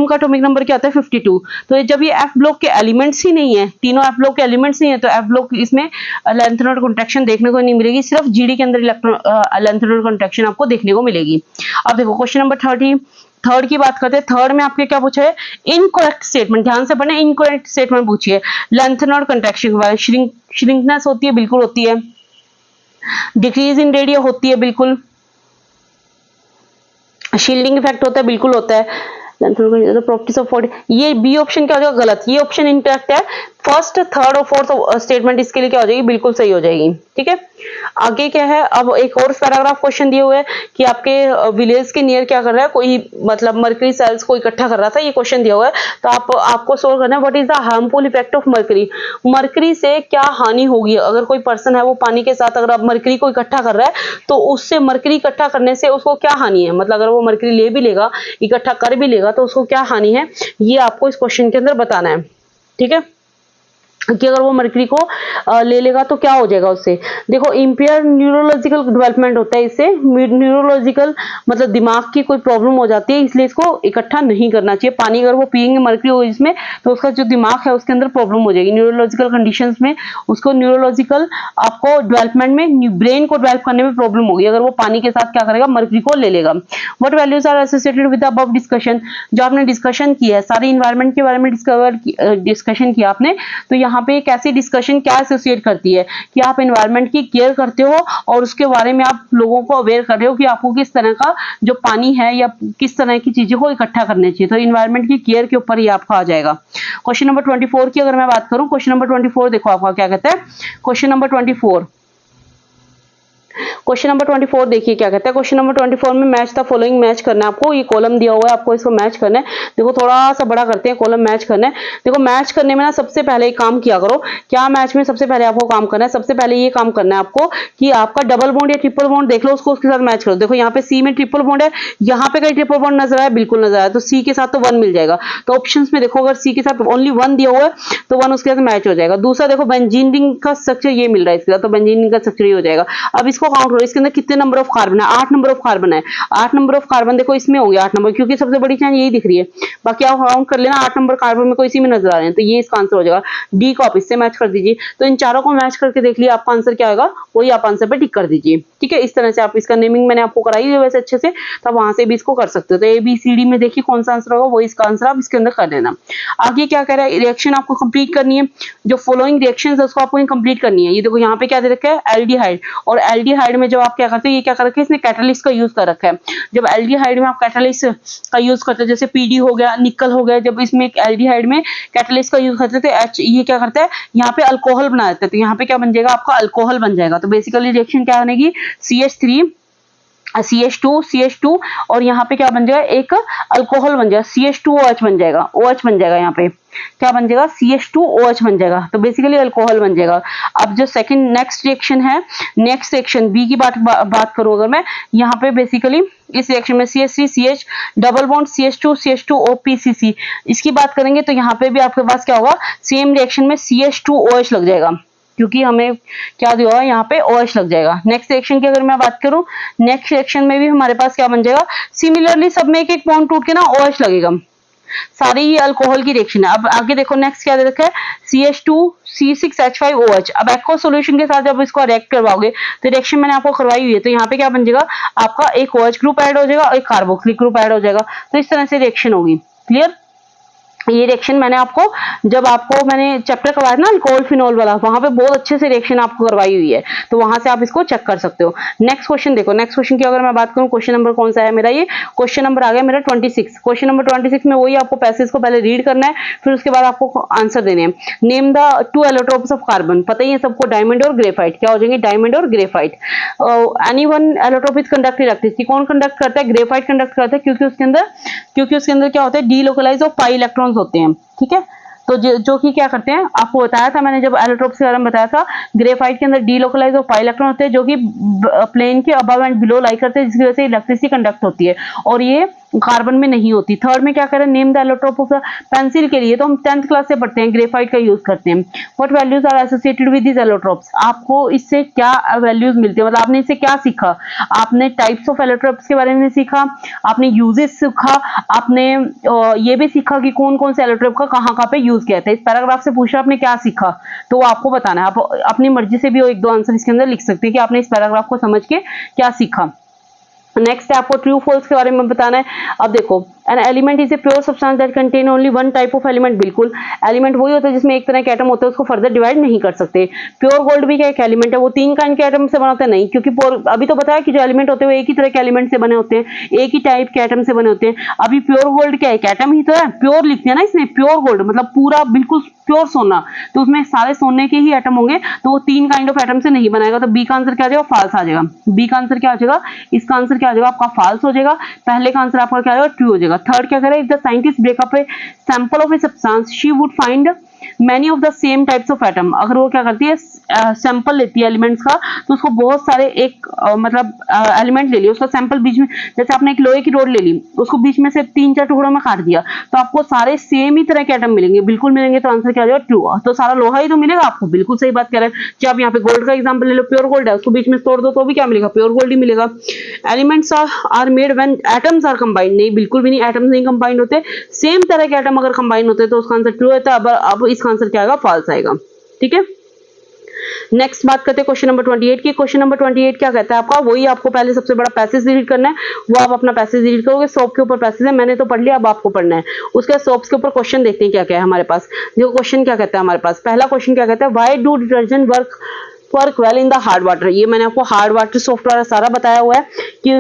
का एटॉमिक नंबर क्या होता है? 52। तो जब ये एफ ब्लॉक के एलिमेंट्स ही नहीं है, तीनों एफ ब्लॉक के एलिमेंट्स नहीं है, तो एफ ब्लॉक इसमें लेंथेनॉइड कॉन्ट्रैक्शन देखने को नहीं मिलेगी, सिर्फ जीडी के अंदर लेंथेनॉइड कॉन्ट्रैक्शन आपको देखने को मिलेगी। अब देखो क्वेश्चन नंबर 30, थर्ड की बात करते हैं। थर्ड में आपके क्या पूछा है? इनकरेक्ट स्टेटमेंट, ध्यान से पढ़ना, इनकरेक्ट स्टेटमेंट पूछिए लेंथेनॉइड कॉन्ट्रैक्शन के बारे में। श्रिंकनेस होती है, बिल्कुल होती है। डिक्रीज इन रेडियो होती है, बिल्कुल। शील्डिंग इफेक्ट होता है, बिल्कुल होता है। प्रॉपर्टीज ऑफ बॉडी, ये बी ऑप्शन क्या हो जाएगा? गलत, ये ऑप्शन इंटरेक्ट है। फर्स्ट, थर्ड और फोर्थ स्टेटमेंट इसके लिए क्या हो जाएगी? बिल्कुल सही हो जाएगी, ठीक है। आगे क्या है? अब एक और पैराग्राफ क्वेश्चन दिए हुए है कि आपके विलेज के नियर क्या कर रहा है, कोई मतलब मर्करी सेल्स को इकट्ठा कर रहा था, ये क्वेश्चन दिया हुआ है। तो आपको सोल्व करना है what is the harmful effect of mercury, mercury से क्या हानि होगी? अगर कोई पर्सन है वो पानी के साथ अगर आप मर्करी को इकट्ठा कर रहा है तो उससे मर्करी इकट्ठा करने से उसको क्या हानि है? मतलब अगर वो मर्करी ले भी लेगा, इकट्ठा कर भी लेगा तो उसको क्या हानि है, ये आपको इस क्वेश्चन के अंदर बताना है, ठीक है। कि अगर वो मर्करी को ले लेगा तो क्या हो जाएगा उससे। देखो इम्पेयर न्यूरोलॉजिकल डेवलपमेंट होता है, इससे न्यूरोलॉजिकल मतलब दिमाग की कोई प्रॉब्लम हो जाती है, इसलिए इसको इकट्ठा नहीं करना चाहिए। पानी अगर वो पियेंगे मर्करी हो इसमें तो उसका जो दिमाग है उसके अंदर प्रॉब्लम हो जाएगी, न्यूरोलॉजिकल कंडीशंस में उसको न्यूरोलॉजिकल आपको डेवलपमेंट में ब्रेन को डेवलप करने में प्रॉब्लम होगी अगर वो पानी के साथ क्या करेगा? मर्करी को ले लेगा। What values are associated with above discussion, जो आपने डिस्कशन किया है सारे इन्वायरमेंट के बारे में डिस्कशन किया आपने, तो यहाँ पे एक ऐसी डिस्कशन क्या एसोसिएट करती है कि आप एनवायरनमेंट की केयर करते हो और उसके बारे में आप लोगों को अवेयर कर रहे हो कि आपको किस तरह का जो पानी है या किस तरह की चीजों को इकट्ठा करना चाहिए। तो एनवायरनमेंट की केयर के ऊपर ही आपका आ जाएगा। क्वेश्चन नंबर 24 की अगर मैं बात करूं, क्वेश्चन नंबर 24 देखो आपका क्या कहता है। क्वेश्चन नंबर 24 देखिए क्या कहता है। क्वेश्चन नंबर 24 में मैच द फॉलोइंग, मैच करना है आपको। ये कॉलम दिया हुआ है, आपको इसको मैच करना है। देखो थोड़ा सा बड़ा करते हैं, कॉलम मैच करना है। देखो मैच करने में ना सबसे पहले एक काम किया करो, क्या मैच में सबसे पहले आपको काम करना है, सबसे पहले ये काम करना है आपको कि आपका डबल बॉन्ड या ट्रिपल बॉन्ड देख लो, उसको उसके साथ मैच करो। देखो यहाँ पे सी में ट्रिपल बॉन्ड है, यहाँ पे कहीं ट्रिपल बॉन्ड नजर आया? बिल्कुल नजर आया, तो सी के साथ तो 1 मिल जाएगा। तो ऑप्शन में देखो अगर सी के साथ ओनली 1 दिया हुआ है तो 1 उसके साथ मैच हो जाएगा। दूसरा देखो बेंजीन रिंग का स्ट्रक्चर ये मिल रहा है इसके साथ, तो बेंजीन रिंग का स्ट्रक्चर ये हो जाएगा। अब इसको काउंट करो, इसके अंदर कितने नंबर ऑफ कार्बन है? 8 नंबर ऑफ कार्बन है। 8 नंबर ऑफ कार्बन देखो इसमें होंगे 8 नंबर, क्योंकि सबसे बड़ी चेन यही दिख रही है। बाकी आप काउंट कर लेना, 8 नंबर कार्बन में कोई इसी में नजर आ रहे हैं, तो ये इसका आंसर हो जाएगा। डी को आप इससे मैच कर दीजिए। तो इन चारों को मैच करके देख लिया, आपका आंसर क्या होगा वही आप आंसर पे टिक कर दीजिए, ठीक है। इस तरह से आप इसका नेमिंग मैंने आपको कराई है वैसे अच्छे से, तो वहां से भी इसको कर सकते हो। तो ABCD में देखिए कौन सा आंसर होगा वही इसका आंसर आप इसके अंदर कर देना। आगे क्या कह रहा है, रिएक्शन आपको कंप्लीट करनी है। जो फॉलोइंग रिएक्शन है उसको आपको कंप्लीट करनी है। ये देखो यहाँ पे क्या दे रखा है, एल्डिहाइड, और एल्डिहाइड में जब आप क्या करते हो, ये क्या कर रखा है, इसने कैटलिस्ट का यूज कर रखा है। जब एल्डिहाइड में आप कैटलिस्ट का यूज करते हो, जैसे PD हो गया, निकल हो गया, जब इसमें एल्डिहाइड में कैटलिस्ट का यूज करते हैं तो ये क्या करता है, यहाँ पे अल्कोहल बना देता है। तो यहाँ पे क्या बन जाएगा, आपका अल्कोहल बन जाएगा। तो बेसिकली रिएक्शन क्या बनेगी, CH3 CH2 और यहाँ पे क्या बन जाएगा, एक अल्कोहल बन जाएगा, CH2OH बन जाएगा, OH बन जाएगा, यहाँ पे क्या बन जाएगा, CH2OH बन जाएगा, तो बेसिकली अल्कोहल बन जाएगा। अब जो सेकंड नेक्स्ट रिएक्शन है, नेक्स्ट रिएक्शन बी की बात करूं अगर मैं, यहाँ पे बेसिकली इस रिएक्शन में CH3CH डबल बॉन्ड CH2CH2OPCC, इसकी बात करेंगे तो यहाँ पे भी आपके पास क्या होगा, सेम रिएक्शन में CH2OH लग जाएगा, क्योंकि हमें क्या दिया हुआ है यहाँ पे OH लग जाएगा। नेक्स्ट रिएक्शन की अगर मैं बात करूं, नेक्स्ट रिएक्शन में भी हमारे पास क्या बन जाएगा, सिमिलरली सब में एक एक बॉन्ड टूट के ना OH लगेगा, सारी ये अल्कोहल की रिएक्शन है। अब आगे देखो नेक्स्ट क्या दे रखा है, CH2C6H5OH। अब एक्वा सॉल्यूशन के साथ जब इसको रिएक्ट करवाओगे तो रिएक्शन मैंने आपको करवाई हुई है, तो यहाँ पे क्या बन जाएगा, आपका एक OH ग्रुप ऐड हो जाएगा और एक कार्बोक्सिलिक ग्रुप ऐड हो जाएगा, तो इस तरह से रिएक्शन होगी। क्लियर, ये रिएक्शन मैंने आपको जब आपको मैंने चैप्टर करवाया था ना अल्कोहल फिनोल वाला, वहां पे बहुत अच्छे से रिएक्शन आपको करवाई हुई है, तो वहां से आप इसको चेक कर सकते हो। नेक्स्ट क्वेश्चन देखो, नेक्स्ट क्वेश्चन की अगर मैं बात करूं, क्वेश्चन नंबर कौन सा है मेरा, ये क्वेश्चन नंबर आ गया मेरा 26। क्वेश्चन नंबर 26 में वही आपको पैसेज को पहले रीड करना है, फिर उसके बाद आपको आंसर देने हैं। Name the 2 allotropes of carbon, पता ही है सबको, डायमंड और ग्रेफाइट, क्या हो जाएंगे, डायमंड और graphite. Any one allotrope is conduct electricity, कौन कंडक्ट करता है, ग्रेफाइट कंडक्ट करता है, क्योंकि उसके अंदर क्या होता है, डीलोकलाइज ऑफ पाई इलेक्ट्रॉन्स होते हैं। ठीक है, तो जो कि क्या करते हैं, आपको बताया था मैंने जब एलोट्रोप्स के बारे में बताया था, ग्रेफाइट के अंदर डीलोकलाइज और पाई इलेक्ट्रॉन होते हैं जो कि प्लेन के अबव एंड बिलो लाई करते हैं, जिसकी वजह से इलेक्ट्रिसिटी कंडक्ट होती है, और ये कार्बन में नहीं होती। थर्ड में क्या करें, name the allotrope of pencil के लिए तो हम 10th क्लास से पढ़ते हैं, ग्रेफाइट का यूज करते हैं। What values are associated with this allotropes, आपको इससे क्या वैल्यूज मिलती है, मतलब आपने इससे क्या सीखा, आपने टाइप्स ऑफ एलोट्रोप्स के बारे में सीखा, आपने यूजेस सीखा, आपने ये भी सीखा कि कौन कौन से एलोट्रोप का कहाँ पे यूज किया था। इस पैराग्राफ से पूछा आपने क्या सीखा, तो वो आपको बताना है। आप अपनी मर्जी से भी एक दो आंसर इसके अंदर लिख सकते हैं कि आपने इस पैराग्राफ को समझ के क्या सीखा। नेक्स्ट है आपको ट्रू फॉल्स के बारे में बताना है। अब देखो, an element is a pure substance that contain only one type of element, बिल्कुल एलिमेंट वही होता है जिसमें एक तरह के एटम होते हैं, उसको फर्दर डिवाइड नहीं कर सकते। प्योर गोल्ड भी क्या एक एलिमेंट है, वो 3 काइंड के एटम से बना होता है, नहीं, क्योंकि अभी तो बताया कि जो एलिमेंट होते हैं वो एक ही तरह के एलिमेंट से बने होते हैं, एक ही टाइप के एटम से बने होते हैं। अभी प्योर गोल्ड क्या है, एक एटम ही तो है, प्योर लिखते हैं ना इसमें, प्योर गोल्ड मतलब पूरा बिल्कुल प्योर सोना, तो उसमें सारे सोने के ही एटम होंगे, तो वो 3 काइंड ऑफ एटम से नहीं बनाएगा, तो बी का आंसर क्या आ जाएगा, फाल्स आ जाएगा। बी का आंसर क्या आ जाएगा, इसका आंसर क्या आ जाएगा आपका, फाल्स हो जाएगा। पहले का आंसर आपका क्या आ जाएगा, ट्रू हो जाएगा। थर्ड क्या करें, if the scientist break up a sample of a substance she would find many of the same types of atom, अगर वो क्या करती है, सैंपल लेती है एलिमेंट्स का, तो उसको बहुत सारे एक मतलब एलिमेंट ले लिया, उसका सैंपल बीच में, जैसे आपने एक लोहे की रोड ले ली, उसको बीच में से 3-4 टुकड़ों में काट दिया, तो आपको सारे सेम ही तरह के एटम मिलेंगे, बिल्कुल मिलेंगे, तो आंसर क्या आ जाएगा, ट्रू। तो सारा लोहा ही तो मिलेगा आपको, बिल्कुल सही बात कह रहे हैं। कि आप यहाँ पे गोल्ड का एग्जाम्पल ले लो, प्योर गोल्ड है, उसको बीच में तोड़ दो तो भी क्या मिलेगा, प्योर गोल्ड ही मिलेगा। Elements are made when atoms are combined, नहीं, बिल्कुल भी नहीं, एटम्स नहीं कंबाइंड होते, सेम तरह के एटम अगर कंबाइन होते तो उसका आंसर ट्रू होता है। अब इसका आंसर क्या आएगा, फॉल्स आएगा। ठीक है, नेक्स्ट बात करते हैं क्वेश्चन नंबर 28 की। क्वेश्चन नंबर 28 क्या कहता है आपका, वही आपको पहले सबसे बड़ा पैसेज रीड करना है, वो आप अपना पैसेज रीड करोगे। सोप के ऊपर पैसेज है, मैंने तो पढ़ लिया, अब आपको पढ़ना है। उसके बाद सोप्स के ऊपर क्वेश्चन देखते हैं क्या क्या है हमारे पास। देखो क्वेश्चन क्या कहता है हमारे पास, पहला क्वेश्चन क्या कहता है, why do detergent work well in the hard water. ये मैंने आपको हार्ड वाटर सॉफ्ट वाटर सारा बताया हुआ है कि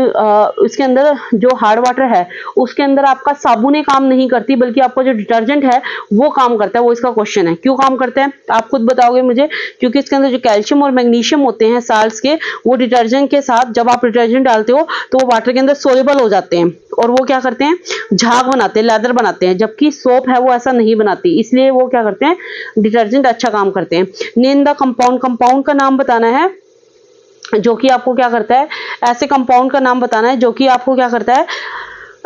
इसके अंदर जो हार्ड वाटर है उसके अंदर आपका साबुनें काम नहीं करती, बल्कि आपका जो डिटर्जेंट है वो काम करता है। वो इसका क्वेश्चन है, क्यों काम करता है आप खुद बताओगे मुझे, क्योंकि इसके अंदर जो कैल्शियम और मैग्नीशियम होते हैं साल्ट्स के, वो डिटर्जेंट के साथ जब आप डिटर्जेंट डालते हो तो वो वाटर के अंदर सोलेबल हो जाते हैं, और वो क्या करते हैं, झाग बनाते हैं, लेदर बनाते हैं, जबकि सोप है वो ऐसा नहीं बनाती, इसलिए वो क्या करते हैं, डिटर्जेंट अच्छा काम करते हैं। नेम द कंपाउंड, कंपाउंड का नाम बताना है जो कि आपको क्या करता है, ऐसे कंपाउंड का नाम बताना है जो कि आपको क्या करता है,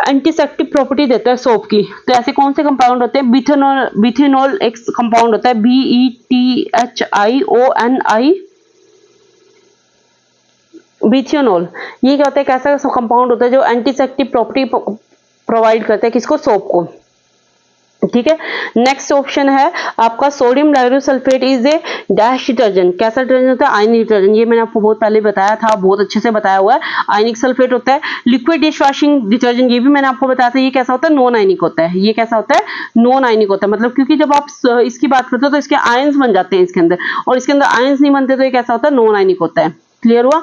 एंटीसेप्टिक प्रॉपर्टी देता है सोप की। तो ऐसे कौन से कंपाउंड होते हैं, बिथेनॉल एक कंपाउंड होता है, BETHIONI, बिथियोनॉल। ये क्या होता है, कैसा कंपाउंड होता है जो एंटीसेप्टिक प्रॉपर्टी प्रोवाइड करता है किसको, सोप को। ठीक है, नेक्स्ट ऑप्शन है आपका sodium dioxide is a dash detergent. कैसा डिटर्जेंट होता है, आयनिक डिटर्जेंट। ये मैंने आपको बहुत पहले बताया था, बहुत अच्छे से बताया हुआ है। आयनिक सल्फेट होता है। लिक्विड डिश वॉशिंग डिटर्जेंट, ये भी मैंने आपको बताया था, ये कैसा होता है, नॉन आयनिक होता है। ये कैसा होता है, नॉन आयनिक होता है, मतलब क्योंकि जब आप इसकी बात करते हो तो इसके आयंस बन जाते हैं इसके अंदर, और इसके अंदर आयंस नहीं बनते, तो ये कैसा होता है, नॉन आयनिक होता है। क्लियर हुआ।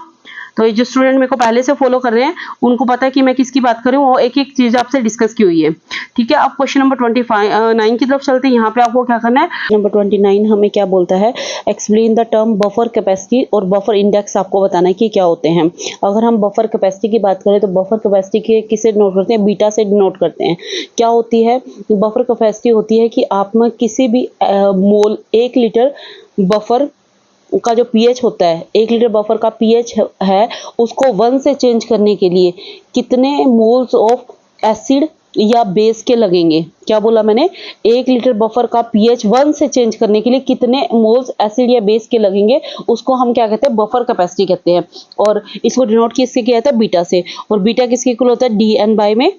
तो ये जो स्टूडेंट मेरे को पहले से फॉलो कर रहे हैं उनको पता है कि मैं किसकी बात कर रही हूँ, वो एक एक चीज आपसे डिस्कस की हुई है। ठीक है, अब क्वेश्चन नंबर 9 की तरफ चलते हैं। यहाँ पे आपको क्या करना है, नंबर 29 हमें क्या बोलता है, explain the term buffer capacity और बफर इंडेक्स आपको बताना है कि क्या होते हैं। अगर हम बफर कैपेसिटी की बात करें तो बफर कैपेसिटी के किसे नोट करते हैं, बीटा से नोट करते हैं। क्या होती है बफर कैपेसिटी, होती है कि आप में किसी भी मोल 1 लीटर बफर का जो पीएच होता है, 1 लीटर बफर का पीएच है, उसको 1 से चेंज करने के लिए कितने मोल्स ऑफ एसिड या बेस के लगेंगे। क्या बोला मैंने, 1 लीटर बफर का पीएच 1 से चेंज करने के लिए कितने मोल्स एसिड या बेस के लगेंगे, उसको हम क्या कहते हैं, बफर कैपेसिटी कहते हैं। और इसको डिनोट किससे किया जाता है, बीटा से। और बीटा किसके इक्वल होता है, डी एन बाई में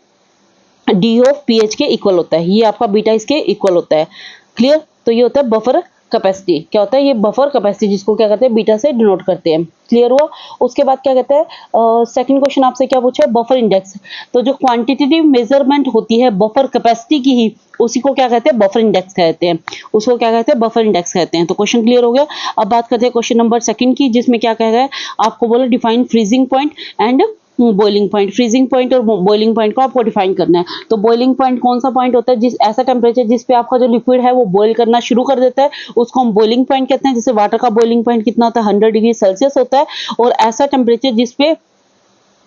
डी ऑफ पीएच के इक्वल होता है। ये आपका बीटा इसके इक्वल होता है। क्लियर, तो ये होता है बफर कैपेसिटी। क्या होता है, ये बफर कैपेसिटी, जिसको क्या कहते हैं, बीटा से डिनोट करते हैं। क्लियर हुआ। उसके बाद क्या कहते हैं, सेकंड क्वेश्चन आपसे क्या पूछा है, बफर इंडेक्स। तो जो क्वांटिटेटिव मेजरमेंट होती है बफर कैपेसिटी की ही, उसी को क्या कहते हैं, बफर इंडेक्स कहते हैं। उसको क्या कहते हैं, बफर इंडेक्स कहते हैं। तो क्वेश्चन क्लियर हो गया। अब बात करते हैं क्वेश्चन नंबर 2 की, जिसमें क्या कह रहा है, आपको बोला define freezing point and boiling point. Freezing point और बॉइलिंग पॉइंट को आपको डिफाइन करना है। तो बॉइलिंग पॉइंट कौन सा पॉइंट होता है, जिस ऐसा टेम्परेचर जिस पे आपका जो लिक्विड है वो बॉइल करना शुरू कर देता है, उसको हम बॉइलिंग पॉइंट कहते हैं। जैसे वाटर का बॉइलिंग पॉइंट कितना होता है, 100 डिग्री सेल्सियस होता है। और ऐसा टेम्परेचर जिस पे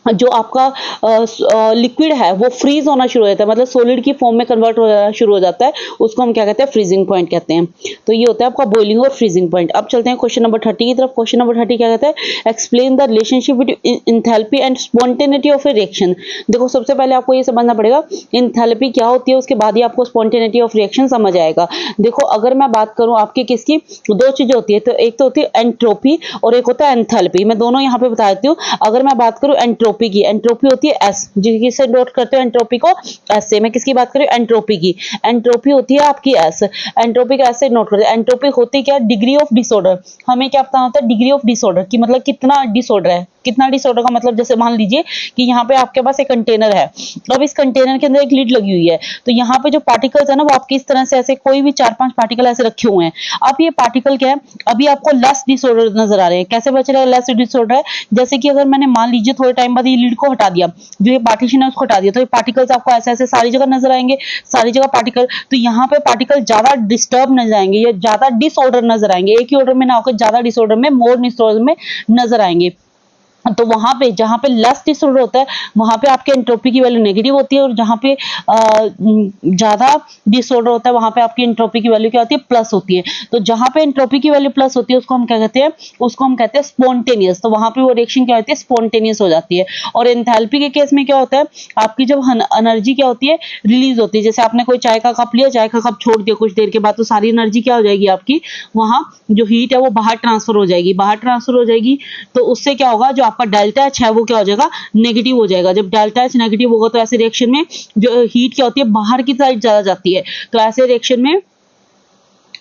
जो आपका लिक्विड है वो फ्रीज होना शुरू हो जाता है, मतलब सॉलिड की फॉर्म में कन्वर्ट हो जाना शुरू हो जाता है, उसको हम क्या कहते हैं, फ्रीजिंग पॉइंट कहते हैं। तो ये होता है आपका बॉइलिंग और फ्रीजिंग पॉइंट। अब चलते हैं क्वेश्चन नंबर 30 की तरफ। क्वेश्चन नंबर 30 क्या कहता है, explain the relationship between enthalpy and spontaneity of A reaction. देखो सबसे पहले आपको ये समझना पड़ेगा एंथैल्पी क्या होती है, उसके बाद ही आपको स्पॉन्टेनिटी ऑफ रिएक्शन समझ आएगा। देखो अगर मैं बात करूं आपकी किसकी, दो चीजें होती है, तो एक तो होती है एंट्रोपी और एक होता है एंथैल्पी। मैं दोनों यहाँ पे बता देती हूँ। अगर मैं बात करूं एंट्रोपी की, एंट्रोपी होती है एस, जिससे नोट करते हो एंट्रोपी को एस से। मैं किसकी बात करूं, एंट्रोपी की। एंट्रोपी होती है आपकी एस, एंट्रोपी का एस से नोट करते हैं। एंट्रोपी होती क्या, डिग्री ऑफ डिसऑर्डर। हमें क्या पता होता है, डिग्री ऑफ डिसऑर्डर की मतलब कितना डिसऑर्डर है। कितना डिसऑर्डर का मतलब, जैसे मान लीजिए कि यहाँ पे आपके पास एक कंटेनर है, अब इस कंटेनर के अंदर एक लीड लगी हुई है, तो यहाँ पे जो पार्टिकल्स है ना, वो आपकी इस तरह से ऐसे कोई भी 4-5 पार्टिकल ऐसे रखे हुए हैं। अब ये पार्टिकल क्या है, अभी आपको लेस डिसऑर्डर नजर आ रहे हैं। कैसे बच रहा है लेस डिसऑर्डर है, जैसे कि अगर मैंने मान लीजिए थोड़े टाइम बाद ये लीड को हटा दिया, जो ये पार्टीशन है उसको हटा दिया, तो ये पार्टिकल्स आपको ऐसे ऐसे सारी जगह नजर आएंगे, सारी जगह पार्टिकल। तो यहाँ पे पार्टिकल ज्यादा डिस्टर्ब नजर आएंगे या ज्यादा डिसऑर्डर नजर आएंगे, एक ही ऑर्डर में ना होकर ज्यादा डिसऑर्डर में, मोर डिसऑर्डर में नजर आएंगे। तो वहां पे जहां पे लेस डिसऑर्डर होता है वहां पे आपके एंट्रोपी की वैल्यू नेगेटिव होती है, और जहां पे ज्यादा डिसऑर्डर होता है वहां पे आपकी एंट्रोपी की वैल्यू क्या होती है, प्लस होती है। तो जहां पे एंट्रोपी की वैल्यू प्लस होती है उसको हम क्या कहते हैं, उसको हम कहते हैं स्पॉन्टेनियस। तो वहां पे वो रिएक्शन क्या होती है, स्पॉन्टेनियस हो जाती है। और एंथैल्पी के केस में क्या होता है, आपकी जब एनर्जी क्या होती है, रिलीज होती है। जैसे आपने कोई चाय का कप लिया, चाय का कप छोड़ दिया कुछ देर के बाद, तो सारी एनर्जी क्या हो जाएगी आपकी, वहां जो हीट है वो बाहर ट्रांसफर हो जाएगी, बाहर ट्रांसफर हो जाएगी। तो उससे क्या होगा, जो आपका डेल्टा एच है वो क्या हो जाएगा, नेगेटिव हो जाएगा। जब डेल्टा एच नेगेटिव होगा तो ऐसे रिएक्शन में जो हीट क्या होती है, बाहर की साइड ज्यादा जाती है। तो ऐसे रिएक्शन में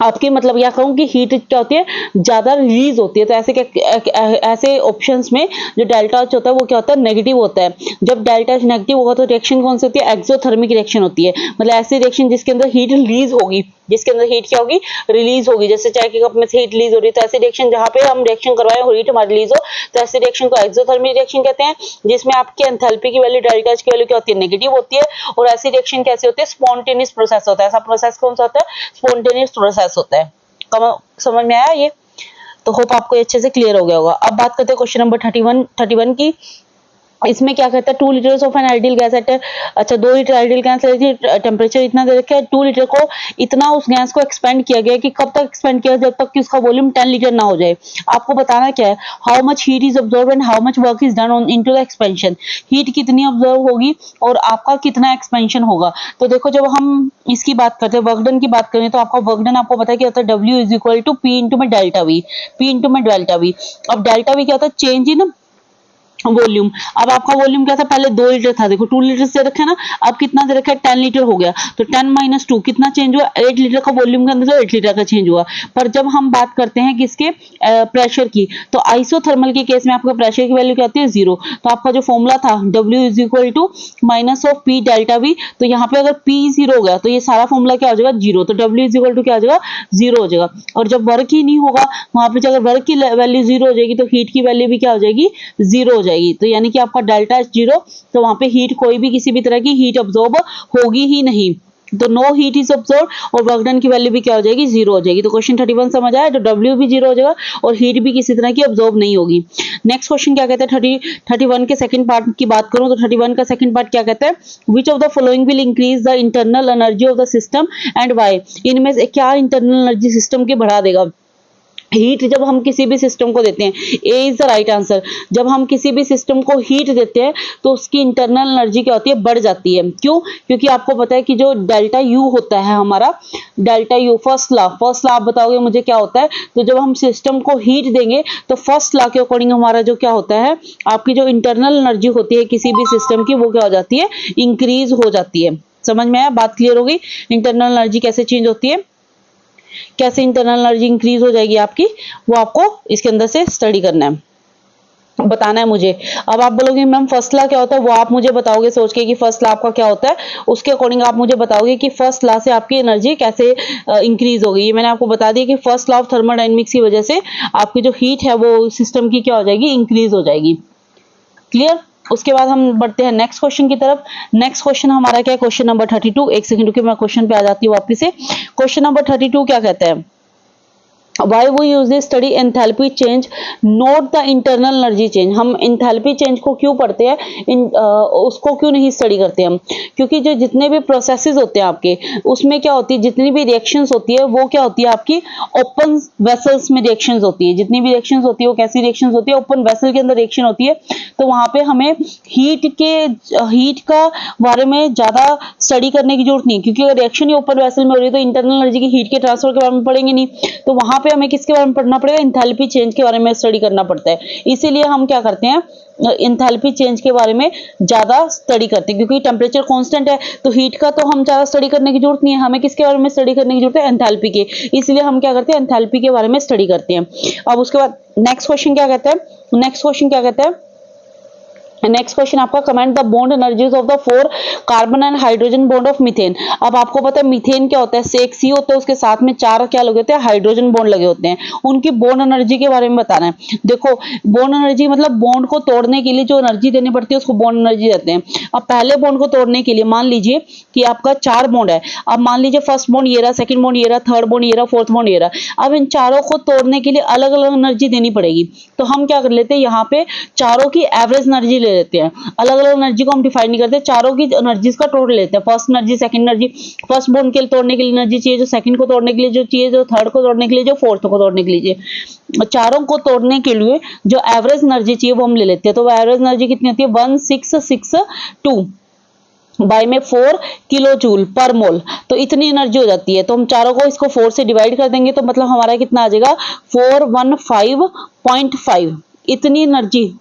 आपके मतलब क्या कहूँ कि हीट क्या होती है, ज्यादा रिलीज होती है। तो ऐसे क्या, ऐसे ऑप्शंस में जो डेल्टा एच होता है वो क्या होता है, नेगेटिव होता है। जब डेल्टा एच नेगेटिव होगा तो रिएक्शन कौन सी होती है, एक्सोथर्मिक रिएक्शन होती है। मतलब ऐसी रिएक्शन जिसके अंदर हीट रिलीज होगी, जिसके अंदर हीट क्या होगी, रिलीज होगी। जैसे चाय के कप में से हीट रिलीज हो रही है, तो ऐसी रिएक्शन जहां पे हम रिएक्शन करवाएं और हीट हमारी रिलीज हो, तो ऐसी रिएक्शन को एक्सोथर्मिक रिएक्शन कहते हैं, जिसमें आपकी एंथैल्पी की वैल्यू, डेल्टा एच की वैल्यू क्या होती है, नेगेटिव होती है। और ऐसी रिएक्शन कैसे होती है, स्पॉन्टेनियस प्रोसेस होता है। ऐसा प्रोसेस कौन सा होता है, स्पॉन्टेनियस प्रोसेस होता है। समझ में आया ये, तो होप आपको अच्छे से क्लियर हो गया होगा। अब बात करते हैं क्वेश्चन नंबर 31 की। इसमें क्या कहता है, 2 litres of an ideal gas at, अच्छा 2 लीटर आइडियल गैस टेम्परेचर इतना दे रखा है, 2 लीटर को इतना उस गैस को एक्सपेंड किया गया कि कब तक एक्सपेंड किया, जब तक कि उसका वॉल्यूम 10 लीटर ना हो जाए। आपको बताना क्या है, how much heat is observe and how much work is done on into the expansion. Heat कितनी ऑब्जर्व होगी और आपका कितना एक्सपेंशन होगा। तो देखो जब हम इसकी बात करते हैं, वर्क डन की बात करें, तो आपका वर्क डन आपको पता है क्या होता है, W is equal to P into में डेल्टा वी, P इंटू में डेल्टा वी। अब डेल्टा वी क्या होता है, चेंज इन वॉल्यूम। अब आपका वॉल्यूम क्या था, पहले 2 लीटर था, देखो 2 लीटर से रखा है ना, अब कितना दे रखा है 10 लीटर हो गया, तो 10 माइनस 2 कितना चेंज हुआ, 8 लीटर का वॉल्यूम के अंदर तो 8 लीटर का चेंज हुआ। पर जब हम बात करते हैं किसके, प्रेशर की, तो आइसोथर्मल के केस में आपका प्रेशर की वैल्यू क्या आती है 0। तो आपका जो फॉर्मूला था W is equal to minus of P delta V, तो यहाँ पे अगर P 0 हो गया तो ये सारा फॉर्मूला क्या हो जाएगा 0, तो W इज इक्वल टू क्या हो जाएगा 0 हो जाएगा। और जब वर्क ही नहीं होगा वहां पे, अगर वर्क की वैल्यू 0 हो जाएगी तो हीट की वैल्यू भी क्या हो जाएगी 0 हो जाएगी। तो यानी कि आपका डेल्टा एच 0, तो वहां पे हीट, कोई भी किसी भी तरह की हीट अब्सॉर्ब होगी ही नहीं, तो नो हीट इज अब्सॉर्ब, और वर्क डन की वैल्यू भी क्या हो जाएगी 0 हो जाएगी। तो क्वेश्चन 31 समझ आया, तो W भी 0 हो जाएगा और हीट भी किसी तरह की अब्सॉर्ब नहीं होगी। नेक्स्ट क्वेश्चन क्या कहते हैं, 31 के सेकंड पार्ट की बात करूं तो 31 का सेकंड पार्ट क्या कहता है, which of the following will increase the internal energy of the system and why, इनमें से क्या इंटरनल एनर्जी सिस्टम की बढ़ा देगा। हीट जब हम किसी भी सिस्टम को देते हैं, ए इज द राइट आंसर, जब हम किसी भी सिस्टम को हीट देते हैं तो उसकी इंटरनल एनर्जी क्या होती है, बढ़ जाती है। क्यों, क्योंकि आपको पता है कि जो डेल्टा यू होता है हमारा, डेल्टा यू फर्स्ट लॉ आप बताओगे मुझे क्या होता है, तो जब हम सिस्टम को हीट देंगे तो फर्स्ट लॉ के अकॉर्डिंग हमारा जो क्या होता है, आपकी जो इंटरनल एनर्जी होती है किसी भी सिस्टम की, वो क्या हो जाती है, इंक्रीज हो जाती है। समझ में आया, बात क्लियर होगी, इंटरनल एनर्जी कैसे चेंज होती है, कैसे इंटरनल एनर्जी इंक्रीज हो जाएगी आपकी, वो आपको इसके अंदर से स्टडी करना है, बताना है मुझे। अब आप बोलोगे मैम फर्स्ट लॉ क्या होता है, वो आप मुझे बताओगे सोच के कि फर्स्ट लॉ आपका क्या होता है, उसके अकॉर्डिंग आप मुझे बताओगे कि फर्स्ट लॉ से आपकी एनर्जी कैसे इंक्रीज होगी। ये मैंने आपको बता दिया कि फर्स्ट लॉ ऑफ थर्मोडायनेमिक्स की वजह से आपकी जो हीट है वो सिस्टम की क्या हो जाएगी, इंक्रीज हो जाएगी। क्लियर। उसके बाद हम बढ़ते हैं नेक्स्ट क्वेश्चन की तरफ। नेक्स्ट क्वेश्चन हमारा क्या है, क्वेश्चन नंबर 32। एक सेकंड रुकिए, मैं क्वेश्चन पे आ जाती हूँ वापस से। क्वेश्चन नंबर 32 क्या कहता है, Why we use this study enthalpy change, not the internal energy change। हम enthalpy change को क्यों पढ़ते हैं, उसको क्यों नहीं स्टडी करते हम, क्योंकि जो जितने भी प्रोसेसेस होते हैं आपके, उसमें क्या होती है, जितनी भी रिएक्शंस होती है वो क्या होती है आपकी ओपन वेसल्स में रिएक्शंस होती है। जितनी भी रिएक्शंस होती है वो कैसी रिएक्शंस होती है, ओपन वेसल के अंदर रिएक्शन होती है। तो वहां पे हमें हीट का बारे में ज्यादा स्टडी करने की जरूरत नहीं, क्योंकि अगर रिएक्शन ही ओपन वेसल में हो रही है तो इंटरनल एनर्जी की हीट के ट्रांसफर के बारे में पढ़ेंगे नहीं, तो वहां पे हमें किसके बारे में पढ़ना पड़ेगा, एंथैल्पी चेंज के बारे में स्टडी करना पड़ता है। इसीलिए हम क्या करते हैं, एंथैल्पी चेंज के बारे में ज्यादा स्टडी करते हैं, क्योंकि टेम्परेचर कांस्टेंट है तो हीट का तो हम ज्यादा स्टडी करने की जरूरत नहीं है, हमें किसके बारे में स्टडी करने की जरूरत है, एंथैल्पी के। इसलिए हम क्या करते हैं, एंथैल्पी के बारे में स्टडी करते हैं। अब उसके बाद नेक्स्ट क्वेश्चन क्या कहता है, नेक्स्ट क्वेश्चन क्या कहता है, नेक्स्ट क्वेश्चन आपका, comment the bond energies of the 4 carbon and hydrogen bond of methane. अब आपको पता है मीथेन क्या होता है, एक सी होता है, उसके साथ में 4 क्या लगे होते हैं, हाइड्रोजन बॉन्ड लगे होते हैं, उनकी बॉन्ड एनर्जी के बारे में बताना है। देखो बॉन्ड एनर्जी मतलब बॉन्ड को तोड़ने के लिए जो एनर्जी देनी पड़ती है उसको बॉन्ड एनर्जी देते हैं। अब पहले बॉन्ड को तोड़ने के लिए मान लीजिए कि आपका 4 बॉन्ड है, अब मान लीजिए फर्स्ट बॉन्ड ये रहा, सेकंड बॉन्ड ये रहा, थर्ड बॉन्ड ये रहा, फोर्थ बॉन्ड ये रहा। अब इन चारों को तोड़ने के लिए अलग अलग एनर्जी देनी पड़ेगी, तो हम क्या कर लेते हैं, यहाँ पे चारों की एवरेज एनर्जी ले लेते हैं। अलग अलग एनर्जी को हम डिफाइन नहीं करते, चारों की एनर्जीज का टोटल लेते हैं, first energy, second energy, first bond के तोड़ने के लिए एनर्जी चाहिए, जो सेकंड को तोड़ने के लिए जो चाहिए, जो थर्ड को तोड़ने के लिए, जो फोर्थ को तोड़ने के लिए चाहिए। चारों को तोड़ने के लिए जो एवरेज एनर्जी चाहिए वो हम ले लेते हैं। तो वो एवरेज एनर्जी कितनी होती है, 1662 बाय में 4 किलो जूल पर मोल, तो इतनी एनर्जी हो जाती है। तो हम चारों को इसको 4 से डिवाइड कर देंगे, तो मतलब हमारा कितना आ जाएगा 415.5, इतनी एनर्जी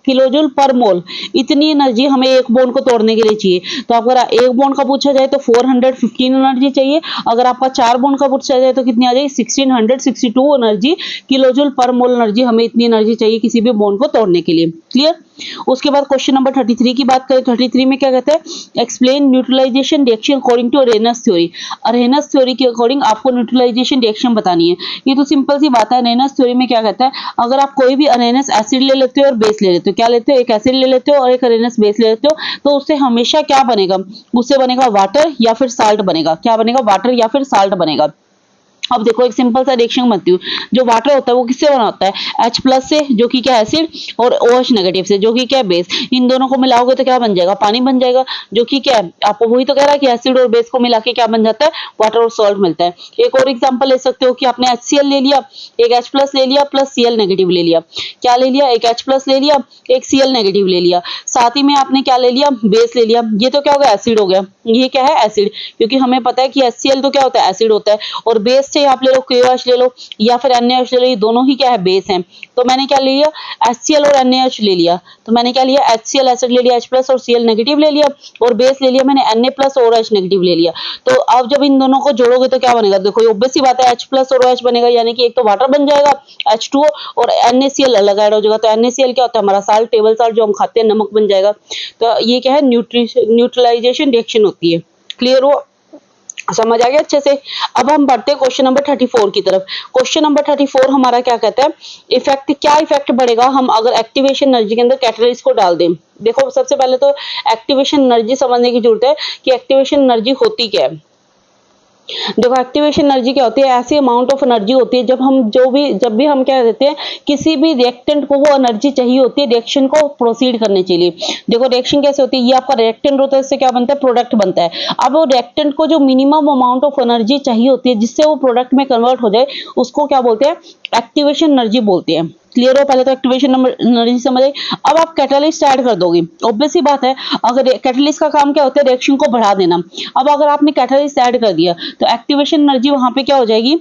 किलो जूल पर मोल, इतनी एनर्जी हमें एक बॉन्ड को तोड़ने के लिए चाहिए। तो अगर एक बॉन्ड का पूछा जाए तो 415 एनर्जी चाहिए, अगर आपका 4 बॉन्ड का पूछा जाए तो कितनी आ जाएगी 1662 एनर्जी, किलो जूल पर मोल एनर्जी, हमें इतनी एनर्जी चाहिए किसी भी बॉन्ड को तोड़ने के लिए। क्लियर। उसके बाद क्वेश्चन नंबर 33 की बात करें, 33 में क्या कहते हैं, explain neutralisation reaction according to Arrhenius theory. Arrhenius theory के अकॉर्डिंग आपको न्यूट्रलाइजेशन रिएक्शन बतानी है। ये तो सिंपल सी बात है। अरेनस थ्योरी में क्या कहता है, अगर आप कोई भी अरेनस एसिड ले लेते हो और बेस ले लेते हो, क्या लेते हो, एक एसिड ले लेते हो और एक अरेनस बेस ले लेते हो, तो उससे हमेशा क्या बनेगा, उससे बनेगा वाटर या फिर साल्ट बनेगा। क्या बनेगा, वाटर या फिर साल्ट बनेगा। अब देखो एक सिंपल सा रिएक्शन बनती हूँ, जो वाटर होता है वो किससे बना होता है, H प्लस से जो कि क्या एसिड, और OH नेगेटिव से जो कि क्या बेस। इन दोनों को मिलाओगे तो क्या बन जाएगा, पानी बन जाएगा, जो कि क्या है, आपको वही तो कह रहा है कि एसिड और बेस को मिला के क्या बन जाता है, वाटर और सॉल्ट मिलता है। एक और एग्जांपल ले सकते हो कि आपने HCl ले लिया, एक H प्लस ले लिया प्लस Cl नेगेटिव ले लिया, क्या ले लिया, एक H प्लस ले लिया, एक Cl नेगेटिव ले लिया, साथ ही में आपने क्या ले लिया, बेस ले लिया। ये तो क्या हो गया, एसिड हो गया। ये क्या है, एसिड, क्योंकि हमें पता है कि HCl तो क्या होता है, एसिड होता है, और बेस चाहिए आप ले लो, KOH ले लो या फिर NaOH ले लो, ये दोनों ही क्या है, बेस हैं। तो मैंने क्या ले लिया, HCl और NaOH ले लिया, तो मैंने क्या लिया, HCl एसिड ले लिया, H+ और Cl नेगेटिव ले लिया, और बेस ले लिया मैंने Na+ और OH नेगेटिव ले लिया। तो अब जब इन दोनों को जोड़ोगे तो क्या बनेगा, देखो ऑब्वियस सी बात है, H+ और OH बनेगा, यानी कि एक तो वाटर बन जाएगा H2O, और NaCl अलग ऐड हो जाएगा। तो NaCl क्या होता है, हमारा साल्ट, टेबल साल्ट जो हम खाते हैं, नमक बन जाएगा। तो ये क्या है, न्यूट्रलाइजेशन रिएक्शन होती है। क्लियर हो, समझ आ गया अच्छे से। अब हम बढ़ते हैं क्वेश्चन नंबर 34 की तरफ। क्वेश्चन नंबर 34 हमारा क्या कहता है, इफेक्ट, क्या इफेक्ट बढ़ेगा हम अगर एक्टिवेशन एनर्जी के अंदर कैटलिस्ट को डाल दें। देखो सबसे पहले तो एक्टिवेशन एनर्जी समझने की जरूरत है कि एक्टिवेशन एनर्जी होती क्या है। देखो एक्टिवेशन एनर्जी क्या होती है, ऐसी अमाउंट ऑफ एनर्जी होती है जब भी हम क्या कहते हैं, किसी भी रिएक्टेंट को वो एनर्जी चाहिए होती है रिएक्शन को प्रोसीड करने के लिए। देखो रिएक्शन कैसे होती है, ये आपका रिएक्टेंट होता है, इससे क्या बनता है, प्रोडक्ट बनता है। अब वो रिएक्टेंट को जो मिनिमम अमाउंट ऑफ एनर्जी चाहिए होती है जिससे वो प्रोडक्ट में कन्वर्ट हो जाए, उसको क्या बोलते हैं, एक्टिवेशन एनर्जी बोलते हैं। क्लियर हो, पहले तो एक्टिवेशन एनर्जी समझ आई। अब आप कैटलिस्ट ऐड कर दोगे, ऑब्वियस सी बात है, अगर कैटलिस्ट का काम क्या होता है, रिएक्शन को बढ़ा देना। अब अगर आपने कैटलिस्ट ऐड कर दिया तो एक्टिवेशन एनर्जी वहां पे क्या हो जाएगी,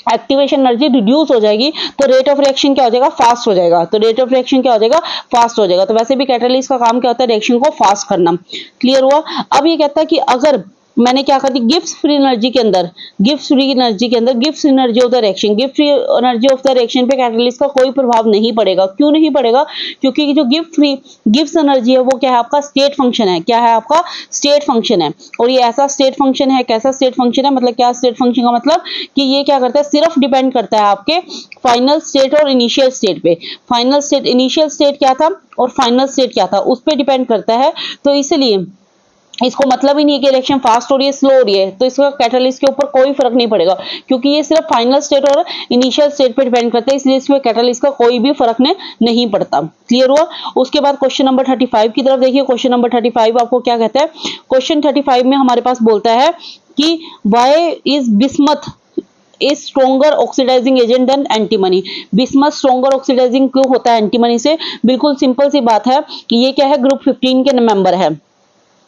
एक्टिवेशन एनर्जी रिड्यूस हो जाएगी, तो रेट ऑफ रिएक्शन क्या हो जाएगा, फास्ट हो जाएगा। तो रेट ऑफ रिएक्शन क्या हो जाएगा, फास्ट हो जाएगा। तो वैसे भी कैटलिस्ट का काम क्या होता है, रिएक्शन को फास्ट करना। क्लियर हुआ। अब ये कहता है कि अगर मैंने क्या कर दी, गिब्स फ्री एनर्जी के अंदर Gibbs energy of the reaction, Gibbs free energy of the reaction पे कैटलिस्ट का कोई प्रभाव नहीं पड़ेगा। क्यों नहीं पड़ेगा, क्योंकि जो गिब्स एनर्जी है वो क्या है, आपका स्टेट फंक्शन है। क्या है, आपका स्टेट फंक्शन है। और ये ऐसा स्टेट फंक्शन है, कैसा स्टेट फंक्शन है, मतलब क्या स्टेट फंक्शन का मतलब कि ये क्या करता है, सिर्फ डिपेंड करता है आपके फाइनल स्टेट और इनिशियल स्टेट पे। फाइनल स्टेट, इनिशियल स्टेट क्या था और फाइनल स्टेट क्या था, उस पर डिपेंड करता है। तो इसलिए इसको मतलब ही नहीं है कि रिएक्शन फास्ट हो रही है, स्लो हो रही है, तो इसका कैटलिस्ट के ऊपर कोई फर्क नहीं पड़ेगा, क्योंकि ये सिर्फ फाइनल स्टेट और इनिशियल स्टेट पे डिपेंड करता है, इसलिए इसमें कैटलिस्ट का कोई भी फर्क नहीं पड़ता। क्लियर हुआ। उसके बाद क्वेश्चन नंबर 35 की तरफ देखिए। क्वेश्चन नंबर 35 आपको क्या कहता है, क्वेश्चन 35 में हमारे पास बोलता है कि why is bismuth is stronger oxidizing agent than antimony. Bismuth stronger oxidizing क्यों होता है एंटीमनी से, बिल्कुल सिंपल सी बात है कि ये क्या है, ग्रुप 15 के मेंबर है।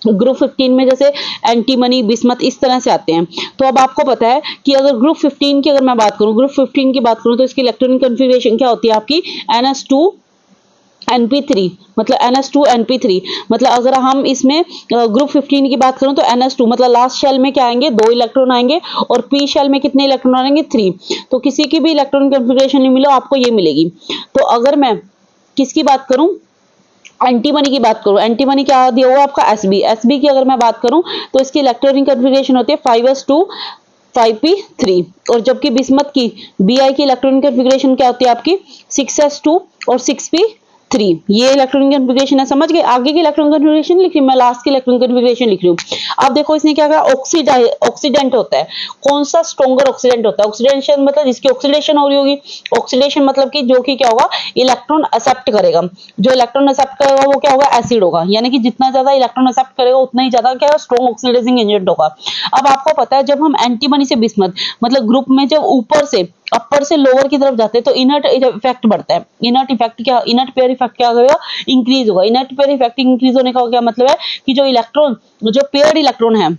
ग्रुप 15 में जैसे एंटीमनी, बिस्मथ इस तरह से आते हैं। तो अब आपको पता है कि अगर ग्रुप 15 की अगर मैं बात करूं, ग्रुप 15 की बात करूं तो इसकी इलेक्ट्रॉनिक कॉन्फ़िगरेशन क्या होती है आपकी, NS2 NP3, मतलब NS2 NP3। मतलब अगर हम इसमें ग्रुप 15 की बात करूं तो NS2 मतलब लास्ट शेल में क्या आएंगे, 2 इलेक्ट्रॉन आएंगे, और P शेल में कितने इलेक्ट्रॉन आएंगे, 3। तो किसी की भी इलेक्ट्रॉनिक कॉन्फ़िगरेशन नहीं मिलो, आपको ये मिलेगी। तो अगर मैं किसकी बात करूं, एंटीमनी की बात करूं, एंटीमनी क्या दिया हुआ आपका, SB की अगर मैं बात करूं तो इसकी इलेक्ट्रॉनिक कॉन्फ़िगरेशन होती है 5s2 5p3, और जबकि बिस्मथ की Bi की इलेक्ट्रॉनिक कॉन्फ़िगरेशन क्या होती है आपकी 6s2 और 6p3। ये इलेक्ट्रॉनिक कॉन्फ़िगरेशन है, समझ गए। आगे की इलेक्ट्रॉनिक कॉन्फ़िगरेशन लिख रही हूं मैं, लास्ट की इलेक्ट्रॉनिक कॉन्फ़िगरेशन लिख रही हूं। अब देखो इसने क्या कहा, ऑक्सीडेंट होता है। कौन सा स्ट्रॉन्गर ऑक्सीडेंट होता है, ऑक्सीडेशन मतलब जिसकी ऑक्सीडेशन हो रही होगी, ऑक्सीडेशन मतलब कि जो कि क्या होगा, इलेक्ट्रॉन एक्सेप्ट करेगा। जो इलेक्ट्रॉन एक्सेप्ट करेगा वो क्या होगा, एसिड होगा, यानी कि जितना ज्यादा इलेक्ट्रॉन एक्सेप्ट करेगा उतना ही ज्यादा क्या स्ट्रॉन्ग ऑक्सीडाइजिंग एजेंट होगा। अब आपको पता है जब हम एंटीमनी से बिस्मथ मतलब ग्रुप में जब ऊपर से अपर से लोअर की तरफ जाते हैं तो इनर्ट इफेक्ट बढ़ता है। इनर्ट पेयर इफेक्ट क्या होगा, इंक्रीज होगा। इनर्ट पेयर इफेक्ट इंक्रीज होने का क्या मतलब है कि जो पेयर्ड इलेक्ट्रॉन है,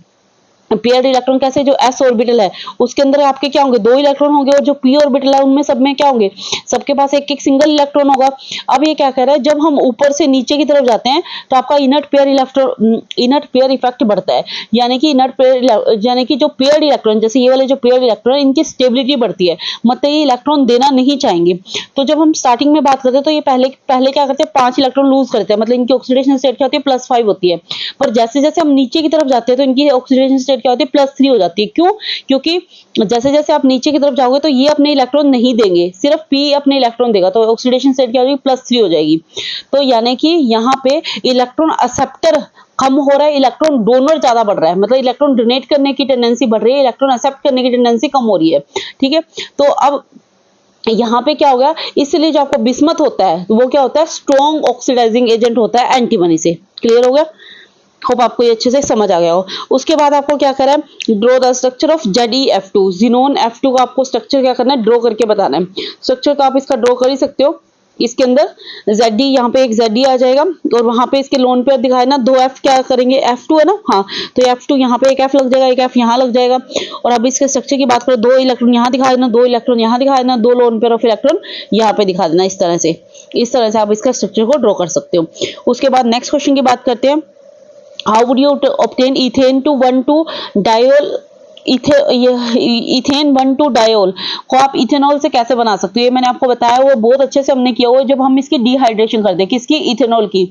पेयर्ड इलेक्ट्रॉन कैसे, जो s ऑर्बिटल है उसके अंदर आपके क्या होंगे, 2 इलेक्ट्रॉन होंगे, और जो p ऑर्बिटल है उनमें सब में क्या होंगे, सबके पास एक एक सिंगल इलेक्ट्रॉन होगा। अब ये क्या कह रहा है, जब हम ऊपर से नीचे की तरफ जाते हैं तो आपका इनर्ट पेयर इफेक्ट बढ़ता है, यानी कि जो पेयर्ड इलेक्ट्रॉन, जैसे ये वाले जो पेयर्ड इलेक्ट्रॉन, इनकी स्टेबिलिटी बढ़ती है, मतलब ये इलेक्ट्रॉन देना नहीं चाहेंगे। तो जब हम स्टार्टिंग में बात करते हैं तो ये पहले क्या करते हैं, 5 इलेक्ट्रॉन लूज करते हैं, मतलब इनकी ऑक्सीडेशन स्टेट क्या होती है, +5 होती है। पर जैसे जैसे हम नीचे की तरफ जाते हैं तो इनकी ऑक्सीडेशन स्टेट क्या होती है, +3 हो जाती है। क्यों, क्योंकि जैसे जैसे आप नीचे की तरफ जाओगे तो ये अपने इलेक्ट्रॉन नहीं देंगे, सिर्फ P अपने इलेक्ट्रॉन देगा, तो ऑक्सीडेशन स्टेट क्या होगी, +3 हो जाएगी। तो यानी कि यहाँ पे इलेक्ट्रॉन एक्सेप्टर कम हो रहा है, इलेक्ट्रॉन डोनर ज्यादा बढ़ रहा है, मतलब इलेक्ट्रॉन डोनेट करने की टेंडेंसी बढ़ रही है, इलेक्ट्रॉन एक्सेप्ट करने की टेंडेंसी कम हो रही है। ठीक है, तो अब यहाँ पे क्या हो गया, इसलिए जो आपको बिस्मथ होता है वो क्या होता है, स्ट्रॉन्ग ऑक्सीडाइजिंग एजेंट होता है एंटीमनी से। क्लियर हो गया, होप आपको ये अच्छे से समझ आ गया हो। उसके बाद आपको क्या करना है, draw the structure of ZeF2, ज़ीनोन F2 का आपको स्ट्रक्चर क्या करना है, ड्रॉ करके बताना है। स्ट्रक्चर तो आप इसका ड्रॉ कर ही सकते हो, इसके अंदर ZD, यहाँ पे एक ZD आ जाएगा और वहां पे इसके लोन पे दिखाए ना 2F, क्या करेंगे F2 है ना, हाँ तो F2 यहाँ पे एक F लग जाएगा, एक F यहाँ लग जाएगा। और अब इसके स्ट्रक्चर की बात करें, 2 इलेक्ट्रॉन यहाँ दिखा देना, 2 इलेक्ट्रॉन यहाँ दिखा देना, 2 लोन पेयर ऑफ इलेक्ट्रॉन यहाँ पे दिखा देना। इस तरह से आप इसका स्ट्रक्चर को ड्रॉ कर सकते हो। उसके बाद नेक्स्ट क्वेश्चन की बात करते हैं, how would you obtain ethane to 1,2 diol, ethane 1,2 diol को आप इथेनॉल से कैसे बना सकते हो, ये मैंने आपको बताया हुआ बहुत अच्छे से हमने किया हुआ है। जब हम इसकी डिहाइड्रेशन करते हैं, किसकी, इथेनॉल की,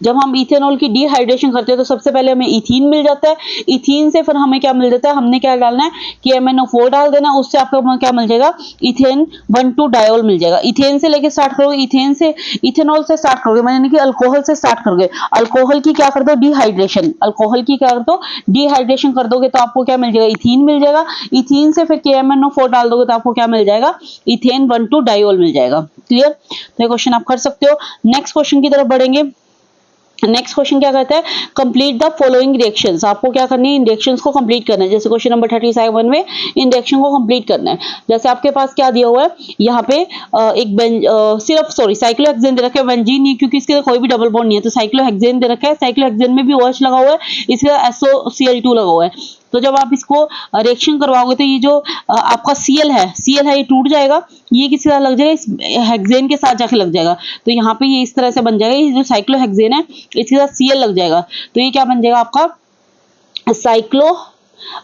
जब हम इथेनॉल की डिहाइड्रेशन करते हैं तो सबसे पहले हमें इथीन मिल जाता है। इथीन से फिर हमें क्या मिल जाता है, हमने क्या डालना है कि MnO4 डाल देना, उससे आपको क्या मिल जाएगा, इथेन 1,2 डायोल मिल जाएगा। इथेन से लेके स्टार्ट करोगे, इथेन से, इथेनॉल से स्टार्ट करोगे, मैंने कि अल्कोहल से स्टार्ट करोगे, अल्कोहल की क्या कर दो, डिहाइड्रेशन, अल्कोहल की क्या कर दो, डिहाइड्रेशन कर दोगे तो आपको क्या मिल जाएगा, इथीन मिल जाएगा। इथीन से फिर KMnO4 डाल दोगे तो आपको क्या मिल जाएगा, इथेन 1,2 डायोल मिल जाएगा। क्लियर, तो ये क्वेश्चन आप कर सकते हो। नेक्स्ट क्वेश्चन की तरफ बढ़ेंगे। नेक्स्ट क्वेश्चन क्या कहता है, कंप्लीट द फॉलोइंग रिएक्शंस, आपको क्या करनी है, इन रिएक्शंस को कंप्लीट करना है। जैसे क्वेश्चन नंबर 37 में इन रिएक्शन को कंप्लीट करना है। जैसे आपके पास क्या दिया हुआ है यहाँ पे, सिर्फ साइक्लोहेक्सेन दे रखा है, बेंजीन नहीं, क्योंकि इसके कोई भी डबल बॉन्ड नहीं है, तो साइक्लोहेक्सेन दे रखा है। साइक्लोहेक्सेन में भी OH लगा हुआ है, इसका SOCl2 लगा हुआ है। तो जब आप इसको रिएक्शन करवाओगे तो ये जो आपका Cl है ये टूट जाएगा, ये किसी तरह लग जाएगा, इस हेक्सेन के साथ जाके लग जाएगा। तो यहाँ पे ये इस तरह से बन जाएगा, ये जो साइक्लोहेक्सेन है इसके साथ Cl लग जाएगा, तो ये क्या बन जाएगा आपका साइक्लो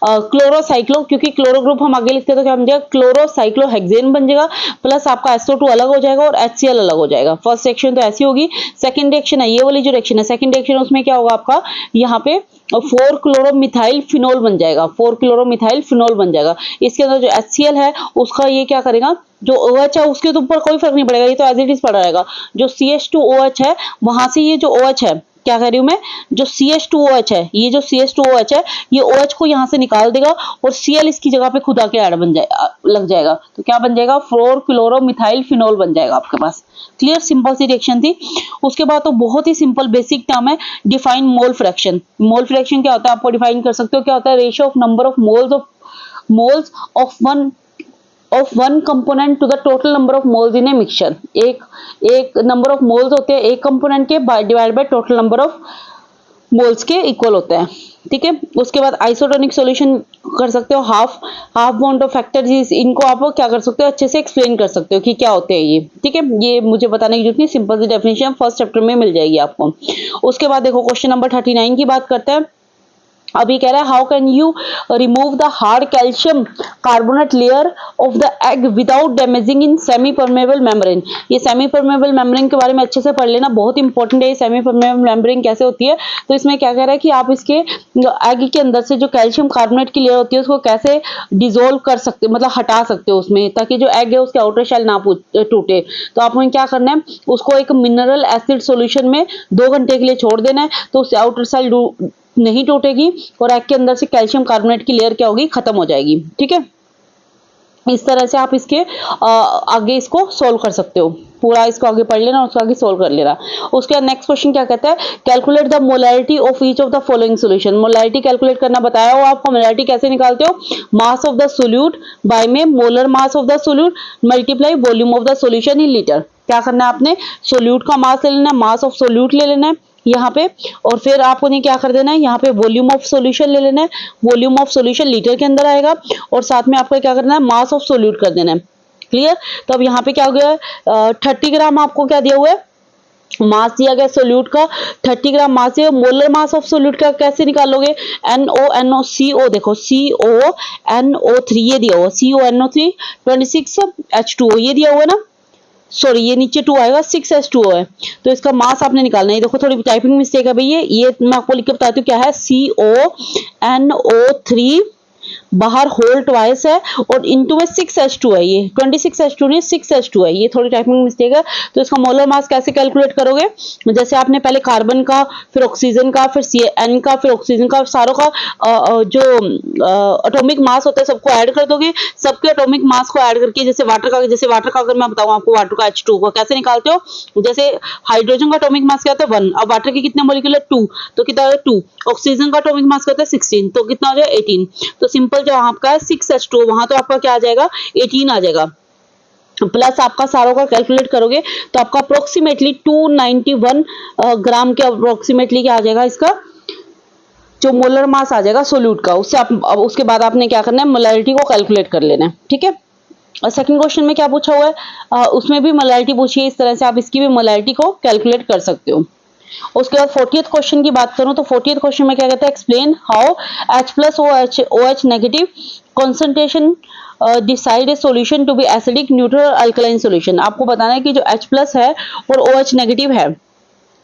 क्लोरोसाइक्लो, क्योंकि क्लोरो ग्रुप हम आगे लिखते हैं तो क्या बन जाएगा, क्लोरोसाइक्लोहेक्सेन बन जाएगा, प्लस आपका SO2 अलग हो जाएगा और HCl अलग हो जाएगा। फर्स्ट रिएक्शन तो ऐसी होगी। सेकंड रिएक्शन है ये वाली जो रिएक्शन है, सेकंड रिएक्शन उसमें क्या होगा आपका, यहाँ पे 4-क्लोरोमिथाइल फिनोल बन जाएगा, 4-क्लोरोमिथाइल फिनोल बन जाएगा। इसके अंदर जो HCl है उसका ये क्या करेगा, जो OH है उसके ऊपर कोई फर्क नहीं पड़ेगा, ये तो एज इट इज पड़ा रहेगा। जो CH2OH है वहां से ये जो OH है, क्या कर रही हूं मैं, जो CH2OH है, ये जो CH2OH है ये OH को यहाँ से निकाल देगा और Cl इसकी जगह पे खुद आके ऐड बन जाएगा, लग जाएगा, तो क्या बन जाएगा, 4-क्लोरोमिथाइल फिनोल बन जाएगा आपके पास। क्लियर, सिंपल सी रिएक्शन थी। उसके बाद तो बहुत ही सिंपल बेसिक टर्म है, define mole fraction. Mole fraction क्या होता है आपको डिफाइन कर सकते हो, क्या होता है, ratio of number of moles of one component to the total number of moles in a mixture. एक नंबर ऑफ मोल्स होते हैं एक कंपोनेंट के divide by total number of moles के इक्वल होते हैं। ठीक है, उसके बाद आइसोटोनिक सॉल्यूशन कर सकते हो, हाफ बॉन्ड ऑफ फैक्टर्स, इनको आप क्या कर सकते हो, अच्छे से एक्सप्लेन कर सकते हो कि क्या होते हैं ये। ठीक है, ये मुझे बताने की जरूरत नहीं, सिंपल सी डेफिनेशन फर्स्ट चैप्टर में मिल जाएगी आपको। उसके बाद देखो क्वेश्चन नंबर 39 की बात करते हैं। अभी कह रहा है how can you remove the hard calcium carbonate layer of the egg without damaging in semi permeable membrane. ये सेमी परमेबल मेम्ब्रेन के बारे में अच्छे से पढ़ लेना, बहुत इंपॉर्टेंट है ये सेमी परमेबल मेम्ब्रेन कैसे होती है। तो इसमें क्या कह रहा है कि आप इसके एग के अंदर से जो कैल्शियम कार्बोनेट की लेयर होती है उसको कैसे डिजोल्व कर सकते, मतलब हटा सकते हो उसमें, ताकि जो एग है उसके आउटर शेल ना टूटे। तो आपको क्या करना है, उसको एक मिनरल एसिड सॉल्यूशन में 2 घंटे के लिए छोड़ देना है, तो उससे आउटर सेल नहीं टूटेगी और एग के अंदर से कैल्शियम कार्बोनेट की लेयर क्या होगी, खत्म हो जाएगी। ठीक है, इस तरह से आप इसके आगे इसको सोल्व कर सकते हो, पूरा इसको आगे पढ़ लेना और उसको आगे सोल्व कर लेना। उसके बाद नेक्स्ट क्वेश्चन क्या कहता है, calculate the molarity of each of the following solution. Molarity calculate करना बताया हो आपको, मोलैरिटी कैसे निकालते हो, mass of the solute by में molar mass of the solute multiply volume of the solution in litre. क्या करना है आपने, सोल्यूट का मास ले लेना है, मास ऑफ सोल्यूट ले लेना है यहाँ पे, और फिर आपको नहीं क्या कर देना है, यहाँ पे वॉल्यूम ऑफ सॉल्यूशन ले लेना है, वॉल्यूम ऑफ सॉल्यूशन लीटर के अंदर आएगा, और साथ में आपको क्या करना है, मास ऑफ सोल्यूट कर देना है। क्लियर, तो अब यहाँ पे क्या हो गया, 30 ग्राम आपको क्या दिया हुआ है, मास दिया गया सोल्यूट का, 30 ग्राम मास है। मोलर मास ऑफ सोल्यूट का कैसे निकालोगे, NONO देखो CONO3 ये दिया हुआ, CONO3 26H2O ये दिया हुआ ना, सॉरी ये नीचे 2 आएगा, 6H2O है, तो इसका मास आपने निकालना है। देखो थोड़ी टाइपिंग मिस्टेक है भैया, ये मैं आपको लिख के बताती हूँ क्या है, CONO3 बाहर होल ट्वाइस है और इनटू में 6H2 है, ये 26H2 नहीं 6H2 है, ये थोड़ी टाइपिंग मिस्टेक है। तो इसका मोलर मास कैसे कैलकुलेट करोगे, जैसे आपने पहले कार्बन का, फिर ऑक्सीजन का, फिर CN का, फिर ऑक्सीजन का, सारों का जो एटॉमिक मास होता है सबको ऐड कर दोगे, सबके एटॉमिक मास को ऐड करके, जैसे वाटर का अगर मैं बताऊं आपको, वाटर का H2 को कैसे निकालते हो, जैसे हाइड्रोजन का एटॉमिक मास क्या होता है 1, अब वाटर के कितने मॉलिक्यूल है 2, तो कितना हो जाएगा 2, ऑक्सीजन का एटॉमिक मास क्या होता है 16, तो कितना हो जाएगा 18, तो सिंपल जो आपका है 6H2 वहां तो आपका क्या आ जाएगा 18 आ जाएगा। प्लस आपका सारों का कैलकुलेट करोगे तो आपका अप्रोक्सीमेटली 291 ग्राम के अप्रोक्सीमेटली क्या आ जाएगा, इसका जो मोलर मास आ जाएगा सोल्यूट का। उससे आप अब उसके बाद आपने क्या करना है, मोलैरिटी को कैलकुलेट कर लेना है, ठीक है। और सेकंड क्वेश्चन में क्या पूछा हुआ है, उसमें भी मोलैरिटी पूछी है, इस तरह से आप इसकी भी मोलैरिटी को कैलकुलेट कर सकते हो। उसके बाद 40th क्वेश्चन की बात करूं तो 40th क्वेश्चन में क्या कहता है, explain how H plus OH negative concentration decide a solution to be acidic neutral alkaline solution. आपको बताना है कि जो H प्लस है और OH नेगेटिव है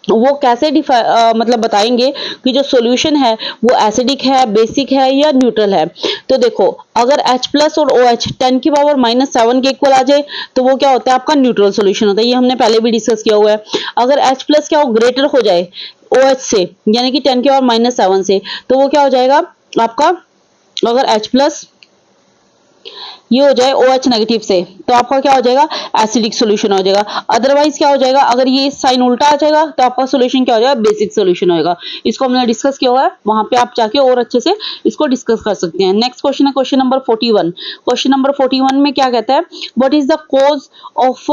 वो कैसे मतलब बताएंगे कि जो सॉल्यूशन है वो एसिडिक है, बेसिक है या न्यूट्रल है। तो देखो अगर H प्लस और OH 10 की पावर -7 के इक्वल आ जाए तो वो क्या होता है, आपका न्यूट्रल सॉल्यूशन होता है। ये हमने पहले भी डिस्कस किया हुआ है। अगर H प्लस क्या हो, ग्रेटर हो जाए OH से, यानी कि 10 की पावर -7 से, तो वो क्या हो जाएगा आपका, अगर H प्लस ये हो जाए OH नेगेटिव से तो आपका क्या हो जाएगा, एसिडिक सॉल्यूशन हो जाएगा। अदरवाइज क्या हो जाएगा, अगर ये साइन उल्टा आ जाएगा तो आपका सॉल्यूशन क्या हो जाएगा, बेसिक सॉल्यूशन होगा। इसको हमने डिस्कस किया हुआ है, वहां पे आप जाके और अच्छे से इसको डिस्कस कर सकते हैं। नेक्स्ट क्वेश्चन है क्वेश्चन नंबर 41। क्वेश्चन नंबर 41 में क्या कहता है, what is the cause of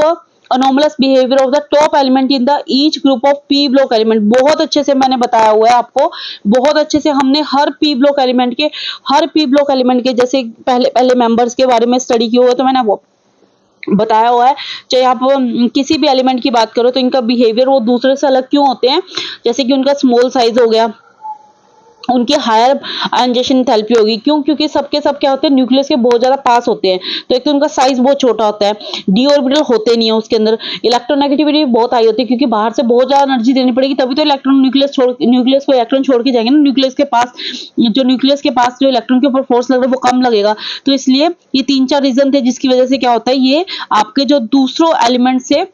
anomalous behavior of the top element in the each group of p block element। बहुत अच्छे से मैंने बताया हुआ है आपको, बहुत अच्छे से हमने हर p block element के, हर p block element के जैसे पहले पहले मेंबर्स के बारे में स्टडी किया हुआ, तो मैंने वो बताया हुआ है। चाहे आप किसी भी एलिमेंट की बात करो तो इनका बिहेवियर वो दूसरे से अलग क्यों होते हैं, जैसे कि उनका स्मॉल साइज हो गया, उनकी हायर आयनाइजेशन एंथैल्पी होगी, क्यों, क्योंकि सबके सब क्या होते हैं, न्यूक्लियस के बहुत ज्यादा पास होते हैं, तो एक तो उनका साइज बहुत छोटा होता है, डी ऑर्बिटल होते नहीं है उसके अंदर, इलेक्ट्रोनेगेटिविटी बहुत हाई होती है, क्योंकि बाहर से बहुत ज्यादा एनर्जी देनी पड़ेगी तभी तो इलेक्ट्रॉन न्यूक्लियस को इलेक्ट्रॉन छोड़ के जाएंगे ना। न्यूक्लियस के पास जो इलेक्ट्रॉन के ऊपर फोर्स लग रहा है वो कम लगेगा। तो इसलिए ये 3-4 रीजन थे जिसकी वजह से क्या होता है, ये आपके जो दूसरों एलिमेंट से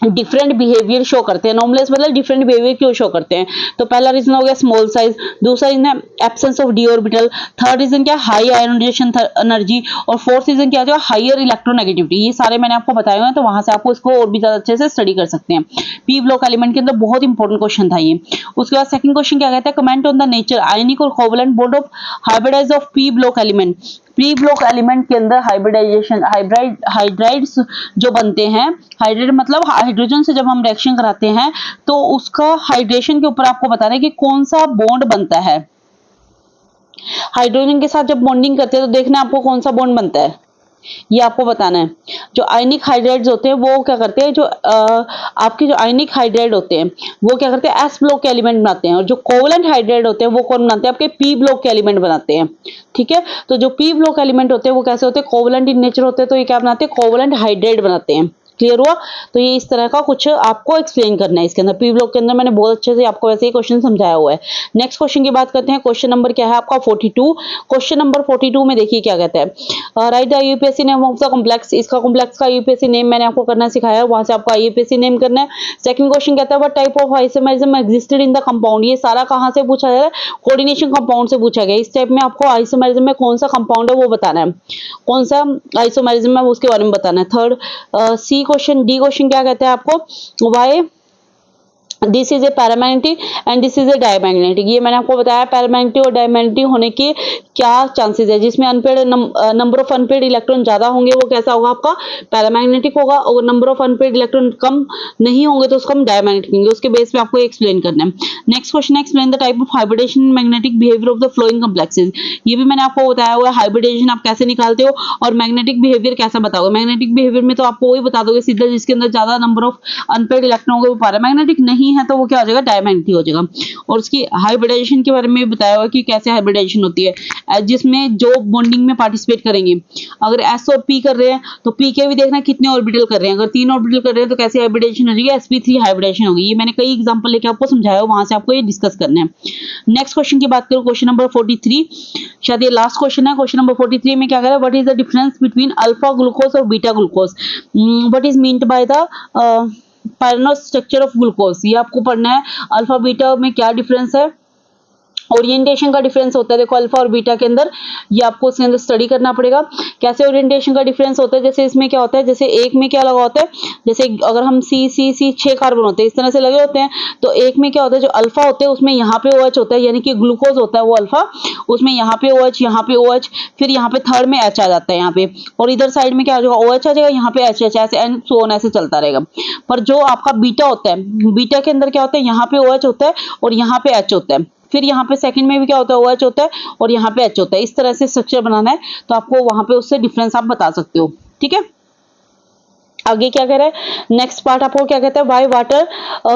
डिफरेंट बिहेवियर शो करते हैं। नॉर्मलेस मतलब डिफरेंट बिहेवियर क्यों शो करते हैं, तो पहला रीजन हो गया स्मॉल साइज, दूसरा रीजन है absence of D orbital, third reason क्या, हाई आयोनाइजेशन एनर्जी, और फोर्थ रीजन क्या है, हाइयर इलेक्ट्रोनेगेटिविटी। ये सारे मैंने आपको बताए हुए हैं, तो वहां से आपको इसको और भी ज्यादा अच्छे से स्टडी कर सकते हैं। पी ब्लॉक एलिमेंट के अंदर बहुत इंपॉर्टेंट क्वेश्चन था ये। उसके बाद सेकंड क्वेश्चन क्या कहता है, comment on the nature ionic और covalent bond of hybridize of P block element. P block element के अंदर हाइब्रिडाइजेशन हाइड्राइड्स जो बनते हैं, हाइड्रेट मतलब हाइड्रोजन से जब हम रिएक्शन कराते हैं तो उसका हाइड्रेशन के ऊपर आपको बताना है कि कौन सा बॉन्ड बनता है। हाइड्रोजन के साथ जब बॉन्डिंग करते हैं तो देखना आपको कौन सा बॉन्ड बनता है, ये आपको बताना है। जो आयनिक हाइड्राइड्स होते हैं वो क्या करते हैं, जो आपके जो आयनिक हाइड्राइड होते हैं वो क्या करते हैं, एस ब्लॉक के एलिमेंट बनाते हैं, और जो कोवलेंट हाइड्राइड होते हैं वो कौन बनाते हैं, आपके पी ब्लॉक के एलिमेंट बनाते हैं। ठीक है, तो जो पी ब्लॉक एलिमेंट होते हैं वो कैसे होते हैं, कोवलेंट इन नेचर होते हैं, तो ये क्या बनाते हैं, कोवलेंट हाइड्राइड बनाते हैं। क्लियर हुआ, तो ये इस तरह का कुछ आपको एक्सप्लेन करना है इसके अंदर। पी ब्लॉक के अंदर मैंने बहुत अच्छे से आपको वैसे ही क्वेश्चन समझाया हुआ है। नेक्स्ट क्वेश्चन की बात करते हैं, क्वेश्चन नंबर क्या है आपका 42। क्वेश्चन नंबर 42 में देखिए क्या कहता है, right the UPSC name of the complex. इसका कॉम्प्लेक्स का यूपीएससी नेम मैंने आपको करना सिखाया है, वहां से आपको यूपीएससी नेम करना है। सेकंड क्वेश्चन कहता है what type of isomerism existed in the compound. ये सारा कहां से पूछा जा रहा है, कोऑर्डिनेशन कंपाउंड से पूछा गया। इस टाइप में आपको आइसोमेरिज्म में कौन सा कंपाउंड है वो बताना है, कौन सा आइसोमेरिज्म है उसके बारे में बताना है। Third C question, D question क्या कहते हैं आपको, why this is a paramagnetic and this is a diamagnetic. ये मैंने आपको बताया पैरामैग्नेटिक और डायमैग्नेटिक होने के क्या चांसेस है, जिसमें unpaired number of unpaired electron ज्यादा होंगे वो कैसा होगा, आपका पैरामैग्नेटिक होगा, और नंबर ऑफ अनपेड इलेक्ट्रॉन कम नहीं होंगे तो उसको हम डायमैग्नेटिक होंगे। उसके बेस पे आपको एक्सप्लेन करना है। Next question, explain the type of hybridization magnetic behaviour of the following complexes. ये भी मैंने आपको बताया हुआ है, हाइब्रिडेशन आप कैसे निकालते हो और मैग्नेटिक बिहेवियर कैसा बताओगे। मैग्नेटिक बिहेवियर में तो आपको वही बता दोगे सीधा, जिसके अंदर ज्यादा नंबर ऑफ अनपेड इलेक्ट्रॉन होंगे वो पैरामैग्नेटिक, नहीं है तो वो क्या हो जाएगा, डायमैग्नेटिक हो जाएगा। और उसकी हाइब्रिडाइजेशन के बारे में बताया हुआ कि कैसे हाइब्रिडाइजेशन होती है, जिसमें जो बॉन्डिंग में पार्टिसिपेट करेंगे। अगर एस और पी कर रहे हैं तो पी के भी देखना कितने ऑर्बिटल कर रहे हैं, अगर 3 ऑर्बिटल कर रहे हैं तो कैसे हाइब्रिडाइजेशन हो जाएगी, sp3 हाइब्रिडाइजेशन होगी। ये मैंने कई एग्जांपल लेके आपको समझाया, वहां से आपको ये डिस्कस करना है। नेक्स्ट क्वेश्चन की बात करो, क्वेश्चन नंबर 43, शायद ये लास्ट क्वेश्चन है। क्वेश्चन नंबर 43 में क्या कह रहा है, what is the difference between alpha glucose और beta glucose, what is meant by the pyranose structure of glucose. ये आपको पढ़ना है, अल्फा बीटा में क्या डिफरेंस है ओरिएंटेशन का डिफरेंस होता है, देखो अल्फा और बीटा के अंदर, ये आपको इसके अंदर स्टडी करना पड़ेगा कैसे ओरिएंटेशन का डिफरेंस होता है। जैसे इसमें क्या होता है, जैसे एक में क्या लगा होता है, जैसे अगर हम सी 6 कार्बन होते हैं इस तरह से लगे होते हैं, तो एक में क्या होता है, जो अल्फा होते हैं उसमें यहाँ पे OH होता है, यानी कि ग्लूकोज होता है वो अल्फा, उसमें यहाँ पे OH, यहाँ पे OH, फिर यहाँ पे थर्ड में H आ जाता है यहाँ पे, और इधर साइड में क्या आ जाएगा, OH आ जाएगा, यहाँ पे H ऐसे एंड सो ऑन ऐसे चलता रहेगा। पर जो आपका बीटा होता है, बीटा के अंदर क्या होता है, यहाँ पे OH होता है और यहाँ पे H होता है, फिर यहाँ पे सेकंड में भी क्या होता है, OH होता है और यहाँ पे H होता है। इस तरह से स्ट्रक्चर बनाना है, तो आपको वहां पे उससे डिफरेंस आप बता सकते हो, ठीक है। आगे क्या कह रहा है, नेक्स्ट पार्ट आपको क्या कहता है, why water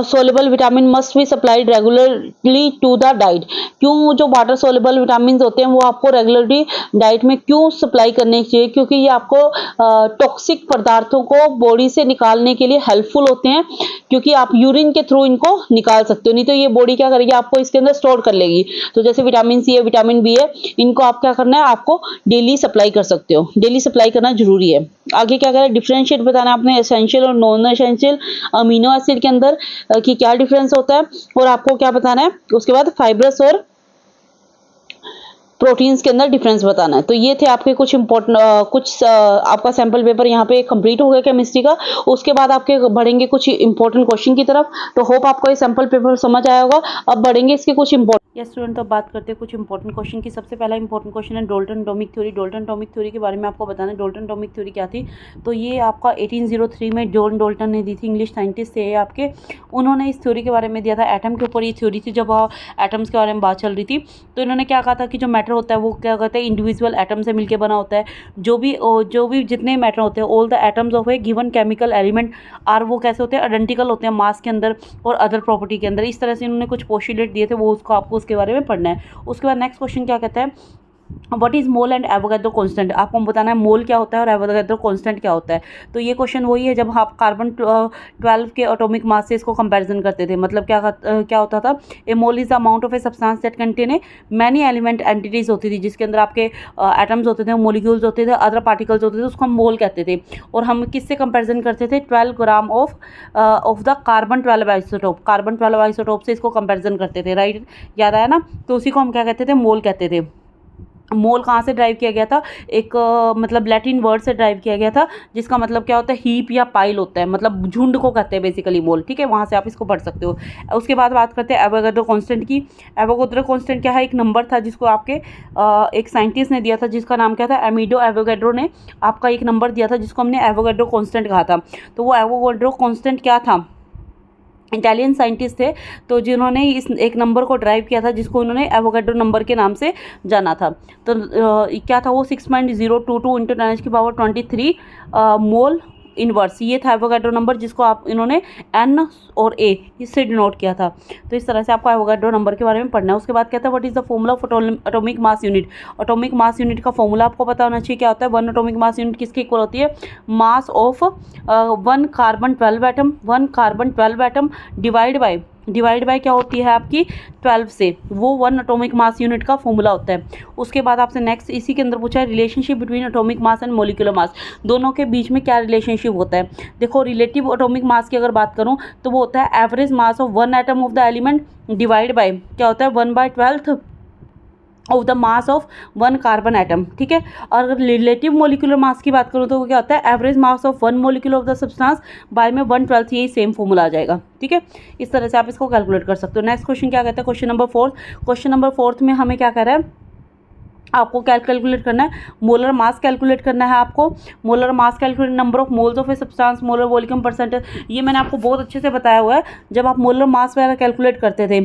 soluble vitamin must be supplied regularly to the diet. क्यों जो वाटर सोलेबल विटामिन होते हैं वो आपको रेगुलरली डाइट में क्यों सप्लाई करने चाहिए, क्योंकि ये आपको टॉक्सिक पदार्थों को बॉडी से निकालने के लिए हेल्पफुल होते हैं, क्योंकि आप यूरिन के थ्रू इनको निकाल सकते हो, नहीं तो ये बॉडी क्या करेगी, आपको इसके अंदर स्टोर कर लेगी। तो जैसे विटामिन सी है, विटामिन बी है, इनको आप क्या करना है, आपको डेली सप्लाई कर सकते हो, डेली सप्लाई करना जरूरी है। आगे क्या करें, डिफरेंशिएट बताना आपने एसेंशियल और नॉन एसेंशियल अमीनो एसिड के अंदर कि क्या डिफरेंस होता है, और आपको क्या बताना है, उसके बाद फाइब्रस और प्रोटीन्स के अंदर डिफरेंस बताना है। तो ये थे आपके कुछ इंपॉर्टेंट आपका सैंपल पेपर यहाँ पे कंप्लीट हो गया केमिस्ट्री का। उसके बाद आपके बढ़ेंगे कुछ इंपॉर्टेंट क्वेश्चन की तरफ। तो होप आपको ये सैंपल पेपर समझ आया होगा। अब बढ़ेंगे इसके कुछ इंपॉर्टेंट स्टूडेंट, तो बात करते हैं कुछ इंपॉर्टेंट क्वेश्चन की। सबसे पहला इंपॉर्टेंट क्वेश्चन है Dalton atomic theory. Dalton atomic theory के बारे में आपको बताना है। डाल्टन एटॉमिक थ्योरी क्या थी, तो ये आपका 1803 में जॉन डाल्टन ने दी थी, इंग्लिश साइंटिस्ट थे आपके। उन्होंने इस थ्योरी के बारे में दिया था, एटम के ऊपर ये थ्योरी थी। जब एटम्स के बारे में बात चल रही थी तो इन्होंने क्या कहा था कि जो मैटर होता है वो क्या कहते हैं, इंडिविजुअल एटम से मिलकर बना होता है। जो भी जितने मैटर होते हैं, all the atoms of a given chemical element are, वो कैसे होते हैं, आइडेंटिकल होते हैं मास के अंदर और अदर प्रॉपर्टी के अंदर। इस तरह से इन्होंने कुछ पोस्टुलेट दिए थे, वो उसको आपको उसके बारे में पढ़ना है। उसके बाद नेक्स्ट क्वेश्चन क्या कहता है, what is mole and Avogadro constant. आपको बताना है मोल क्या होता है और एवोगैड्रो कांस्टेंट क्या होता है। तो ये क्वेश्चन वही है जब आप कार्बन 12 के एटॉमिक मास से इसको कंपैरिजन करते थे। मतलब क्या होता था, a mole is the amount of a substance that contain a many element entities होती थी, जिसके अंदर आपके एटम्स होते थे, मोलिक्यूल्स होते थे, अदर पार्टिकल्स होते थे, उसको हम मोल कहते थे। और हम किससे कंपेरिजन करते थे, 12 gram of the carbon 12 isotope. Carbon 12 isotope से इसको कंपेरिजन करते थे, राइट, याद आया ना। तो उसी को हम क्या कहते थे, मोल कहते थे। मोल कहाँ से ड्राइव किया गया था, एक मतलब लैटिन वर्ड से ड्राइव किया गया था, जिसका मतलब क्या होता है, हीप या पाइल होता है, मतलब झुंड को कहते हैं बेसिकली मोल, ठीक है। वहाँ से आप इसको पढ़ सकते हो। उसके बाद बात करते हैं एवोगैड्रो कांस्टेंट की। एवोगैड्रो कांस्टेंट क्या है, एक नंबर था जिसको आपके एक साइंटिस्ट ने दिया था, जिसका नाम क्या था, एमिडो एवोगैड्रो ने आपका एक नंबर दिया था, जिसको हमने एवोगैड्रो कांस्टेंट कहा था। तो वो एवोगैड्रो कांस्टेंट क्या था, इटालियन साइंटिस्ट थे, तो जिन्होंने इस एक नंबर को ड्राइव किया था, जिसको उन्होंने एवोगैड्रो नंबर के नाम से जाना था। तो क्या था वो, 6.022 × 10⁻23 मोल इनवर्स, ये था एवोगैड्रो नंबर, जिसको आप इन्होंने एन और ए इससे डिनोट किया था। तो इस तरह से आपको एवोगैड्रो नंबर के बारे में पढ़ना है। उसके बाद कहता है what is the formula of atomic mass unit. Atomic mass unit का फॉर्मूला आपको पता होना चाहिए, क्या होता है। 1 एटॉमिक मास यूनिट किसके इक्वल होती है, mass of 1 carbon 12 atom, 1 carbon 12 atom divide by क्या होती है आपकी 12 से, वो 1 एटॉमिक मास यूनिट का फॉर्मूला होता है। उसके बाद आपसे नेक्स्ट इसी के अंदर पूछा है relationship between atomic mass and molecular mass, दोनों के बीच में क्या रिलेशनशिप होता है। देखो रिलेटिव एटॉमिक मास की अगर बात करूं तो वो होता है average mass of 1 atom of the element divide by क्या होता है 1/12 of the mass of 1 carbon atom, ठीक है। और अगर रिलेटिव मोलिकुलर मास की बात करूँ तो वो क्या होता है average mass of 1 molecule of the substance by में 1/12, यही सेम फॉर्मूला आ जाएगा, ठीक है। इस तरह से आप इसको कैलकुलेट कर सकते हो। नेक्स्ट क्वेश्चन क्या कहता है, क्वेश्चन नंबर 4। क्वेश्चन नंबर 4 में हमें क्या कह रहा है, आपको कैलकुलेट करना है मोलर मास कैलकुलेट करना है आपको। Molar mass calculate, number of moles of a substance, molar volume percentage, ये मैंने आपको बहुत अच्छे से बताया हुआ है। जब आप मोलर मास वगैरह कैलकुलेट करते थे,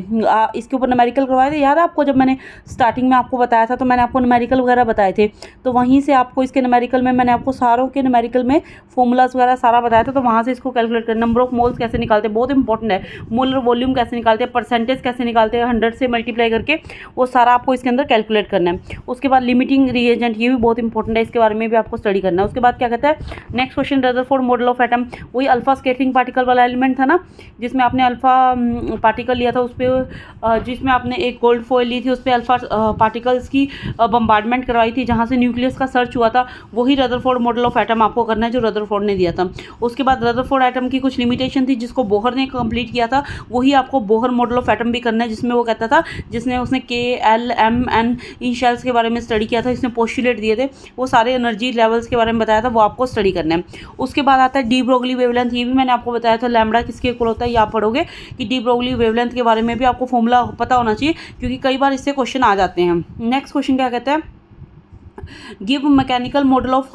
इसके ऊपर न्यूमेरिकल करवाए थे, याद है आपको, जब मैंने स्टार्टिंग में आपको बताया था तो मैंने आपको न्यूमेरिकल वगैरह बताए थे। तो वहीं से आपको इसके न्यूमेरिकल में मैंने आपको सारों के न्यूमेरिकल में फॉर्मूलाज वगैरह सारा बताया था। तो वहाँ से इसको कैलकुलेट कर, नंबर ऑफ मोल्स कैसे निकालते हैं, बहुत इंपॉर्टेंट है। मोलर वॉल्यूम कैसे निकालते हैं, परसेंटेज कैसे निकालते हैं, 100 से मल्टीप्लाई करके, वो सारा आपको इसके अंदर कैलकुलेट करना है। उसके बाद लिमिटिंग रिएजेंट, ये भी बहुत इंपॉर्टेंट है, इसके बारे में भी आपको स्टडी करना है। उसके बाद क्या कहता है next question, Rutherford model of atom, वही अल्फा स्कैटरिंग पार्टिकल वाला एलिमेंट था ना, जिसमें आपने अल्फा पार्टिकल लिया था, उस पर जिसमें आपने एक गोल्ड फॉइल ली थी, उस पर अल्फा पार्टिकल्स की बम्बार्डमेंट करवाई थी, जहाँ से न्यूक्लियस का सर्च हुआ था, वही रदरफोर्ड मॉडल ऑफ एटम आपको करना है जो रदरफोर्ड ने दिया था। उसके बाद रदरफोर्ड एटम की कुछ लिमिटेशन थी जिसको बोहर ने कंप्लीट किया था, वही आपको बोहर मॉडल ऑफ एटम भी करना है, जिसमें वो कहता था, जिसने उसने KLMN इन शेल्स के बारे में स्टडी किया था, इसने पोस्टुलेट दिए थे, वो सारे एनर्जी लेवल्स के बारे में बताया था, वो आपको स्टडी करना है। उसके बाद आता है डी ब्रोगली वेवलेंथ, ये भी मैंने आपको बताया था लैम्बडा किसके इक्वल होता है, ये आप पढ़ोगे कि डी ब्रोगली वेवलेंथ के बारे में भी आपको फॉर्मूला पता होना चाहिए, क्योंकि कई बार इससे क्वेश्चन आ जाते हैं। नेक्स्ट क्वेश्चन क्या कहता है, गिव मैकेनिकल मॉडल ऑफ,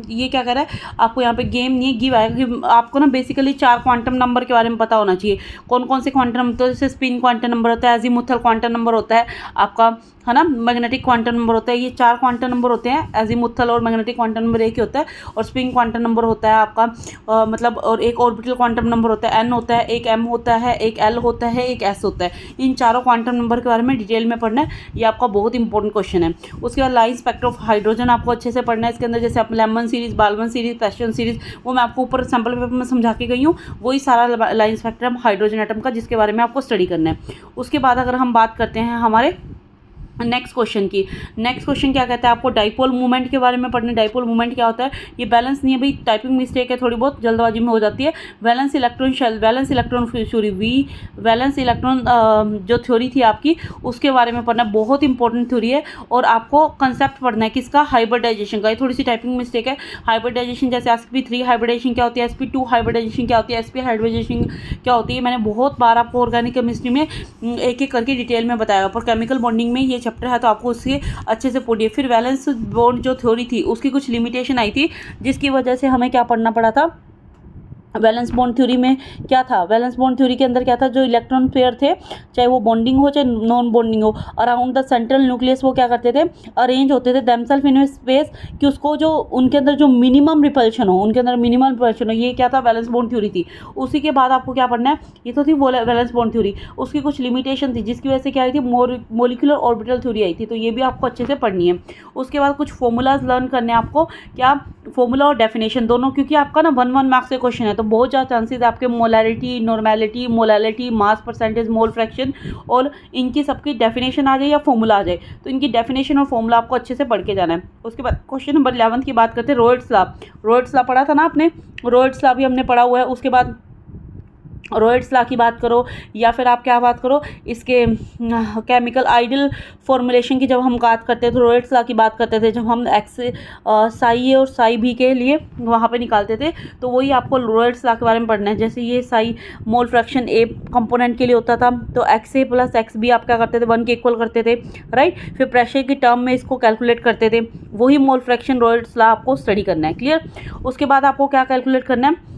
ये क्या कह रहा है आपको, यहाँ पे गेम नहीं है, गिव आएगा। आपको ना बेसिकली 4 क्वांटम नंबर के बारे में पता होना चाहिए, कौन कौन से क्वांटम, तो जैसे स्पिन क्वांटम नंबर होता है, एजीमुथल क्वांटम नंबर होता है आपका, है ना, मैग्नेटिक क्वांटम नंबर होता है, ये 4 क्वांटम नंबर होते हैं, एजीमुथल और मैग्नेटिक क्वांटम नंबर एक ही होता है, और स्पिन क्वांटम नंबर होता है आपका मतलब, और एक ऑर्बिटल क्वांटम नंबर होता है, N होता है, एक M होता है, एक L होता है, एक S होता है। इन चारों क्वांटम नंबर के बारे में डिटेल में पढ़ना है, ये आपका बहुत इंपॉर्टेंट क्वेश्चन है। उसके बाद लाइन स्पेक्ट्रम ऑफ हाइड्रोजन आपको अच्छे से पढ़ना है, इसके अंदर जैसे आप Lyman series, Balmer series, Paschen series, वो मैं आपको ऊपर सैम्पल पेपर में समझा के गई हूँ, वही सारा लाइन स्पेक्ट्रम हाइड्रोजन एटम का, जिसके बारे में आपको स्टडी करना है। उसके बाद अगर हम बात करते हैं हमारे नेक्स्ट क्वेश्चन की, नेक्स्ट क्वेश्चन क्या कहता है, आपको डाइपोल मूवमेंट के बारे में पढ़ना। डाइपोल मूवमेंट क्या होता है, ये बैलेंस नहीं है भाई, टाइपिंग मिस्टेक है, थोड़ी बहुत जल्दबाजी में हो जाती है। Valence electron shell, valence electron theory, valence electron जो थ्योरी थी आपकी, उसके बारे में पढ़ना, बहुत इंपॉर्टेंट थ्योरी है। और आपको कंसेप्ट पढ़ना है किसका, हाइब्रिडाइजेशन का, ये थोड़ी सी टाइपिंग मिस्टेक है। हाइब्रिडाइजेशन जैसे sp3 हाइब्रिडाइजेशन क्या होती है, sp2 हाइब्रिडाइजेशन क्या होती है, sp हाइब्रिडाइजेशन क्या होती है, मैंने बहुत बार आपको ऑर्गेनिक केमिस्ट्री में एक एक करके डिटेल में बताया, पर केमिकल बॉन्डिंग में ये चैप्टर है तो आपको उसके अच्छे से पढ़िए। फिर वैलेंस बॉन्ड जो थ्योरी थी उसकी कुछ लिमिटेशन आई थी, जिसकी वजह से हमें क्या पढ़ना पड़ा था, वैलेंस बॉन्ड थ्योरी में क्या था, वैलेंस बॉन्ड थ्योरी के अंदर क्या था, जो इलेक्ट्रॉन पेयर थे, चाहे वो बॉन्डिंग हो चाहे नॉन बॉन्डिंग हो, अराउंड द सेंट्रल न्यूक्लियस वो क्या करते थे, अरेंज होते थे देमसेल्फ इन स्पेस, कि उसको जो उनके अंदर जो मिनिमम रिपल्शन हो, उनके अंदर मिनिमम रिपल्शन हो, ये क्या था, वैलेंस बॉन्ड थ्योरी थी। उसी के बाद आपको क्या पढ़ना है, ये तो थी वैलेंस बॉन्ड थ्योरी, उसकी कुछ लिमिटेशन थी, जिसकी वजह से क्या आई थी, मोलिकुलर ऑर्बिटल थ्योरी आई थी, तो ये भी आपको अच्छे से पढ़नी है। उसके बाद कुछ फॉर्मूलाज लर्न करने हैं आपको, क्या फॉर्मूला और डेफिनेशन दोनों, क्योंकि आपका ना 1 मार्क्स के क्वेश्चन है, तो बहुत ज़्यादा चांसेस आपके molarity, normality, molality, mass percentage, mole fraction और इनकी सबकी डेफिनेशन आ जाए या फॉर्मूला आ जाए, तो इनकी डेफिनेशन और फॉर्मूला आपको अच्छे से पढ़ के जाना है। उसके बाद क्वेश्चन नंबर 11 की बात करते हैं, रॉयट्स लॉ। रॉयट्स लॉ पढ़ा था ना आपने, रॉयट्स लॉ भी हमने पढ़ा हुआ है। उसके बाद रॉयट्स लॉ की बात करो या फिर आप क्या बात करो, इसके केमिकल आइडियल फॉर्मुलेशन की जब हम बात करते थे, तो रॉयट्स लॉ की बात करते थे, जब हम एक्स साई ए और साई बी के लिए वहाँ पे निकालते थे, तो वही आपको रॉयट्स लॉ के बारे में पढ़ना है। जैसे ये Sai mole fraction A component के लिए होता था, तो एक्स ए प्लस एक्स बी आप क्या करते थे, 1 के इक्वल करते थे, राइट। फिर प्रेशर की टर्म में इसको कैलकुलेट करते थे, वही मोल फ्रैक्शन रॉयट्स लॉ आपको स्टडी करना है, क्लियर। उसके बाद आपको क्या कैलकुलेट करना है,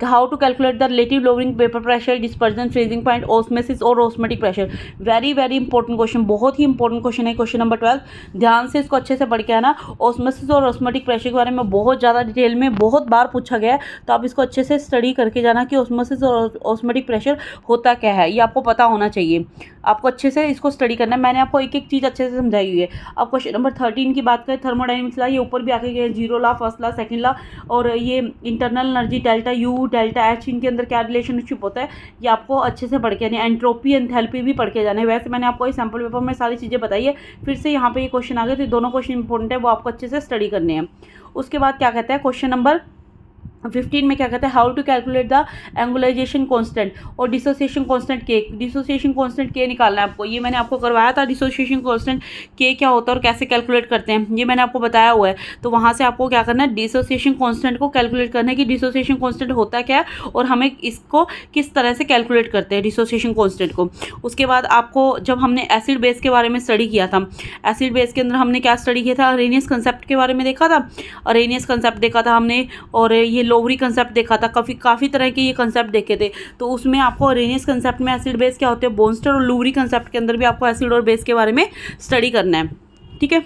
how to calculate the relative lowering vapour pressure, dispersion, freezing point, osmosis और osmotic pressure. Very very important question, बहुत ही इंपॉर्टेंट क्वेश्चन है, क्वेश्चन नंबर 12। ध्यान से इसको अच्छे से पढ़ के आना। ऑस्मोसिस और ऑस्मोटिक प्रेशर के बारे में बहुत ज़्यादा डिटेल में बहुत बार पूछा गया है, तो आप इसको अच्छे से स्टडी करके जाना कि ऑस्मोसिस और ऑस्मोटिक प्रेशर होता क्या है, ये आपको पता होना चाहिए। आपको अच्छे से इसको स्टडी करना है, मैंने आपको एक एक चीज़ अच्छे से समझाई हुई है। अब क्वेश्चन नंबर 13 की बात करें, थर्मोडायनेमिक्स लॉ, ये ऊपर भी आके गए, zero law, first law, second law, और ये internal energy delta U delta H, इनके अंदर क्या रिलेशनशिप होता है, ये आपको अच्छे से पढ़ के यानी एंट्रोपी एंथैल्पी भी पढ़ के जाना है। वैसे मैंने आपको इस सैम्पल पेपर में सारी चीज़ें बताई है, फिर से यहाँ पे ये क्वेश्चन आ गए, तो दोनों क्वेश्चन इंपॉर्टेंट है, वो आपको अच्छे से स्टडी करने हैं। उसके बाद क्या कहता है क्वेश्चन नंबर 15 में क्या कहता है, how to calculate the ionisation constant और dissociation constant K. Dissociation constant K निकालना है आपको, ये मैंने आपको करवाया था। डिसोसिएशन कांस्टेंट के क्या होता है और कैसे कैलकुलेट करते हैं, ये मैंने आपको बताया हुआ है। तो वहाँ से आपको क्या करना है, डिसोसिएशन कांस्टेंट को कैलकुलेट करना है कि डिसोसिएशन कांस्टेंट होता क्या है और हमें इसको किस तरह से कैलकुलेट करते हैं डिसोसिएशन कांस्टेंट को। उसके बाद आपको जब हमने एसिड बेस के बारे में स्टडी किया था, एसिड बेस के अंदर हमने क्या स्टडी किया था, अरेनियस कंसेप्ट के बारे में देखा था, अरेनियस कंसेप्ट देखा था हमने, और ये लोवरी कंसेप्ट देखा था, काफ़ी तरह के ये कंसेप्ट देखे थे। तो उसमें आपको अरेनियस कंसेप्ट में एसिड बेस क्या होते हैं, बोन्स्टर, और लूवरी कंसेप्ट के अंदर भी आपको एसिड और बेस के बारे में स्टडी करना है, ठीक है।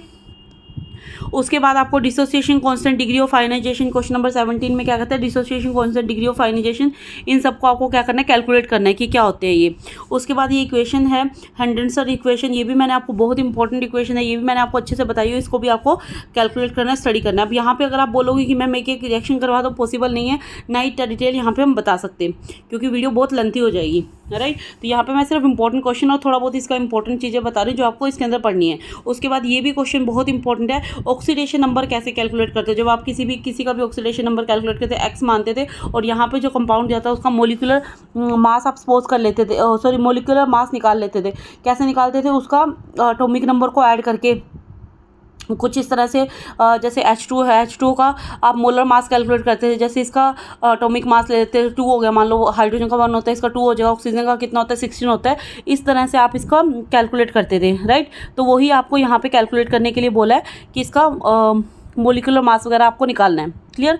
उसके बाद आपको dissociation constant degree of ionisation question number 17 में क्या कहता है, dissociation constant degree of ionisation, इन सबको आपको क्या करना है, कैलकुलेट करना है कि क्या होते हैं ये। उसके बाद ये इक्वेशन है हेंडरसन इक्वेशन, ये भी मैंने आपको, बहुत इंपॉर्टेंट इक्वेशन है, ये भी मैंने आपको अच्छे से बताई है, इसको भी आपको कैलकुलेट करना है, स्टडी करना है। अब यहाँ पे अगर आप बोलोगे कि मैम एक एक रिएक्शन करवा दो, पॉसिबल नहीं है ना, इतना डिटेल यहाँ पे हम बता सकते क्योंकि वीडियो बहुत लेंथी हो जाएगी, राइट। तो यहाँ पे मैं सिर्फ इंपॉर्टेंट क्वेश्चन और थोड़ा बहुत इसका इंपॉर्टेंट चीज़ें बता रही हूँ जो आपको इसके अंदर पढ़नी है। उसके बाद ये भी क्वेश्चन बहुत इंपॉर्टेंट है, ऑक्सीडेशन नंबर कैसे कैलकुलेट करते हो। जब आप किसी का भी ऑक्सीडेशन नंबर कैलकुलेट करते एक्स मानते थे और यहाँ पे जो कंपाउंड जाता है उसका मोलिकुलर मास आप सपोज कर लेते थे, सॉरी मोलिकुलर मास निकाल लेते थे। कैसे निकालते थे, उसका एटॉमिक नंबर को ऐड करके कुछ इस तरह से, जैसे H2 है, H2 का आप मोलर मास कैलकुलेट करते थे, जैसे इसका एटॉमिक मास ले लेते हैं 2 हो गया, मान लो हाइड्रोजन का 1 होता है, इसका 2 हो जाएगा, ऑक्सीजन का कितना होता है 16 होता है, इस तरह से आप इसका कैलकुलेट करते थे, राइट। तो वही आपको यहाँ पे कैलकुलेट करने के लिए बोला है कि इसका मोलिकुलर मास वगैरह आपको निकालना है। क्लियर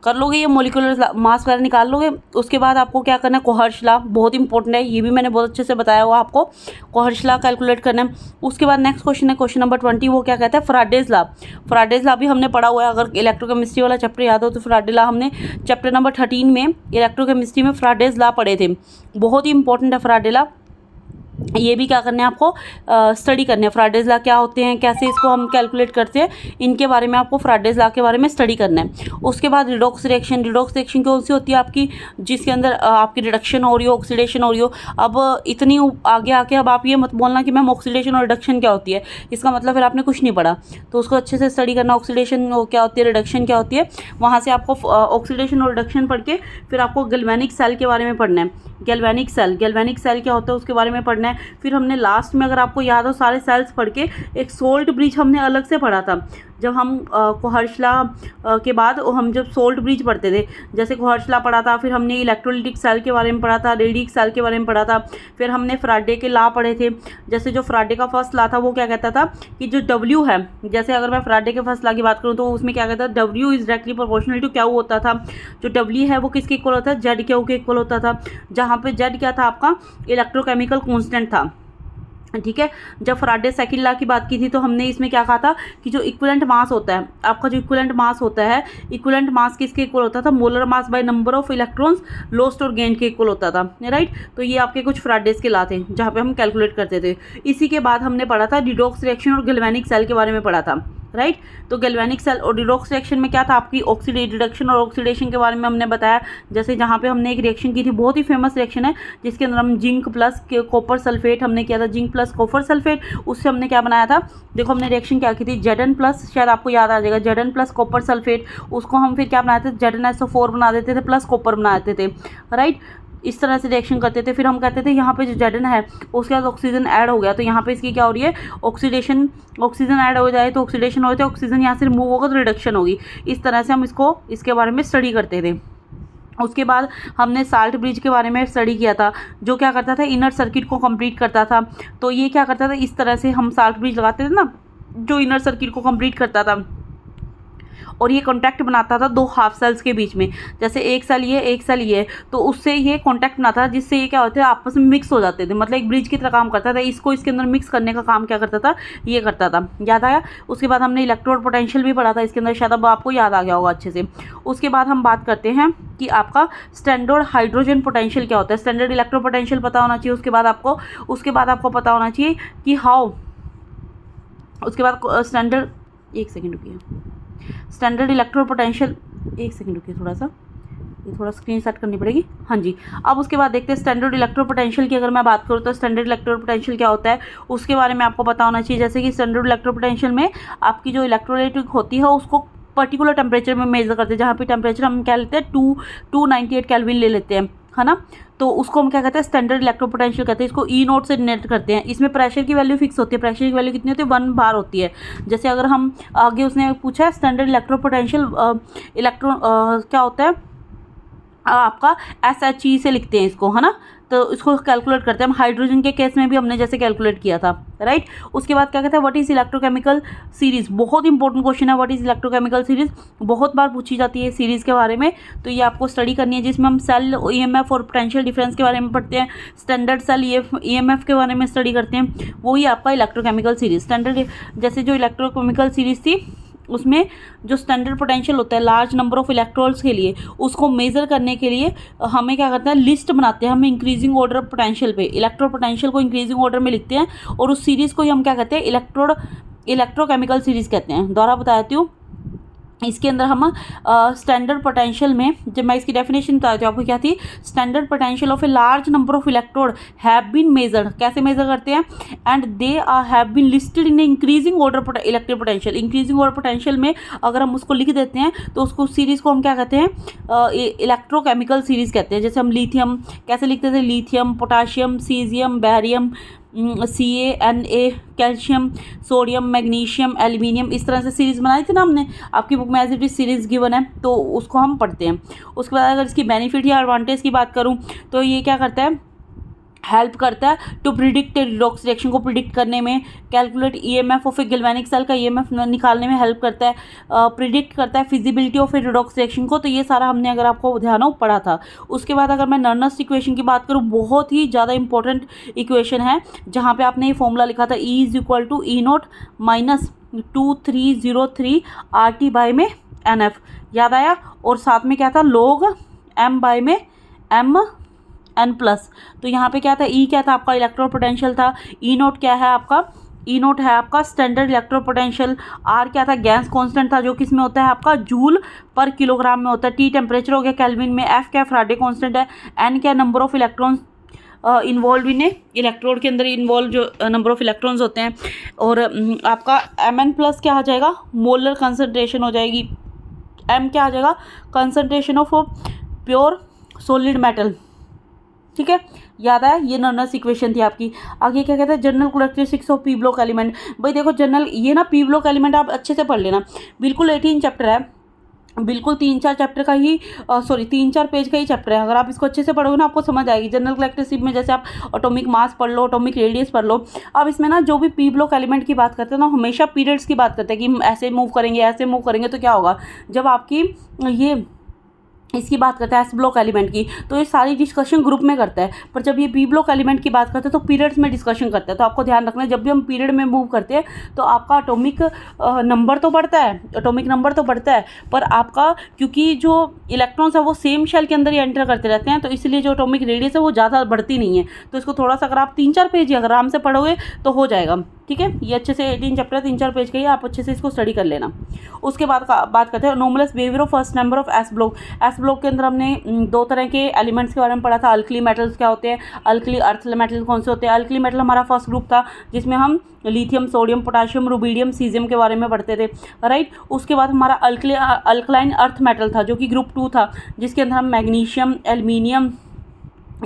कर लोगे, ये मोलिकुलर मास वगैरह निकाल लोगे। उसके बाद आपको क्या करना है, कोहर्श लॉ बहुत इंपॉर्टेंट है, ये भी मैंने बहुत अच्छे से बताया हुआ आपको, कोहर्श लॉ कैलकुलेट करना है। उसके बाद नेक्स्ट क्वेश्चन है क्वेश्चन नंबर 20, वो क्या कहता है, फैराडेज लॉ। फैराडेज लॉ भी हमने पढ़ा हुआ है, अगर इलेक्ट्रोकेमिस्ट्री वाला चैप्टर याद हो तो फैराडे लॉ हमने चैप्टर नंबर 13 में इलेक्ट्रोकेमिस्ट्री में फैराडेज लॉ पढ़े थे, बहुत ही इंपॉर्टेंट है फैराडे लॉ। ये भी क्या करना है आपको, स्टडी करने हैं, फैराडेज लॉ क्या होते हैं, कैसे इसको हम कैलकुलेट करते हैं, इनके बारे में आपको फैराडेज लॉ के बारे में स्टडी करना है। उसके बाद रिडॉक्स रिएक्शन, रिडॉक्स रिएक्शन कौन सी होती है आपकी, जिसके अंदर आपकी रिडक्शन हो रही हो, ऑक्सीडेशन हो रही हो। अब इतनी आगे आके अब आप ये मत बोलना कि मैम ऑक्सीडेशन और रिडक्शन क्या होती है, इसका मतलब फिर आपने कुछ नहीं पढ़ा, तो उसको अच्छे से स्टडी करना, ऑक्सीडेशन क्या होती है, रिडक्शन क्या होती है, वहाँ से आपको ऑक्सीडेशन और रिडक्शन पढ़ के फिर आपको गैल्वेनिक सेल के बारे में पढ़ना है, गैल्वेनिक सेल क्या होता है उसके बारे में पढ़ना है। फिर हमने लास्ट में, अगर आपको याद हो, सारे सेल्स पढ़ के एक सोल्ट ब्रिज हमने अलग से पढ़ा था, जब हम कोहर्श लॉ के बाद हम जब सोल्ट ब्रिज पढ़ते थे, जैसे कोहर्श लॉ पढ़ा था, फिर हमने इलेक्ट्रोलिटिक सेल के बारे में पढ़ा था, रेडिक सेल के बारे में पढ़ा था, फिर हमने फैराडे के लॉ पढ़े थे। जैसे जो फैराडे का फर्स्ट लॉ था वो क्या कहता था कि जो W है, जैसे अगर मैं फैराडे के फर्स्ट लॉ की बात करूँ तो उसमें क्या कहता था, W is directly proportional to Q होता था। जो W है वो किसके इक्वल होता है, Z क्यू के इक्वल होता था, जहाँ पे Z क्या था आपका इलेक्ट्रोकेमिकल कॉन्स्टेंट था, ठीक है। जब फैराडे सेकंड लॉ की बात की थी तो हमने इसमें क्या कहा था कि जो इक्विवेलेंट मास होता है आपका, जो इक्विवेलेंट मास होता है, इक्विवेलेंट मास किसके इक्वल होता था, molar mass by number of electrons lost और गेन के इक्वल होता था, राइट। तो ये आपके कुछ फैराडेज के लॉ थे जहाँ पे हम कैलकुलेट करते थे। इसी के बाद हमने पढ़ा था रिडॉक्स रिएक्शन और गैल्वेनिक सेल के बारे में पढ़ा था, राइट। तो गैल्वेनिक सेल और रिडॉक्स रिएक्शन में क्या था, आपकी रिडक्शन और ऑक्सीडेशन के बारे में हमने बताया। जैसे जहाँ पे हमने एक रिएक्शन की थी, बहुत ही फेमस रिएक्शन है, जिसके अंदर हम जिंक प्लस कॉपर सल्फेट हमने किया था, जिंक प्लस कॉपर सल्फेट, उससे हमने क्या बनाया था, देखो हमने रिएक्शन क्या की थी, Zn प्लस, शायद आपको याद आ जाएगा, Zn प्लस कॉपर सल्फेट, उसको हम फिर क्या बनाते थे, ZnSO4 बना देते थे प्लस कॉपर बना देते थे, राइट। इस तरह से रिएक्शन करते थे। फिर हम कहते थे यहाँ पे जो Zn है उसके बाद ऑक्सीजन ऐड हो गया, तो यहाँ पे इसकी क्या हो रही है, ऑक्सीडेशन, ऑक्सीजन ऐड हो जाए तो ऑक्सीडेशन हो जाए, ऑक्सीजन यहाँ से रिमूव होगा तो रिडक्शन होगी। इस तरह से हम इसके बारे में स्टडी करते थे। उसके बाद हमने साल्ट ब्रिज के बारे में स्टडी किया था, जो क्या करता था, इनर सर्किट को कंप्लीट करता था। तो ये क्या करता था, इस तरह से हम साल्ट ब्रिज लगाते थे ना, जो इनर सर्किट को कंप्लीट करता था, और ये कॉन्टैक्ट बनाता था दो हाफ सेल्स के बीच में, जैसे एक सेल ये, तो उससे ये कॉन्टैक्ट बनाता था, जिससे ये क्या होता है, आपस में मिक्स हो जाते थे, मतलब एक ब्रिज की तरह काम करता था। इसको इसके अंदर मिक्स करने का काम क्या करता था, ये करता था, याद आया। उसके बाद हमने इलेक्ट्रोड पोटेंशियल भी पढ़ा था इसके अंदर, शायद अब आपको याद आ गया होगा अच्छे से। उसके बाद हम बात करते हैं कि आपका स्टैंडर्ड हाइड्रोजन पोटेंशियल क्या होता है, स्टैंडर्ड इलेक्ट्रो पोटेंशियल पता होना चाहिए। उसके बाद आपको पता होना चाहिए कि उसके बाद स्टैंडर्ड, एक सेकेंड रुकिए, स्टैंडर्ड इलेक्ट्रो पोटेंशियल, एक सेकंड रुकिए, थोड़ा स्क्रीन सेट करनी पड़ेगी, हाँ जी। अब उसके बाद देखते हैं स्टैंडर्ड इलेक्ट्रो पोटेंशियल की अगर मैं बात करूँ तो स्टैंडर्ड इलेक्ट्रो पोटेंशियल क्या होता है उसके बारे में आपको पता होना चाहिए। जैसे कि स्टैंडर्ड इलेक्ट्रो पोटेंशियल में आपकी जो इलेक्ट्रोलाइट होती है उसको पर्टिकुलर टेम्परेचर में मेजर करते हैं, जहाँ पे टेम्परेचर हम क्या लेते हैं 298 केल्विन ले लेते हैं, है ना। तो उसको हम क्या कहते हैं, स्टैंडर्ड इलेक्ट्रो पोटेंशियल कहते हैं। इसको ई नोट से डिनोट करते हैं। इसमें प्रेशर की वैल्यू फिक्स होती है, प्रेशर की वैल्यू कितनी होती है, 1 बार होती है। जैसे अगर हम आगे उसने पूछा है स्टैंडर्ड इलेक्ट्रो पोटेंशियल क्या होता है, आपका SHE से लिखते हैं इसको, है ना, तो इसको कैलकुलेट करते हैं हम। हाइड्रोजन के केस में भी हमने जैसे कैलकुलेट किया था, राइट। उसके बाद क्या कहते हैं, व्हाट इज इलेक्ट्रोकेमिकल सीरीज, बहुत इंपॉर्टेंट क्वेश्चन है। व्हाट इज इलेक्ट्रोकेमिकल सीरीज बहुत बार पूछी जाती है सीरीज के बारे में, तो ये आपको स्टडी करनी है, जिसमें हम सेल ईएमएफ और पोटेंशियल डिफरेंस के बारे में पढ़ते हैं, स्टैंडर्ड सेल ईएमएफ के बारे में स्टडी करते हैं, वही आपका इलेक्ट्रोकेमिकल सीरीज। स्टैंडर्ड जैसे जो इलेक्ट्रोकेमिकल सीरीज थी उसमें जो स्टैंडर्ड पोटेंशियल होता है लार्ज नंबर ऑफ इलेक्ट्रॉन्स के लिए, उसको मेजर करने के लिए हमें क्या करते हैं, लिस्ट बनाते हैं हम इंक्रीजिंग ऑर्डर पोटेंशियल पे, इलेक्ट्रो पोटेंशियल को इंक्रीजिंग ऑर्डर में लिखते हैं, और उस सीरीज़ को ही हम क्या कहते हैं, इलेक्ट्रोकेमिकल सीरीज़ कहते हैं। दोबारा बताती हूँ, इसके अंदर हम स्टैंडर्ड पोटेंशियल में, जब मैं इसकी डेफिनेशन बताती हूँ आपको क्या थी, standard potential of a large number of electrode have been measured, कैसे मेजर करते हैं, and they have been listed in increasing order electric potential. Increasing order potential में अगर हम उसको लिख देते हैं तो उसको सीरीज़ को हम क्या कहते हैं, इलेक्ट्रोकेमिकल सीरीज़ कहते हैं। जैसे हम लिथियम कैसे लिखते थे, lithium, potassium, caesium, barium, CaNa, calcium, sodium, magnesium, aluminium, इस तरह से सीरीज़ बनाई थी ना हमने, आपकी बुक में as it is series given है, तो उसको हम पढ़ते हैं। उसके बाद अगर इसकी बेनिफिट या एडवांटेज की बात करूँ तो ये क्या करता है, हेल्प करता है टू प्रिडिक्ट रिडॉक्स रिएक्शन को प्रिडिक्ट करने में, calculate EMF of a galvanic cell का ईएमएफ निकालने में हेल्प करता है, प्रिडिक्ट करता है feasibility of a redox reaction को। तो ये सारा हमने अगर आपको ध्यान हो पढ़ा था। उसके बाद अगर मैं नर्नस इक्वेशन की बात करूँ, बहुत ही ज़्यादा इंपॉर्टेंट इक्वेशन है, जहाँ पे आपने ये फॉर्मूला लिखा था E = E0 - 2303 RT बाय में NF, याद आया। और साथ में क्या था, log M बाय में N+। तो यहाँ पे क्या था, E क्या था आपका, इलेक्ट्रो पोटेंशियल था, E0 क्या है आपका, E0 है आपका स्टैंडर्ड इलेक्ट्रो पोटेंशियल, R क्या था, गैस कांस्टेंट था जो किस में होता है आपका, जूल पर किलोग्राम में होता है, T टेम्परेचर हो गया केल्विन में, F क्या फैराडे कांस्टेंट है, N क्या number of electrons involve in electrode के अंदर इन्वॉल्व जो नंबर ऑफ इलेक्ट्रॉन्स होते हैं, और आपका Mn+ क्या आ जाएगा, मोलर कंसनट्रेशन हो जाएगी, M क्या आ जाएगा, concentration of pure solid metal, ठीक है, याद आया। ये नर्नस इक्वेशन थी आपकी। आगे क्या कहते हैं, general characteristics of P block element. भाई देखो जनरल, ये ना पी ब्लॉक एलिमेंट आप अच्छे से पढ़ लेना, बिल्कुल 18 चैप्टर है, बिल्कुल 3-4 चैप्टर का ही 3-4 पेज का ही चैप्टर है। अगर आप इसको अच्छे से पढ़ोगे ना आपको समझ आएगी। जनरल कैरेक्टरिस्टिक में जैसे आप एटॉमिक मास पढ़ लो, एटॉमिक रेडियस पढ़ लो। अब इसमें ना जो भी पी ब्लॉक एलिमेंट की बात करते हैं ना, हमेशा पीरियड्स की बात करते हैं कि हम ऐसे मूव करेंगे, ऐसे मूव करेंगे, तो क्या होगा जब आपकी ये इसकी बात करता है एस ब्लॉक एलिमेंट की, तो ये सारी डिस्कशन ग्रुप में करता है, पर जब ये बी ब्लॉक एलिमेंट की बात करते हैं तो पीरियड्स में डिस्कशन करता है। तो आपको ध्यान रखना है, जब भी हम पीरियड में मूव करते हैं तो आपका एटॉमिक नंबर तो बढ़ता है, एटॉमिक नंबर तो बढ़ता है, पर आपका क्योंकि जो इलेक्ट्रॉन्स है वो सेम शेल के अंदर ही एंटर करते रहते हैं, तो इसलिए जो एटॉमिक रेडियस है वो ज़्यादा बढ़ती नहीं है। तो इसको थोड़ा सा अगर आप 3-4 पेज अगर आराम से पढ़ोगे तो हो जाएगा, ठीक है। ये अच्छे से 18 चैप्टर 3-4 पेज का ही, आप अच्छे से इसको स्टडी कर लेना। उसके बाद बात करते हैं anomalous behaviour of first number of S block. S block के अंदर हमने 2 तरह के एलिमेंट्स के बारे में पढ़ा था। अल्कली मेटल्स क्या होते हैं, अल्कली अर्थ मेटल कौन से होते हैं। अल्कली मेटल हमारा फर्स्ट ग्रुप था जिसमें हम lithium, sodium, potassium, rubidium, caesium के बारे में पढ़ते थे, राइट। उसके बाद हमारा अल्कलाइन अर्थ मेटल था जो कि ग्रुप 2 था, जिसके अंदर हम मैग्नीशियम, एल्यूमिनियम,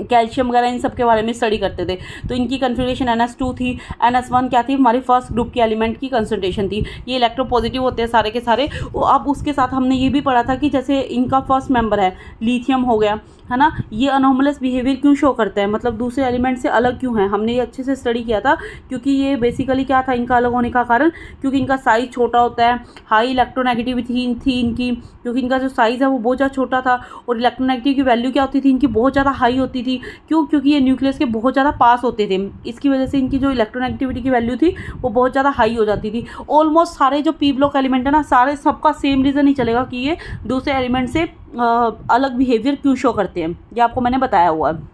कैल्शियम वगैरह इन सब के बारे में स्टडी करते थे। तो इनकी कन्फिग्रेशन NS2 थी। NS1 क्या थी, हमारी फर्स्ट ग्रुप की एलिमेंट की कंसंट्रेशन थी। ये इलेक्ट्रोपॉजिटिव होते हैं सारे के सारे। अब उसके साथ हमने ये भी पढ़ा था कि जैसे इनका फर्स्ट मेंबर है लिथियम हो गया, है ना, ये अनोमलस बिहेवियर क्यों शो करता है, मतलब दूसरे एलिमेंट से अलग क्यों है, हमने ये अच्छे से स्टडी किया था। क्योंकि ये बेसिकली क्या था इनका अलग होने का कारण, क्योंकि इनका साइज़ छोटा होता है, हाई इलेक्ट्रोनेगेटिविटी थी इनकी, क्योंकि इनका जो साइज़ है वो बहुत ज़्यादा छोटा था, और इलेक्ट्रोनेगेटिव की वैल्यू क्या होती थी इनकी, बहुत ज़्यादा हाई होती थी। क्यों, क्योंकि ये न्यूक्लियस के बहुत ज़्यादा पास होते थे, इसकी वजह से इनकी जो इलेक्ट्रोनेगेटिविटी की वैल्यू थी वो बहुत ज़्यादा हाई हो जाती थी। ऑलमोस्ट सारे जो पी ब्लॉक एलिमेंट है ना, सारे सबका सेम रीज़न ही चलेगा कि ये दूसरे एलिमेंट से अलग बिहेवियर क्यों शो करते हैं, ये आपको मैंने बताया हुआ है,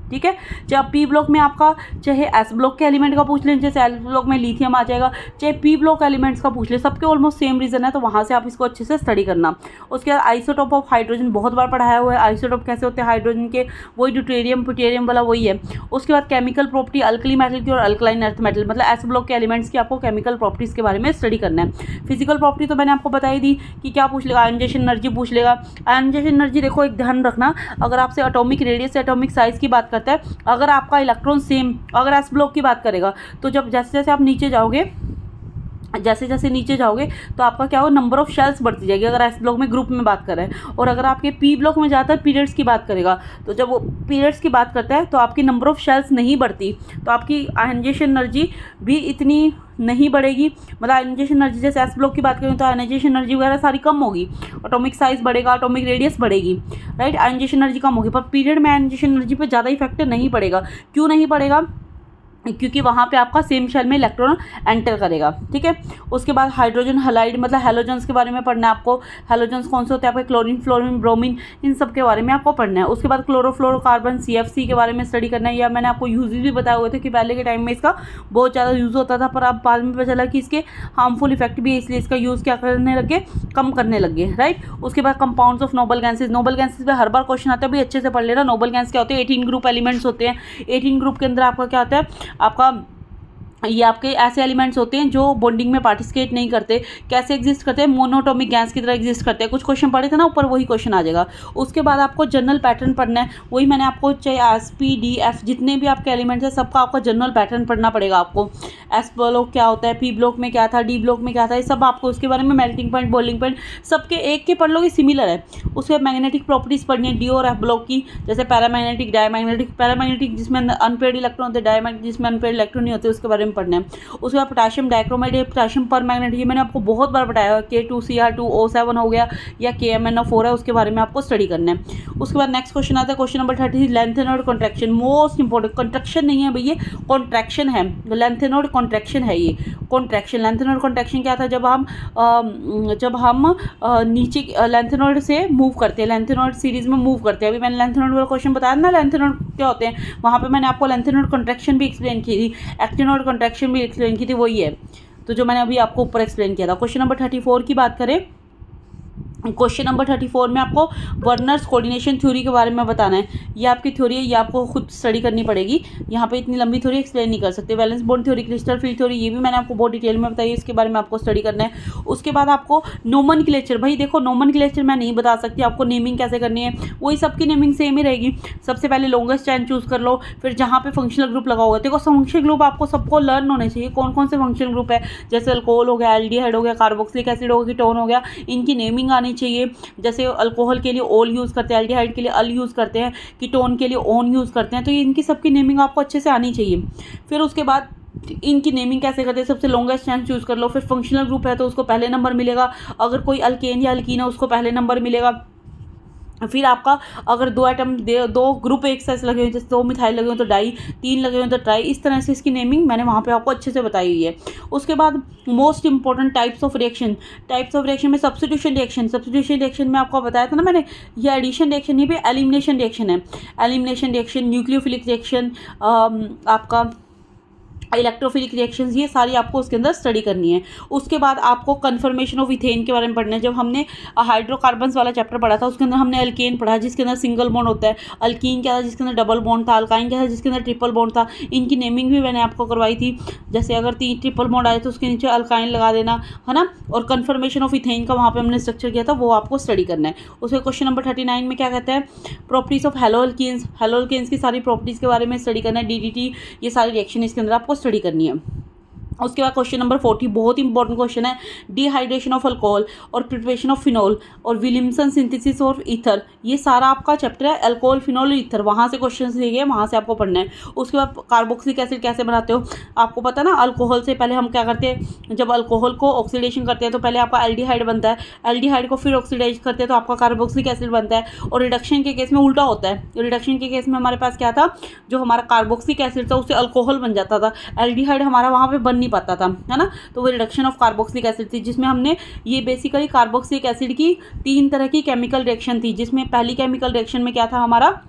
ठीक है। चाहे पी ब्लॉक में आपका चाहे एस ब्लॉक के एलिमेंट का पूछ लें, जैसे एल ब्लॉक में लिथियम आ जाएगा, चाहे पी ब्लॉक एलिमेंट्स का पूछ लें, सबके ऑलमोस्ट सेम रीज़न है, तो वहाँ से आप इसको अच्छे से स्टडी करना। उसके बाद आइसोटोप ऑफ हाइड्रोजन बहुत बार पढ़ाया हुआ है। आइसोटोप कैसे होते हैं हाइड्रोजन के, वही ड्यूटेरियम प्यूटेरियम वाला वही है। उसके बाद केमिकल प्रॉपर्टी अल्कली मेटल की और अल्कलाइन अर्थ मेटल, मतलब एस ब्लॉक के एलिमेंट्स की आपको केमिकल प्रॉपर्टीज़ के बारे में स्टडी करना है। फिजिकल प्रॉपर्टी तो मैंने आपको बताई दी कि क्या पूछ लेगा, आयनाइजेशन एनर्जी पूछ लेगा। आयनाइजेशन एनर्जी देखो एक ध्यान रखना, अगर आपसे एटॉमिक रेडियस से एटॉमिक साइज़ की बात करता है, अगर आपका इलेक्ट्रॉन सेम, अगर एस ब्लॉक की बात करेगा तो जब जैसे जैसे आप नीचे जाओगे जैसे जैसे नीचे जाओगे तो आपका क्या होगा, नंबर ऑफ शेल्स बढ़ती जाएगी, अगर एस ब्लॉक में ग्रुप में बात कर रहे हैं। और अगर आपके पी ब्लॉक में जाता है पीरियड्स की बात करेगा, तो जब वो पीरियड्स की बात करता है तो आपकी नंबर ऑफ शेल्स नहीं बढ़ती, तो आपकी आयनाइजेशन एनर्जी भी इतनी नहीं बढ़ेगी। मतलब आयनाइजेशन एनर्जी जैसे एस ब्लॉक की बात करें तो आयनाइजेशन एनर्जी वगैरह सारी कम होगी, एटॉमिक साइज बढ़ेगा, एटॉमिक रेडियस बढ़ेगी, राइट, आयनाइजेशन एनर्जी कम होगी। पर पीरियड में आयनाइजेशन एनर्जी पे ज़्यादा इफेक्ट नहीं पड़ेगा। क्यों नहीं पड़ेगा? क्योंकि वहाँ पे आपका सेम शेल में इलेक्ट्रॉन एंटर करेगा, ठीक है। उसके बाद हाइड्रोजन हैलाइड मतलब हैलोजन्स के बारे में पढ़ना है आपको। हैलोजन्स कौन से होते हैं? आपके क्लोरीन, फ्लोरीन, ब्रोमीन, इन सब के बारे में आपको पढ़ना है। उसके बाद क्लोरोफ्लोरोकार्बन CFC के बारे में स्टडी करना है। या मैंने आपको यूजेज भी बताए हुए थे कि पहले के टाइम में इसका बहुत ज़्यादा यूज़ होता था, पर अब बाद में पता चला कि इसके हार्मफुल इफेक्ट भी है, इसलिए इसका यूज़ क्या करने लगे, कम करने लगे, राइट। उसके बाद compounds of noble gases. Noble gases पे हर बार क्वेश्चन आता है, भी अच्छे से पढ़ लेना। नोबल गैस क्या होते हैं? 18 ग्रुप एलिमेंट्स होते हैं। 18 ग्रुप के अंदर आपका क्या होता है, आपका ये आपके ऐसे एलिमेंट्स होते हैं जो बॉन्डिंग में पार्टिसिपेट नहीं करते। कैसे एग्जिस्ट करते हैं? मोनोटॉमिक गैस की तरह एग्जिस्ट करते हैं। कुछ क्वेश्चन पढ़े थे ना ऊपर, वही क्वेश्चन आ जाएगा। उसके बाद आपको जनरल पैटर्न पढ़ना है। वही मैंने आपको चाहे SP, D, F जितने भी आपके एलिमेंट्स हैं सबका आपका जनरल पैटर्न पढ़ना पड़ेगा आपको। एस ब्लॉक क्या होता है, पी ब्लॉक में क्या था, डी ब्लॉक में क्या था, ये सब आपको उसके बारे में मेल्टिंग पॉइंट, बॉइलिंग पॉइंट सबके एक के पढ़ लोगे, सिमिलर है। उसके बाद मैग्नेटिक प्रॉपर्टीज पढ़नी है डी और एफ ब्लॉक की, जैसे पैरामैग्नेटिक, डायमैग्नेटिक। पैरामैग्नेटिक जिसमें अनपेयर्ड इलेक्ट्रॉन होते हैं, डायमैग्नेटिक जिसमें अनपेयर्ड इलेक्ट्रॉन नहीं होते, उसके बारे में पढ़ना है। उसके बाद पोटेशियम डाइक्रोमेट, पोटेशियम पर मैग्नेट, ये मैंने आपको बहुत बार बताया। K2Cr2O7 हो गया या KMnO4 है, उसके बारे में आपको स्टडी करना है। उसके बाद नेक्स्ट क्वेश्चन आता है, question number 30, lanthanoid contraction. Most important, contraction नहीं है भैया, कॉन्ट्रैक्शन है। लेंथेनॉइड कॉन्ट्रैक्शन है ये, कॉन्ट्रैक्शन। लेंथेनॉइड कॉन्ट्रैक्शन क्या था? जब हम नीचे लेंथेनॉइड से मूव करते हैं, लेंथेनॉइड सीरीज में मूव करते हैं। अभी मैंने लेंथेनॉइड वाला क्वेश्चन बताया ना, लेंथेनॉइड क्या होते हैं, वहाँ पे मैंने आपको लेंथेनॉइड कॉन्ट्रैक्शन भी एक्सप्लेन की थी, एक्टिनॉइड कॉन्ट्रैक्शन भी एक्सप्लेन की थी, वही है तो जो मैंने अभी आपको ऊपर एक्सप्लेन किया था। क्वेश्चन नंबर 34 की बात करें, क्वेश्चन नंबर 34 में आपको वर्नर्स कोऑर्डिनेशन थ्योरी के बारे में बताना है। ये आपकी थ्योरी है, ये आपको खुद स्टडी करनी पड़ेगी। यहाँ पे इतनी लंबी थ्योरी एक्सप्लेन नहीं कर सकते। Valence bond theory, crystal field theory, ये भी मैंने आपको बहुत डिटेल में बताई, इसके बारे में आपको स्टडी करना है। उसके बाद आपको नोमेनक्लेचर, भाई देखो नोमेनक्लेचर मैं नहीं बता सकती आपको, नेमिंग कैसे करनी है, वही सबकी नेमिंग सेम ही रहेगी। सबसे पहले लॉन्गेस्ट चैन चूज कर लो, फिर जहाँ पे फंक्शनल ग्रुप लगा होगा, देखो फंक्शनल ग्रुप आपको सबको लर्न होने चाहिए, कौन कौन से फंक्शनल ग्रुप है, जैसे अल्कोहल हो गया, एल्डिहाइड हो गया, कार्बोक्सिलिक एसिड हो गया, कीटोन हो गया, इनकी नेमिंग आनी चाहिए। जैसे अल्कोहल के लिए ओल यूज़ करते हैं, एल्डिहाइड के लिए अल यूज़ करते हैं, कीटोन के लिए ओन यूज़ करते हैं, तो ये इनकी सबकी नेमिंग आपको अच्छे से आनी चाहिए। फिर उसके बाद इनकी नेमिंग कैसे करते हैं, सबसे लॉन्गेस्ट चैन चूज़ कर लो। फिर फंक्शनल ग्रुप है तो उसको पहले नंबर मिलेगा, अगर कोई अल्केन या अल्कीन है उसको पहले नंबर मिलेगा। फिर आपका अगर दो ग्रुप एक साइज लगे हुए, जैसे 2 मिथाइल लगे हुए तो डाई, 3 लगे हुए तो ट्राई, इस तरह से इसकी नेमिंग मैंने वहाँ पे आपको अच्छे से बताई हुई है। उसके बाद most important types of reaction में सब्स्टिट्यूशन रिएक्शन में आपको बताया था ना मैंने, ये एडिशन रिएक्शन नहीं पे एलिमिनेशन रिएक्शन है। एलिमिनेशन रिएक्शन, न्यूक्लियोफिलिक रिएक्शन, आपका इलेक्ट्रोफिलिक रिएक्शंस, ये सारी आपको उसके अंदर स्टडी करनी है। उसके बाद आपको कन्फर्मेशन ऑफ इथेन के बारे में पढ़ना है। जब हमने हाइड्रोकार्बन्स वाला चैप्टर पढ़ा था उसके अंदर हमने अल्केन पढ़ा जिसके अंदर सिंगल बॉन्ड होता है, अल्कीन क्या था जिसके अंदर डबल बॉन्ड था, अल्काइन क्या था जिसके अंदर ट्रिपल बॉन्ड था। इनकी नेमिंग भी मैंने आपको करवाई थी, जैसे अगर 3 ट्रिपल बॉन्ड आए तो उसके नीचे अल्काइन लगा देना, है ना। और कन्फर्मेशन ऑफ इथेन का वहाँ पर हमने स्ट्रक्चर किया था, वो आपको स्टडी करना है। उसके क्वेश्चन नंबर 39 में क्या कहते हैं, प्रॉपर्टीज ऑफ हेलोअल्केन्स की सारी प्रॉपर्टीज़ के बारे में स्टडी करना है। DDT, ये सारी रिएक्शन इसके अंदर आपको स्टडी करनी है। उसके बाद क्वेश्चन नंबर 40 बहुत इंपॉर्टेंट क्वेश्चन है, डिहाइड्रेशन ऑफ अल्कोहल और प्रिपरेशन ऑफ फिनॉल और विलियमसन सिंथेसिस ऑफ ईथर, ये सारा आपका चैप्टर है, अल्कोहल, फिनॉल, ईथर, वहाँ से क्वेश्चन दिए गए, वहाँ से आपको पढ़ना है। उसके बाद कार्बोक्सिलिक एसिड कैसे बनाते हो, आपको पता ना, अल्कोहल से पहले हम क्या करते हैं, जब अल्कोहल को ऑक्सीडेशन करते हैं तो पहले आपका एल्डिहाइड बनता है, एल्डिहाइड को फिर ऑक्सीडाइज करते हैं तो आपका कार्बोक्सिलिक एसिड बनता है। और रिडक्शन के केस में उल्टा होता है, रिडक्शन के केस में हमारे पास क्या था, जो हमारा कार्बोक्सिलिक एसिड था उससे अल्कोहल बन जाता था, एल्डिहाइड हमारा वहाँ पर बन नहीं पाता था, है ना। तो वो रिडक्शन ऑफ कार्बोक्सिलिक एसिड थी, जिसमें हमने ये बेसिकली कार्बोक्सिलिक एसिड की 3 तरह की केमिकल रिएक्शन थी, जिसमें पहली केमिकल रिएक्शन में क्या था हमारा,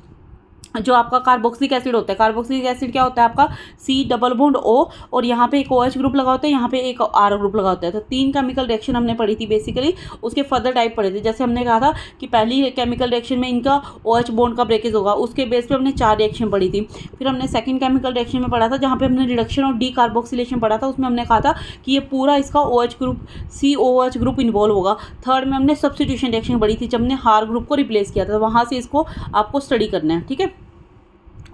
जो आपका कार्बोक्सिलिक एसिड होता है, कार्बोक्सिलिक एसिड क्या होता है आपका C+O और यहाँ पे एक OH ग्रुप लगा होता है, यहाँ पे एक R ग्रुप लगा होता है। तो 3 केमिकल रिएक्शन हमने पढ़ी थी बेसिकली, उसके फर्दर टाइप पढ़े थे। जैसे हमने कहा था कि पहली केमिकल रिएक्शन में इनका OH बॉन्ड का ब्रेकेज होगा, उसके बेस पे हमने 4 रिएक्शन पढ़ी थी। फिर हमने सेकंड केमिकल रिएक्शन में पढ़ा था जहाँ पे हमने रिडक्शन और डीकार्बोक्सिलेशन पढ़ा था, उसमें हमने कहा था कि ये पूरा इसका OH group COOH group involve होगा। थर्ड में हमने सब्स्टिट्यूशन रिएक्शन पढ़ी थी, जब हमने हार ग्रुप को रिप्लेस किया था, वहाँ से इसको आपको स्टडी करना है, ठीक है।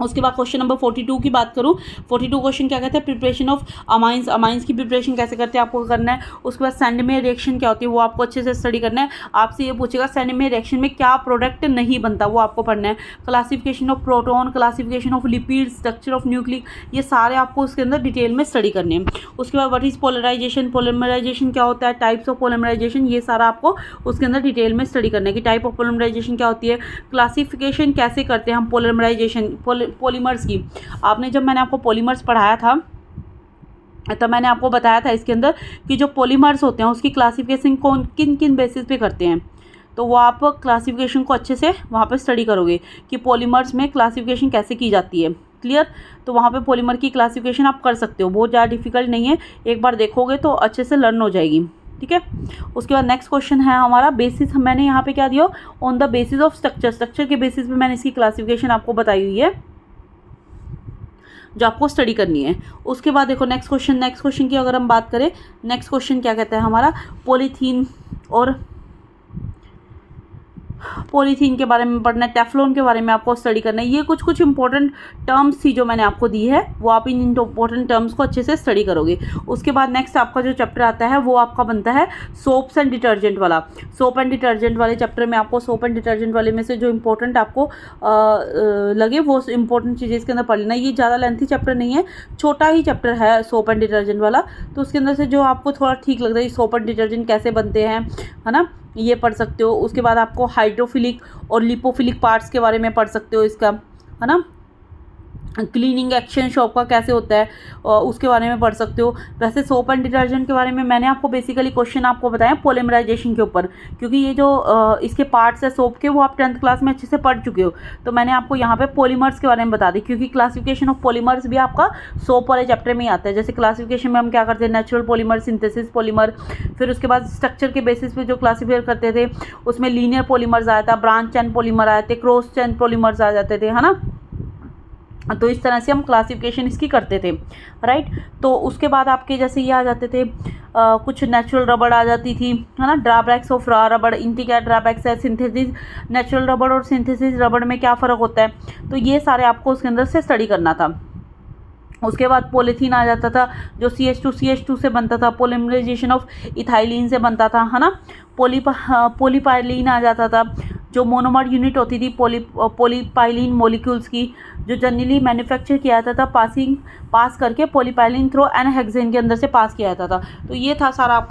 उसके बाद क्वेश्चन नंबर 42 की बात करूँ, 42 क्वेश्चन क्या कहते हैं, प्रिपरेशन ऑफ अमाइंस, अमाइंस की प्रिपरेशन कैसे करते हैं आपको करना है। उसके बाद सैंडमेयर रिएक्शन क्या होती है वो आपको अच्छे से स्टडी करना है। आपसे ये पूछेगा सैंडमेयर रिएक्शन में क्या प्रोडक्ट नहीं बनता वो आपको पढ़ना है। Classification of proton, classification of lipid, structure of nucleic, ये सारे आपको उसके अंदर डिटेल में स्टडी करने हैं। उसके बाद व्हाट इज पोलराइजेशन, पोलिमराइजेशन क्या होता है, टाइप्स ऑफ पोलिमराइजेशन, ये सारा आपको उसके अंदर डिटेल में स्टडी करना है कि टाइप ऑफ पोलिमराइजेशन क्या होती है, क्लासिफिकेशन कैसे करते हैं हम पोलिमराइजेशन पॉलीमर्स की। आपने जब मैंने आपको पॉलीमर्स पढ़ाया था तब मैंने आपको बताया था इसके अंदर कि जो पॉलीमर्स होते हैं उसकी क्लासिफिकेशन कौन किन किन बेसिस पे करते हैं। तो वो आप क्लासिफिकेशन को अच्छे से वहाँ पे स्टडी करोगे कि पॉलीमर्स में क्लासिफिकेशन कैसे की जाती है। क्लियर। तो वहाँ पे पॉलीमर की क्लासिफिकेशन आप कर सकते हो, बहुत ज़्यादा डिफिकल्ट नहीं है, एक बार देखोगे तो अच्छे से लर्न हो जाएगी। ठीक है। उसके बाद नेक्स्ट क्वेश्चन है हमारा बेसिस, मैंने यहाँ पे क्या दिया, on the basis of structure, structure के बेसिस पे मैंने इसकी क्लासिफिकेशन आपको बताई हुई है जो आपको स्टडी करनी है। उसके बाद देखो नेक्स्ट क्वेश्चन की अगर हम बात करें, नेक्स्ट क्वेश्चन क्या कहता है हमारा, पॉलीथीन और पॉलीथीन के बारे में पढ़ना है, टेफ्लॉन के बारे में आपको स्टडी करना है। ये कुछ इंपॉर्टेंट टर्म्स थी जो मैंने आपको दी है, वो आप इन इंपॉर्टेंट टर्म्स को अच्छे से स्टडी करोगे। उसके बाद नेक्स्ट आपका जो चैप्टर आता है वो आपका बनता है सोप्स एंड डिटर्जेंट वाला। सोप एंड डिटर्जेंट वाले चैप्टर में आपको सोप एंड डिटर्जेंट वाले में से जो इंपॉर्टेंट आपको लगे वो इंपॉर्टेंट चीज़ें इसके अंदर पढ़ लेना। ये ज़्यादा लेंथी चैप्टर नहीं है, छोटा ही चैप्टर है सोप एंड डिटर्जेंट वाला, तो उसके अंदर से जो आपको थोड़ा ठीक लगता है सोप एंड डिटर्जेंट कैसे बनते हैं, है ना, ये पढ़ सकते हो। उसके बाद आपको हाइड्रोफिलिक और लिपोफिलिक पार्ट्स के बारे में पढ़ सकते हो इसका, है ना, क्लीनिंग एक्शन शॉप का कैसे होता है उसके बारे में पढ़ सकते हो। वैसे सोप एंड डिटर्जेंट के बारे में मैंने आपको बेसिकली क्वेश्चन आपको बताया पॉलीमराइजेशन के ऊपर, क्योंकि ये जो इसके पार्ट्स है सोप के वो आप 10th क्लास में अच्छे से पढ़ चुके हो, तो मैंने आपको यहाँ पे पॉलीमर्स के बारे में बता दी, क्योंकि क्लासिफिकेशन ऑफ पॉलीमर्स भी आपका सोप वाले चैप्टर में ही आता है। जैसे क्लासिफिकेशन में हम क्या करते हैं, नेचुरल पॉलीमर, सिंथेसिस पॉलीमर, फिर उसके बाद स्ट्रक्चर के बेसिस पे जो क्लासीफाई करते थे उसमें लीनियर पॉलीमर्स आया था, ब्रांच चेन पॉलीमर आए थे, क्रॉस चेन पॉलीमर्स आ जाते थे, है ना। तो इस तरह से हम क्लासिफिकेशन इसकी करते थे, राइट। तो उसके बाद आपके जैसे ये आ जाते थे कुछ नेचुरल रबड़ आ जाती थी, है ना, ड्रॉबैक्स ऑफ रॉ रबड़, इनकी क्या ड्रॉबैक्स है, सिंथेसिस नेचुरल रबड़ और सिंथेसिस रबड़ में क्या फ़र्क होता है, तो ये सारे आपको उसके अंदर से स्टडी करना था। उसके बाद पॉलीथीन आ जाता था जो CH2 से बनता था, पॉलीमराइजेशन ऑफ इथाइलिन से बनता था, है ना। पॉलीपाइलिन आ जाता था जो मोनोमर यूनिट होती थी पॉलीपाइलिन मॉलिक्यूल्स की, जो जनरली मैन्युफैक्चर किया जाता था पास करके पॉलीपाइलिन थ्रू एन हेक्सेन के अंदर से पास किया जाता था। तो ये था सारा आपका